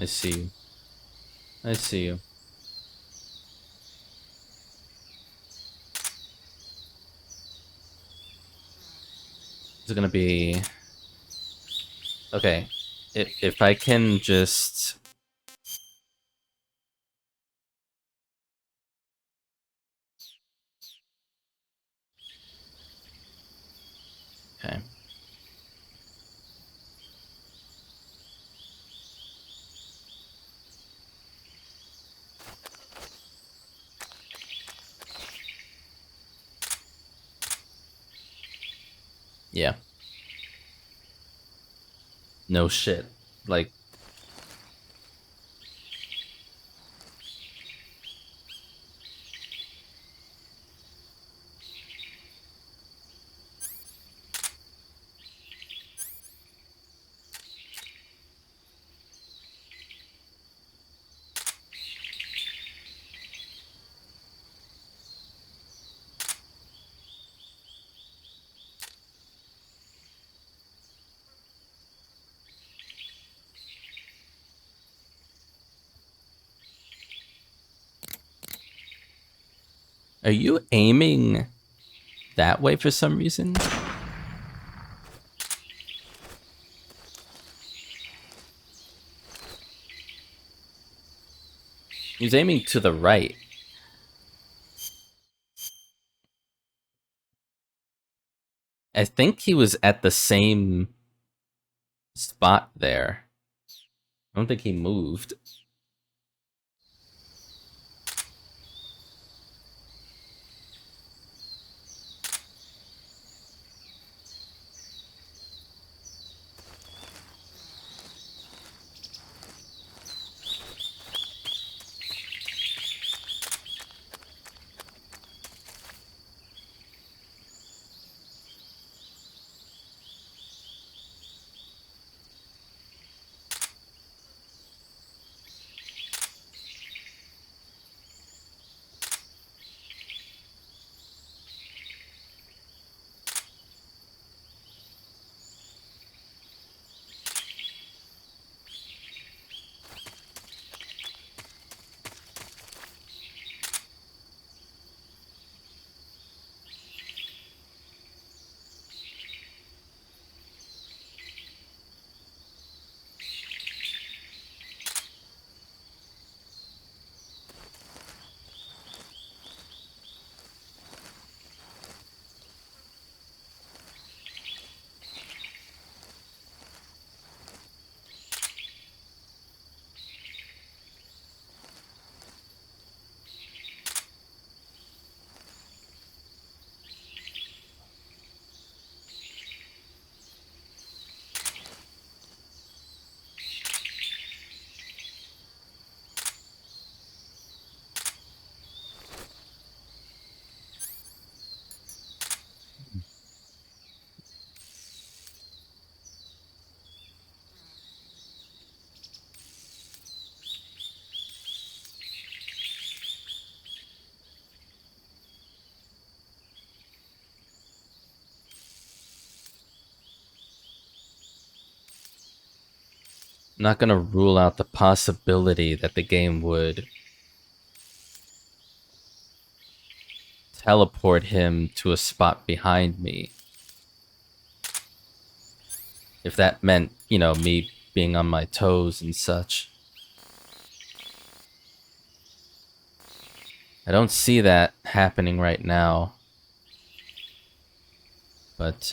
I see you. I see you. Is it gonna be... Okay. If I can just... Okay. Yeah. No shit. Like, are you aiming that way for some reason? He's aiming to the right. I think he was at the same spot there. I don't think he moved. I'm not gonna rule out the possibility that the game would teleport him to a spot behind me. If that meant, you know, me being on my toes and such. I don't see that happening right now. But,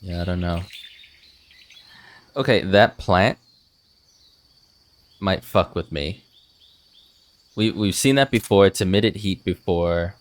yeah, I don't know. Okay, that plant might fuck with me. We've seen that before. It's emitted heat before.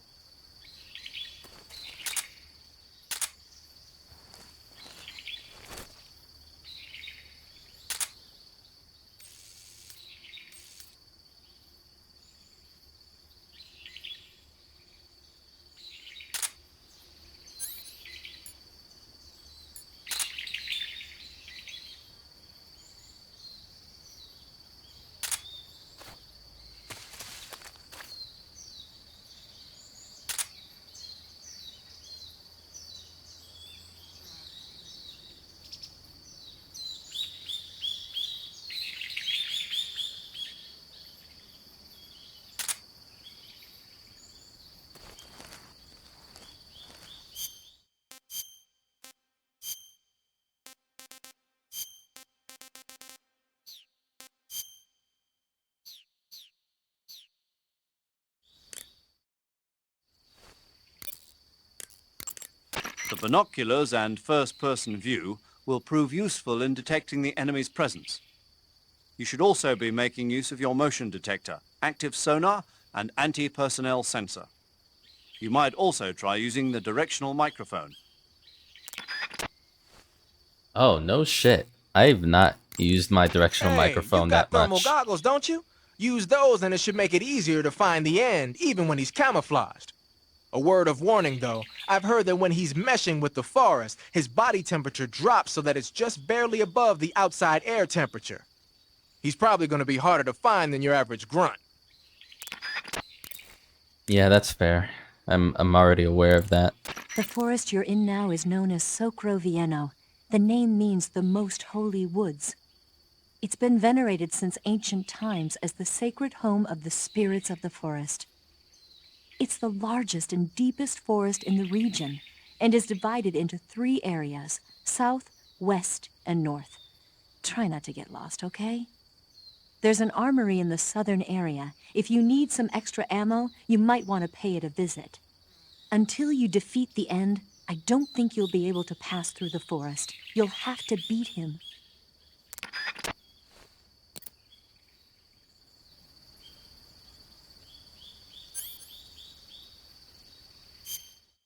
The binoculars and first-person view will prove useful in detecting the enemy's presence. You should also be making use of your motion detector, active sonar, and anti-personnel sensor. You might also try using the directional microphone. Oh, no shit. I've not used my directional Hey, microphone you've got that thermal much. goggles, don't you? Use those and it should make it easier to find the end, even when he's camouflaged. A word of warning, though. I've heard that when he's meshing with the forest, his body temperature drops so that it's just barely above the outside air temperature. He's probably going to be harder to find than your average grunt. Yeah, that's fair. I'm already aware of that. The forest you're in now is known as Socrovieno. The name means the most holy woods. It's been venerated since ancient times as the sacred home of the spirits of the forest. It's the largest and deepest forest in the region and is divided into 3 areas: south, west, and north. Try not to get lost, okay? There's an armory in the southern area. If you need some extra ammo, you might want to pay it a visit. Until you defeat the End, I don't think you'll be able to pass through the forest. You'll have to beat him.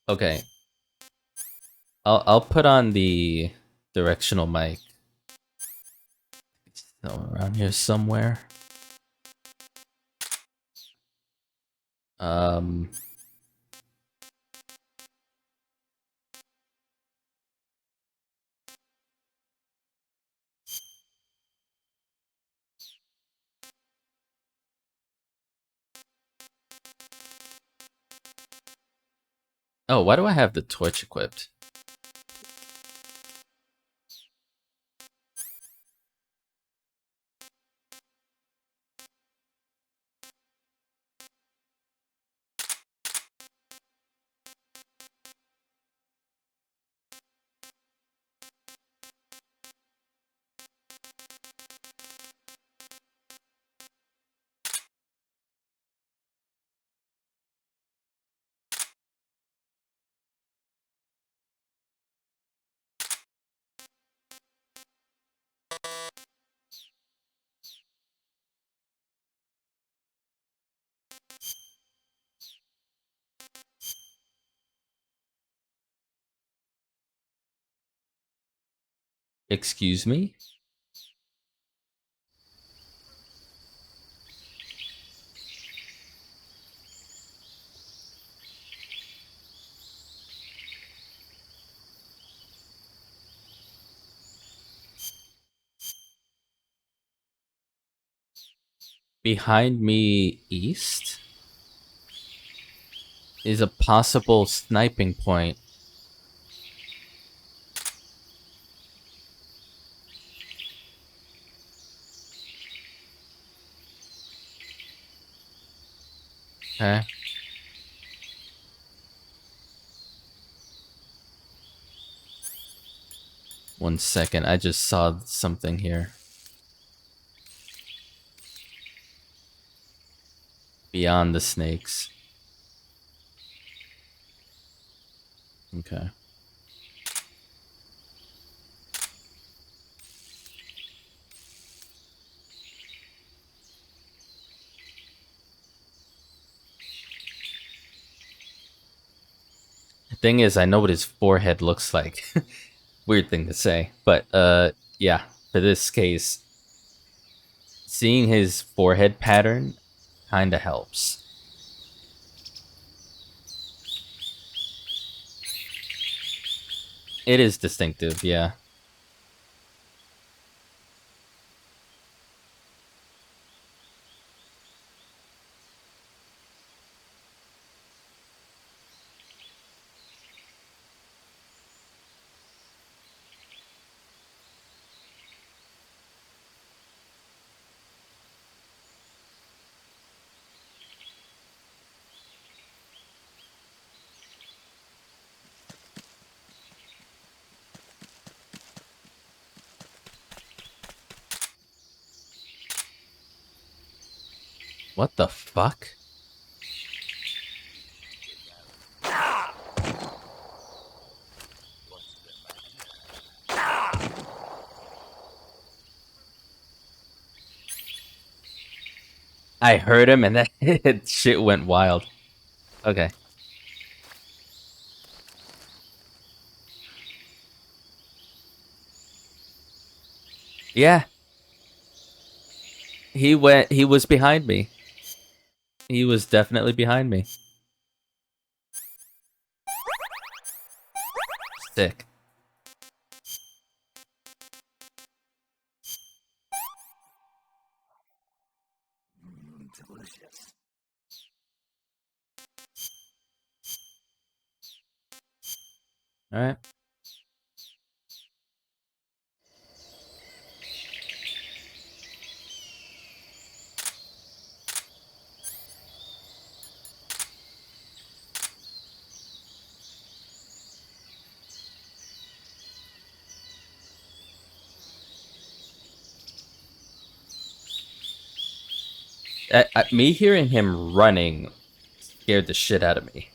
Okay. I'll put on the directional mic. It's still around here somewhere. Oh, why do I have the Twitch equipped? Excuse me? Behind me east is a possible sniping point. Okay. One second, I just saw something here. Beyond the snakes. Okay. The thing is, I know what his forehead looks like. Weird thing to say, but yeah, for this case, seeing his forehead pattern kinda helps. It is distinctive, yeah. What the fuck? I heard him and that shit went wild. Okay. Yeah. He was behind me. He was definitely behind me. Sick. Delicious. All right. Me hearing him running scared the shit out of me.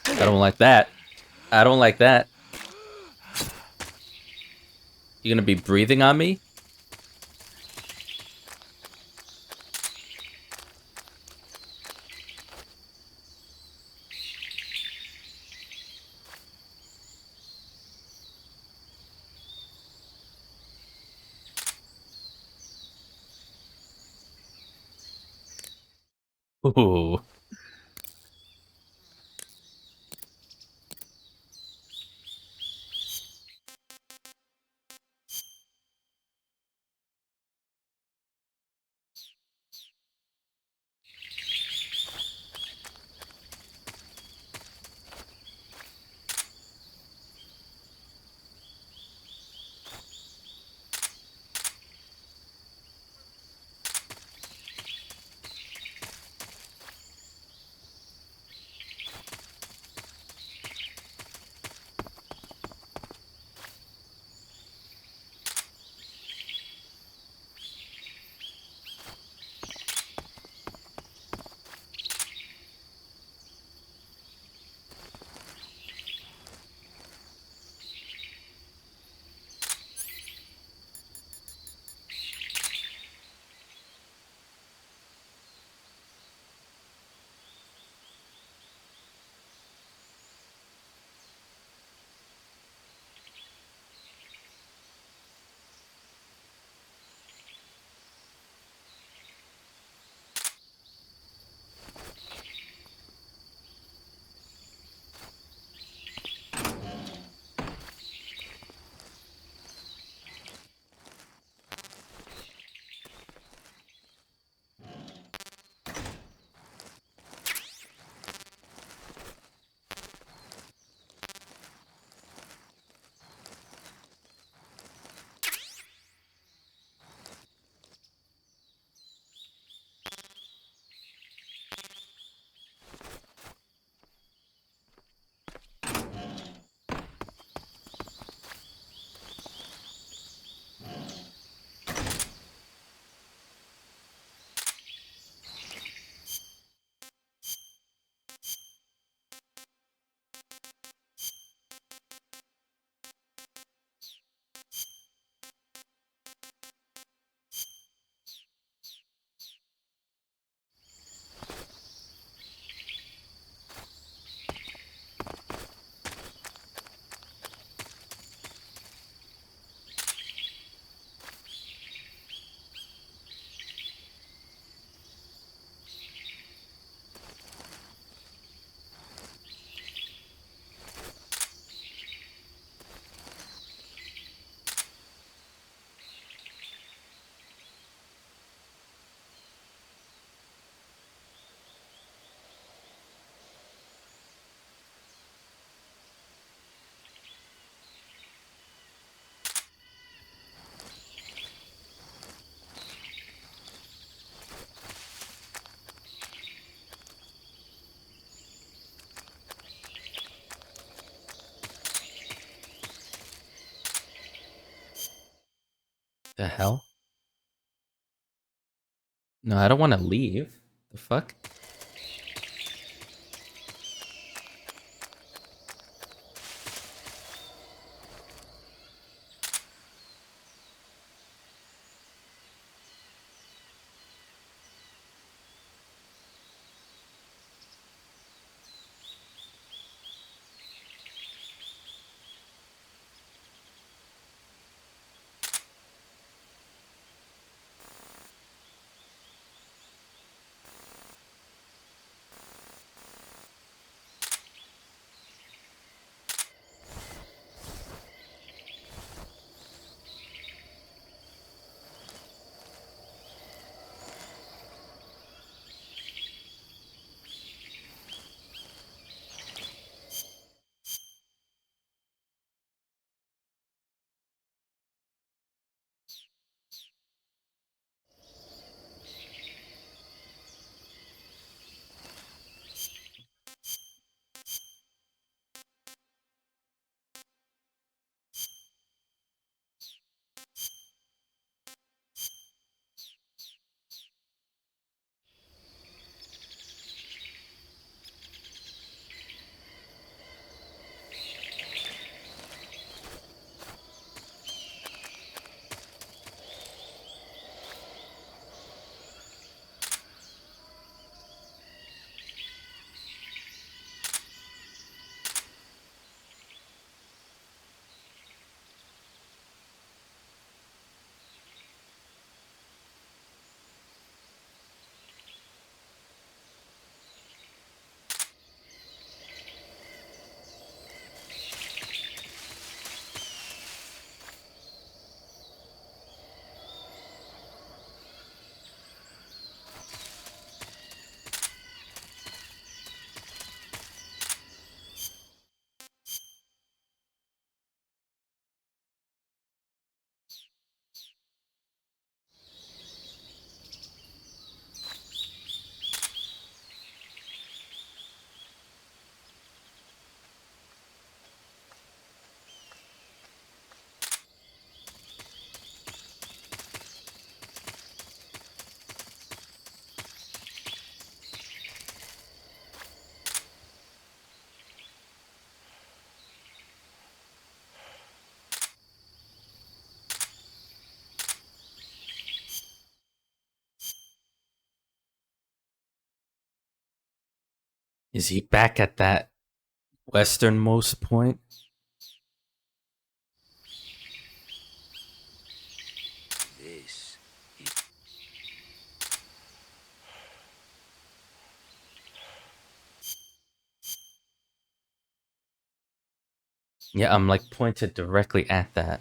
I don't like that. I don't like that. You gonna be breathing on me? Ooh. The hell? No, I don't want to leave. The fuck? Is he back at that westernmost point? This is... Yeah, I'm like pointed directly at that.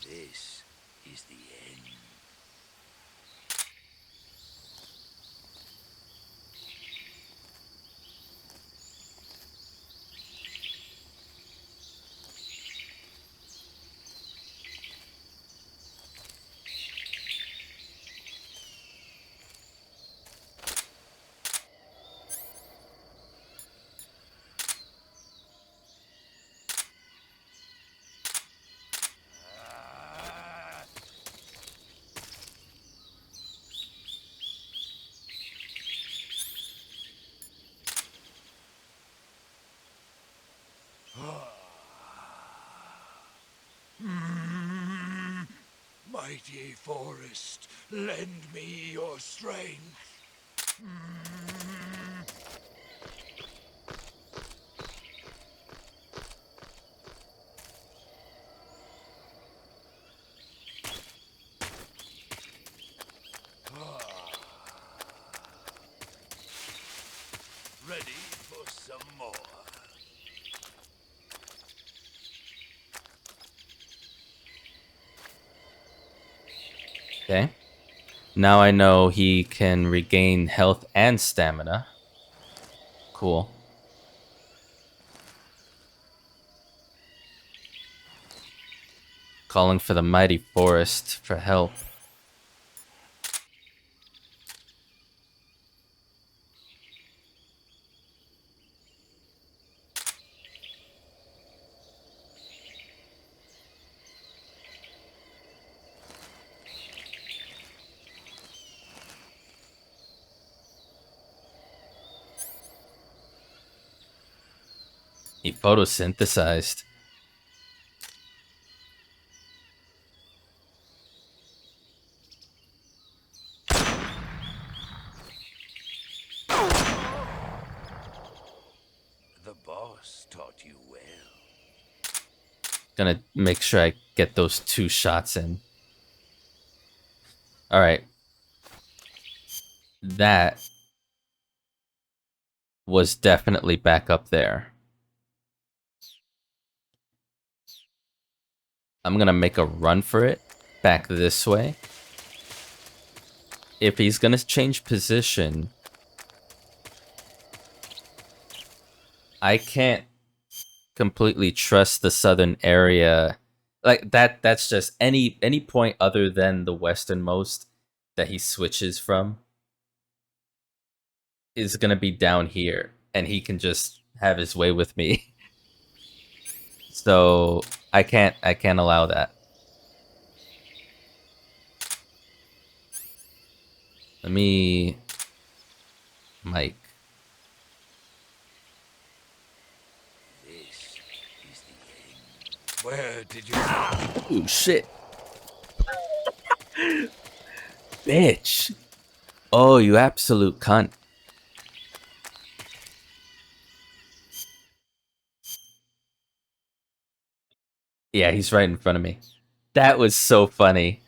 This is the end. Mighty forest, lend me your strength. Ready for some more. Okay. Now I know he can regain health and stamina. Cool. Calling for the mighty forest for help. He photosynthesized. The boss taught you well. Gonna make sure I get those 2 shots in. Alright. That was definitely back up there. I'm gonna make a run for it back this way. If he's gonna change position, I can't completely trust the southern area. Like that's just any point other than the westernmost that he switches from is gonna be down here, and he can just have his way with me. So I can't allow that. Let me Mike. This is the end. Where did you... Oh shit. Bitch. Oh, you absolute cunt. Yeah, he's right in front of me. That was so funny.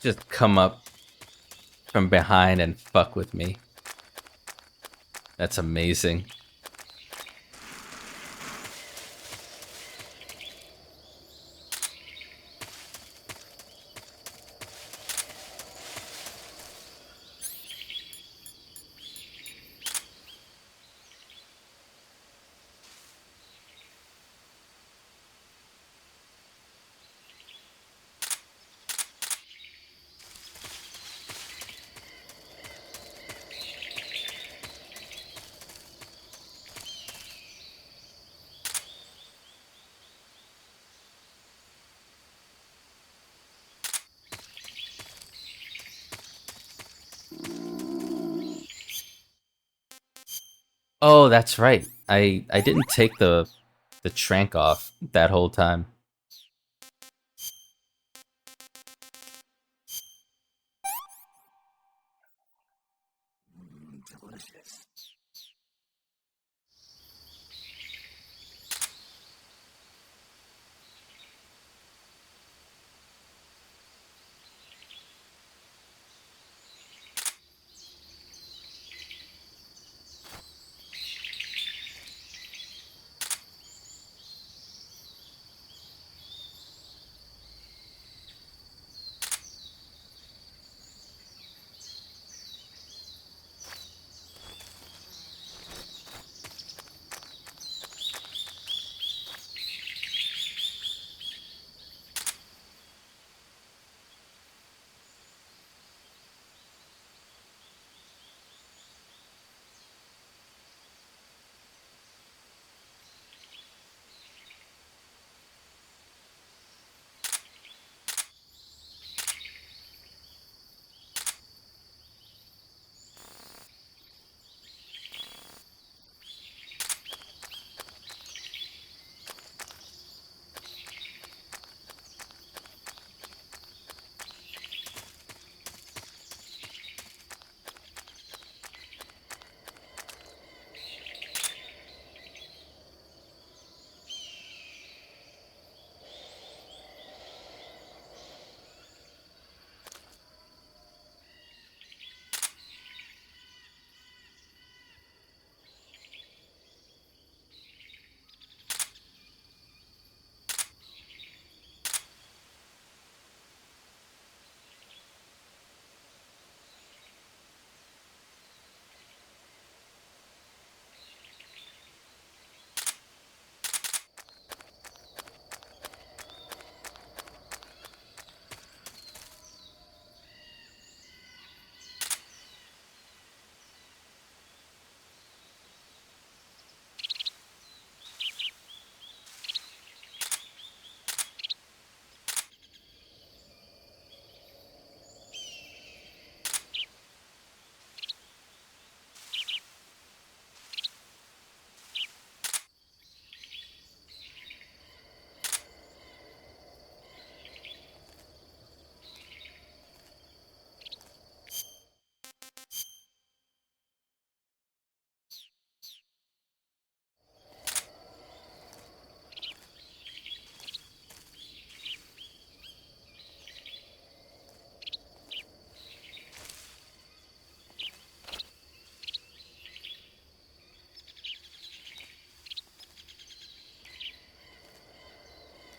Just come up from behind and fuck with me. That's amazing. Oh, that's right. I didn't take the trank off that whole time.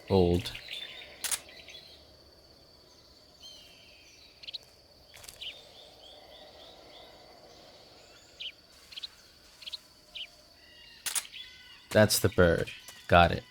Old. That's the bird. Got it.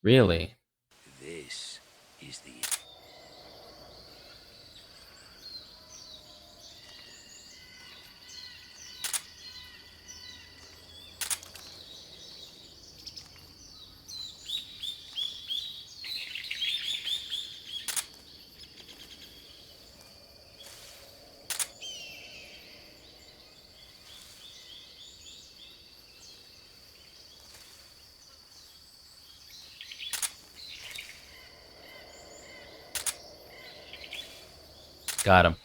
Really? This is the... Got him.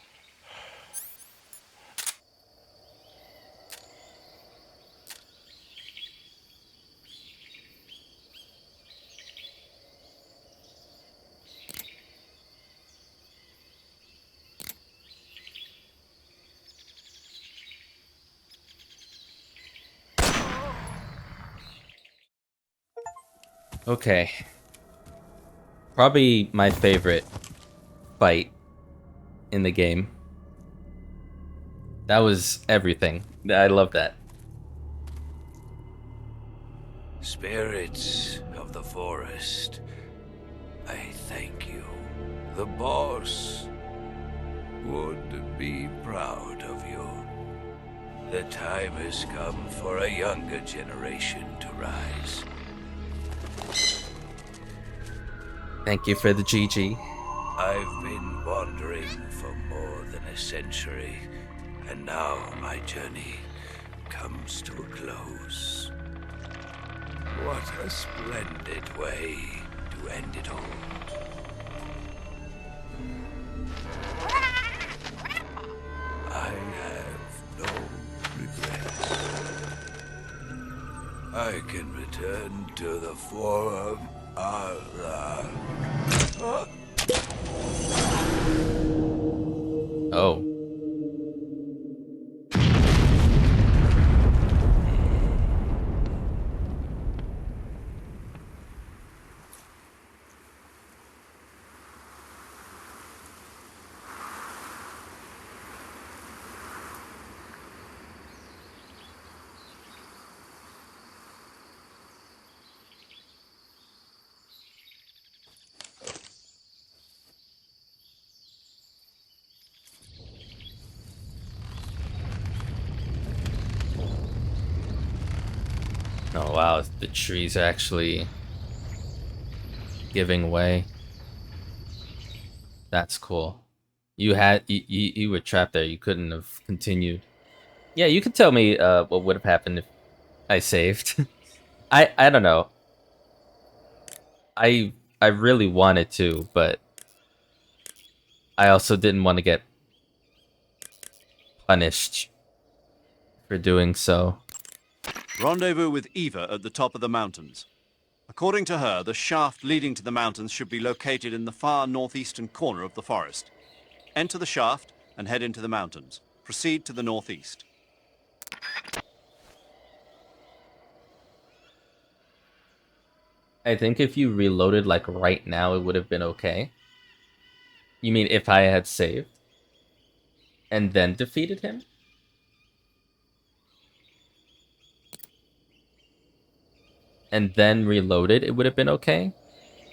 Okay. Probably my favorite fight in the game. That was everything. I love that. Spirits of the forest, I thank you. The boss would be proud of you. The time has come for a younger generation to rise. Thank you for the GG. I've been wandering for more than a century, and now my journey comes to a close. What a splendid way to end it all. I have no regrets. I can return to the Forum Allah. Oh. Oh wow, the trees are actually giving way. That's cool. You were trapped there. You couldn't have continued. Yeah, you could tell me what would have happened if I saved. I don't know. I really wanted to, but I also didn't want to get punished for doing so. Rendezvous with Eva at the top of the mountains. According to her, the shaft leading to the mountains should be located in the far northeastern corner of the forest. Enter the shaft and head into the mountains. Proceed to the northeast. I think if you reloaded like right now, it would have been okay. You mean if I had saved and then defeated him? And then reloaded, it would have been okay?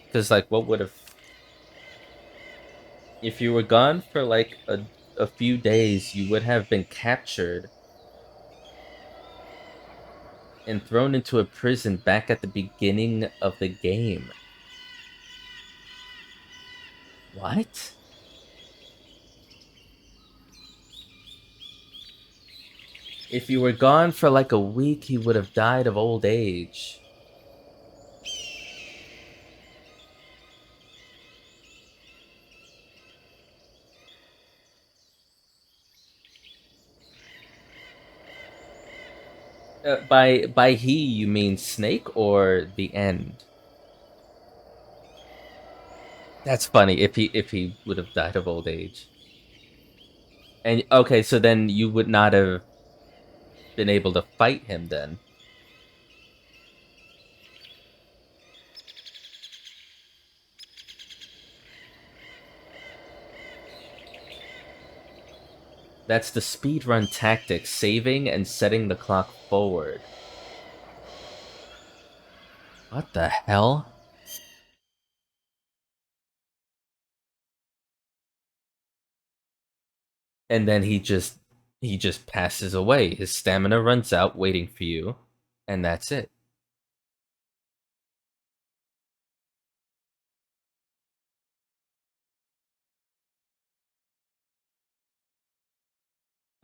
Because, like, what would have... If you were gone for, like, a few days, you would have been captured and thrown into a prison back at the beginning of the game. What? If you were gone for, like, a week, he would have died of old age. By he, you mean Snake or the end? That's funny, if he would have died of old age. And, okay, so then you would not have been able to fight him then. That's the speedrun tactic, saving and setting the clock forward. What the hell? And then he just passes away. His stamina runs out waiting for you, and that's it.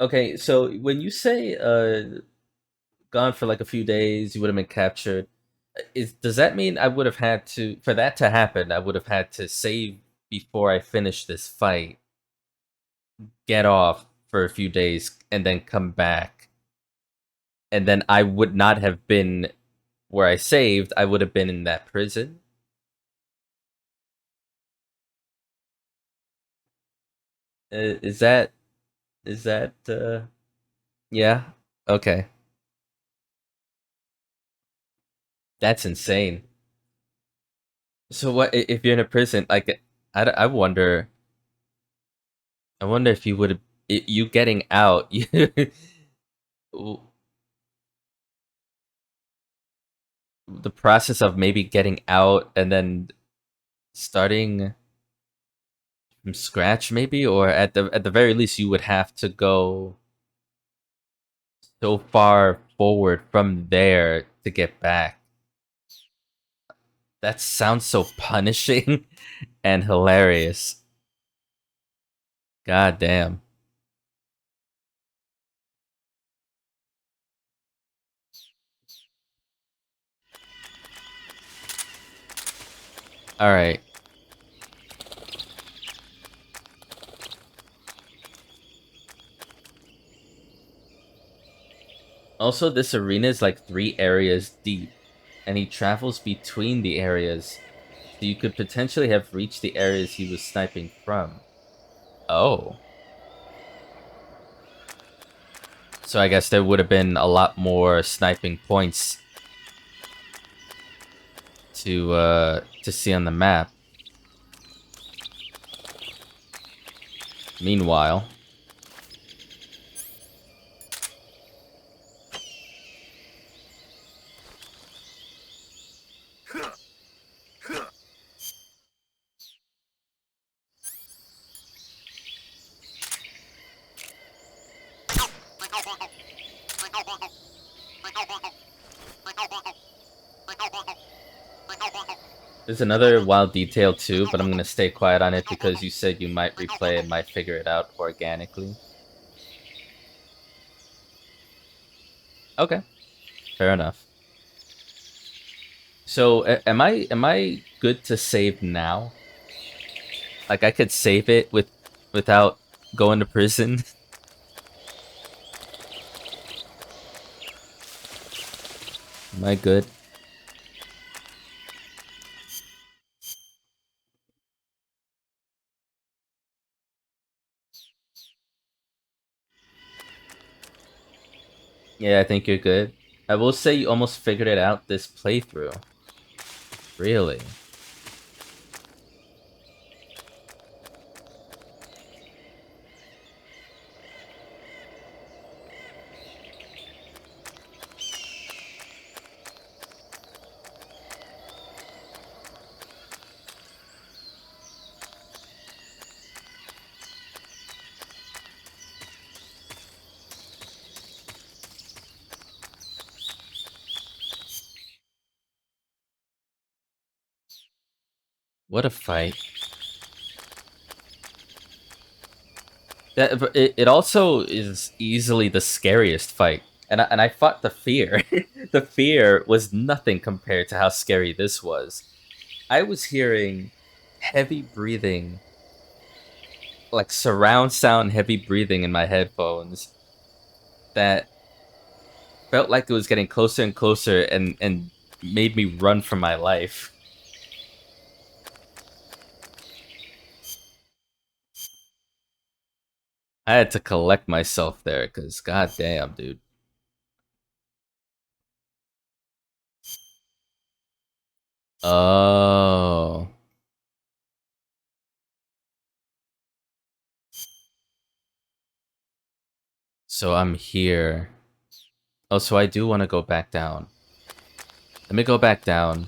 Okay, so when you say gone for like a few days, you would have been captured. Does that mean I would have had to, for that to happen, I would have had to save before I finish this fight, get off for a few days, and then come back? And then I would not have been where I saved, I would have been in that prison? Is that, yeah? Okay. That's insane. So what, if you're in a prison, like, I wonder, if you would have, you getting out, the process of maybe getting out and then starting from scratch maybe, or at the very least you would have to go so far forward from there to get back. That sounds so punishing and hilarious. God damn. Alright. Also, this arena is like 3 areas deep, and he travels between the areas, so you could potentially have reached the areas he was sniping from. Oh. So I guess there would have been a lot more sniping points to see on the map. Meanwhile, There's another wild detail too, but I'm gonna stay quiet on it because you said you might replay and might figure it out organically. Okay, fair enough. So am I good to save now? Like I could save it without going to prison? Am I good? Yeah, I think you're good. I will say you almost figured it out this playthrough. Really? What a fight. It also is easily the scariest fight. And I fought the fear. The fear was nothing compared to how scary this was. I was hearing heavy breathing, like surround sound heavy breathing in my headphones that felt like it was getting closer and closer and made me run for my life. I had to collect myself there, because goddamn, dude. Oh. So I'm here. Oh, so I do want to go back down. Let me go back down.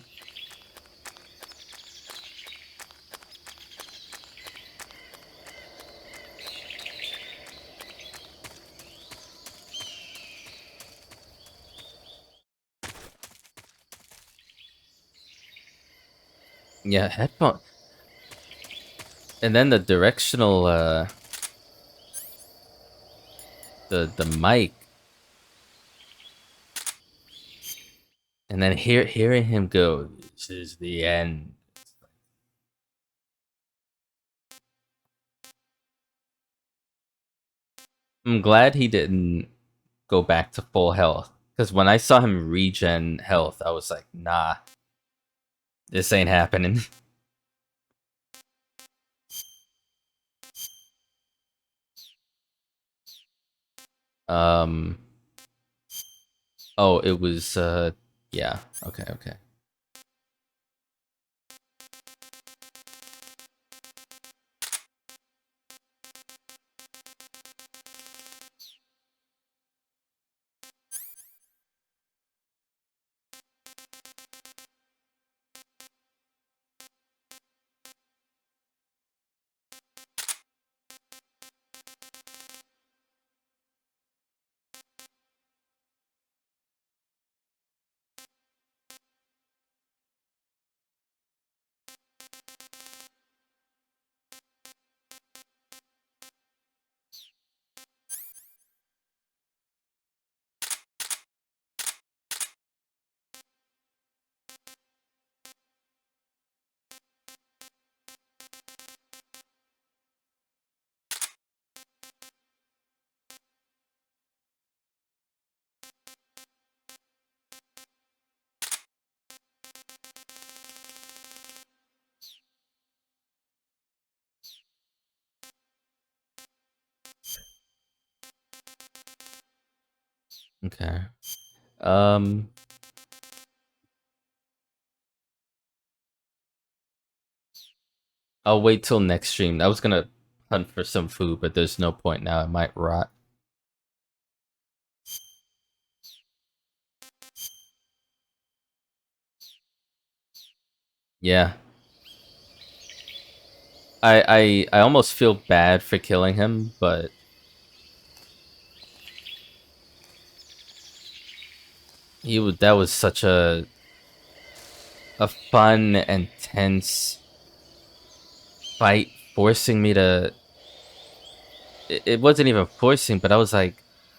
Yeah, headphone. And then the directional, the mic. And then hearing him go, this is the end. I'm glad he didn't go back to full health. Because when I saw him regen health, I was like, nah. This ain't happening. um... Oh, it was, yeah. Okay, okay. Okay. Um... I'll wait till next stream. I was gonna hunt for some food, but there's no point now. It might rot. Yeah. I almost feel bad for killing him, but that was such a fun and tense fight, forcing me to. It wasn't even forcing, but I was like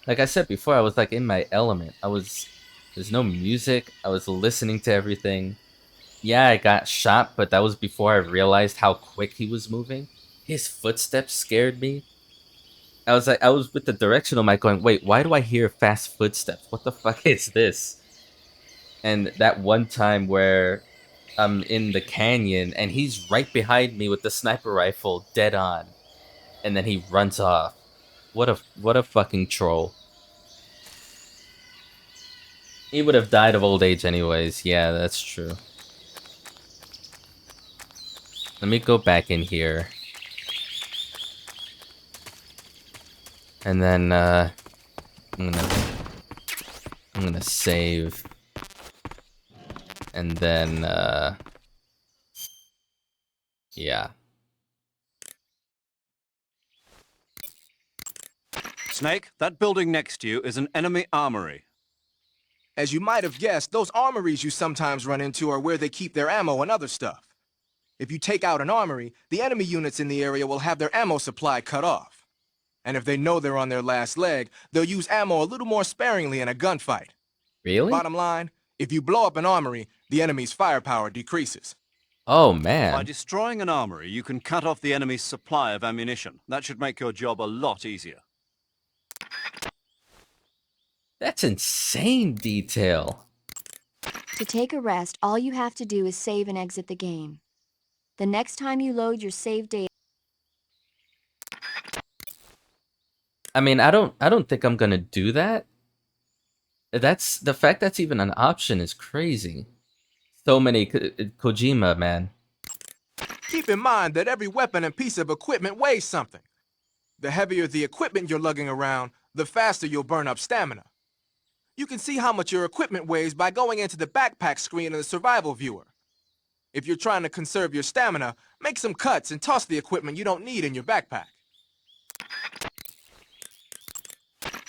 I said before, I was like in my element. There's no music. I was listening to everything. Yeah, I got shot, but that was before I realized how quick he was moving. His footsteps scared me. I was with the directional mic going, wait, why do I hear fast footsteps? What the fuck is this? And that one time where I'm in the canyon and he's right behind me with the sniper rifle dead on, and then he runs off. What a fucking troll. He would have died of old age anyways. Yeah, that's true. Let me go back in here. And then I'm gonna save. And then yeah. Snake, that building next to you is an enemy armory. As you might have guessed, those armories you sometimes run into are where they keep their ammo and other stuff. If you take out an armory, the enemy units in the area will have their ammo supply cut off. And if they know they're on their last leg, they'll use ammo a little more sparingly in a gunfight. Really? Bottom line, if you blow up an armory, the enemy's firepower decreases. Oh By man. destroying an armory, you can cut off the enemy's supply of ammunition. That should make your job a lot easier. That's insane detail. To take a rest, all you have to do is save and exit the game. The next time you load your save data. I mean, I don't think I'm gonna do that. That's the fact that's even an option is crazy. So many Kojima, man. Keep in mind that every weapon and piece of equipment weighs something. The heavier the equipment you're lugging around, the faster you'll burn up stamina. You can see how much your equipment weighs by going into the backpack screen in the survival viewer. If you're trying to conserve your stamina, make some cuts and toss the equipment you don't need in your backpack.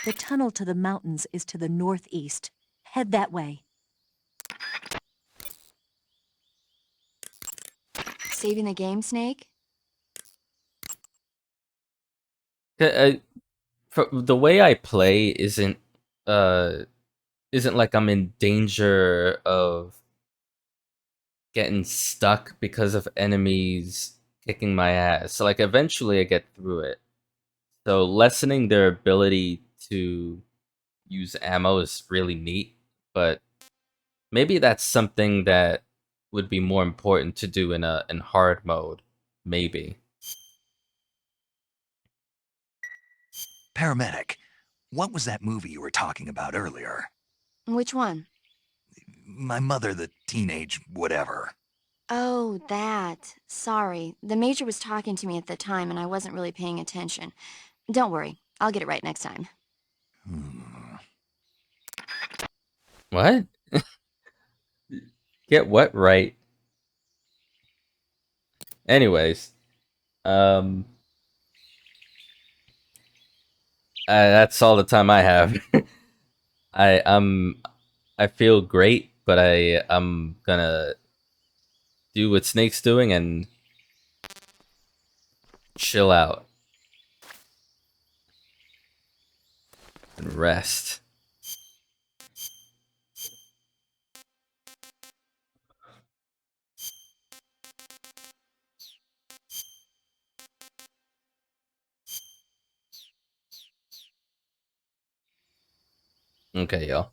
The tunnel to the mountains is to the northeast. Head that way. Saving the game, Snake? The way I play isn't like I'm in danger of getting stuck because of enemies kicking my ass. So like eventually I get through it. So lessening their ability to use ammo is really neat, but maybe that's something that would be more important to do in hard mode. Maybe. Paramedic, what was that movie you were talking about earlier? Which one? My mother, the teenage whatever. Oh, that. Sorry. The Major was talking to me at the time and I wasn't really paying attention. Don't worry. I'll get it right next time. What? Get what right? Anyways, that's all the time I have. I feel great, but I'm gonna do what Snake's doing and chill out and rest. Okay, y'all.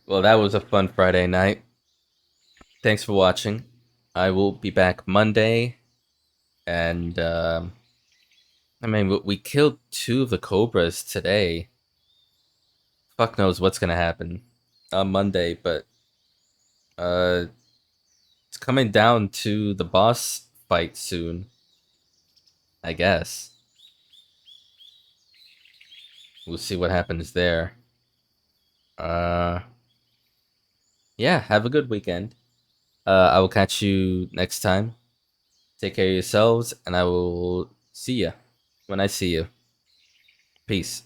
Well, that was a fun Friday night. Thanks for watching. I will be back Monday, and I mean, we killed 2 of the cobras today. Fuck knows what's gonna happen on Monday, but it's coming down to the boss fight soon, I guess. We'll see what happens there. Yeah, have a good weekend. I will catch you next time. Take care of yourselves, and I will see you when I see you. Peace.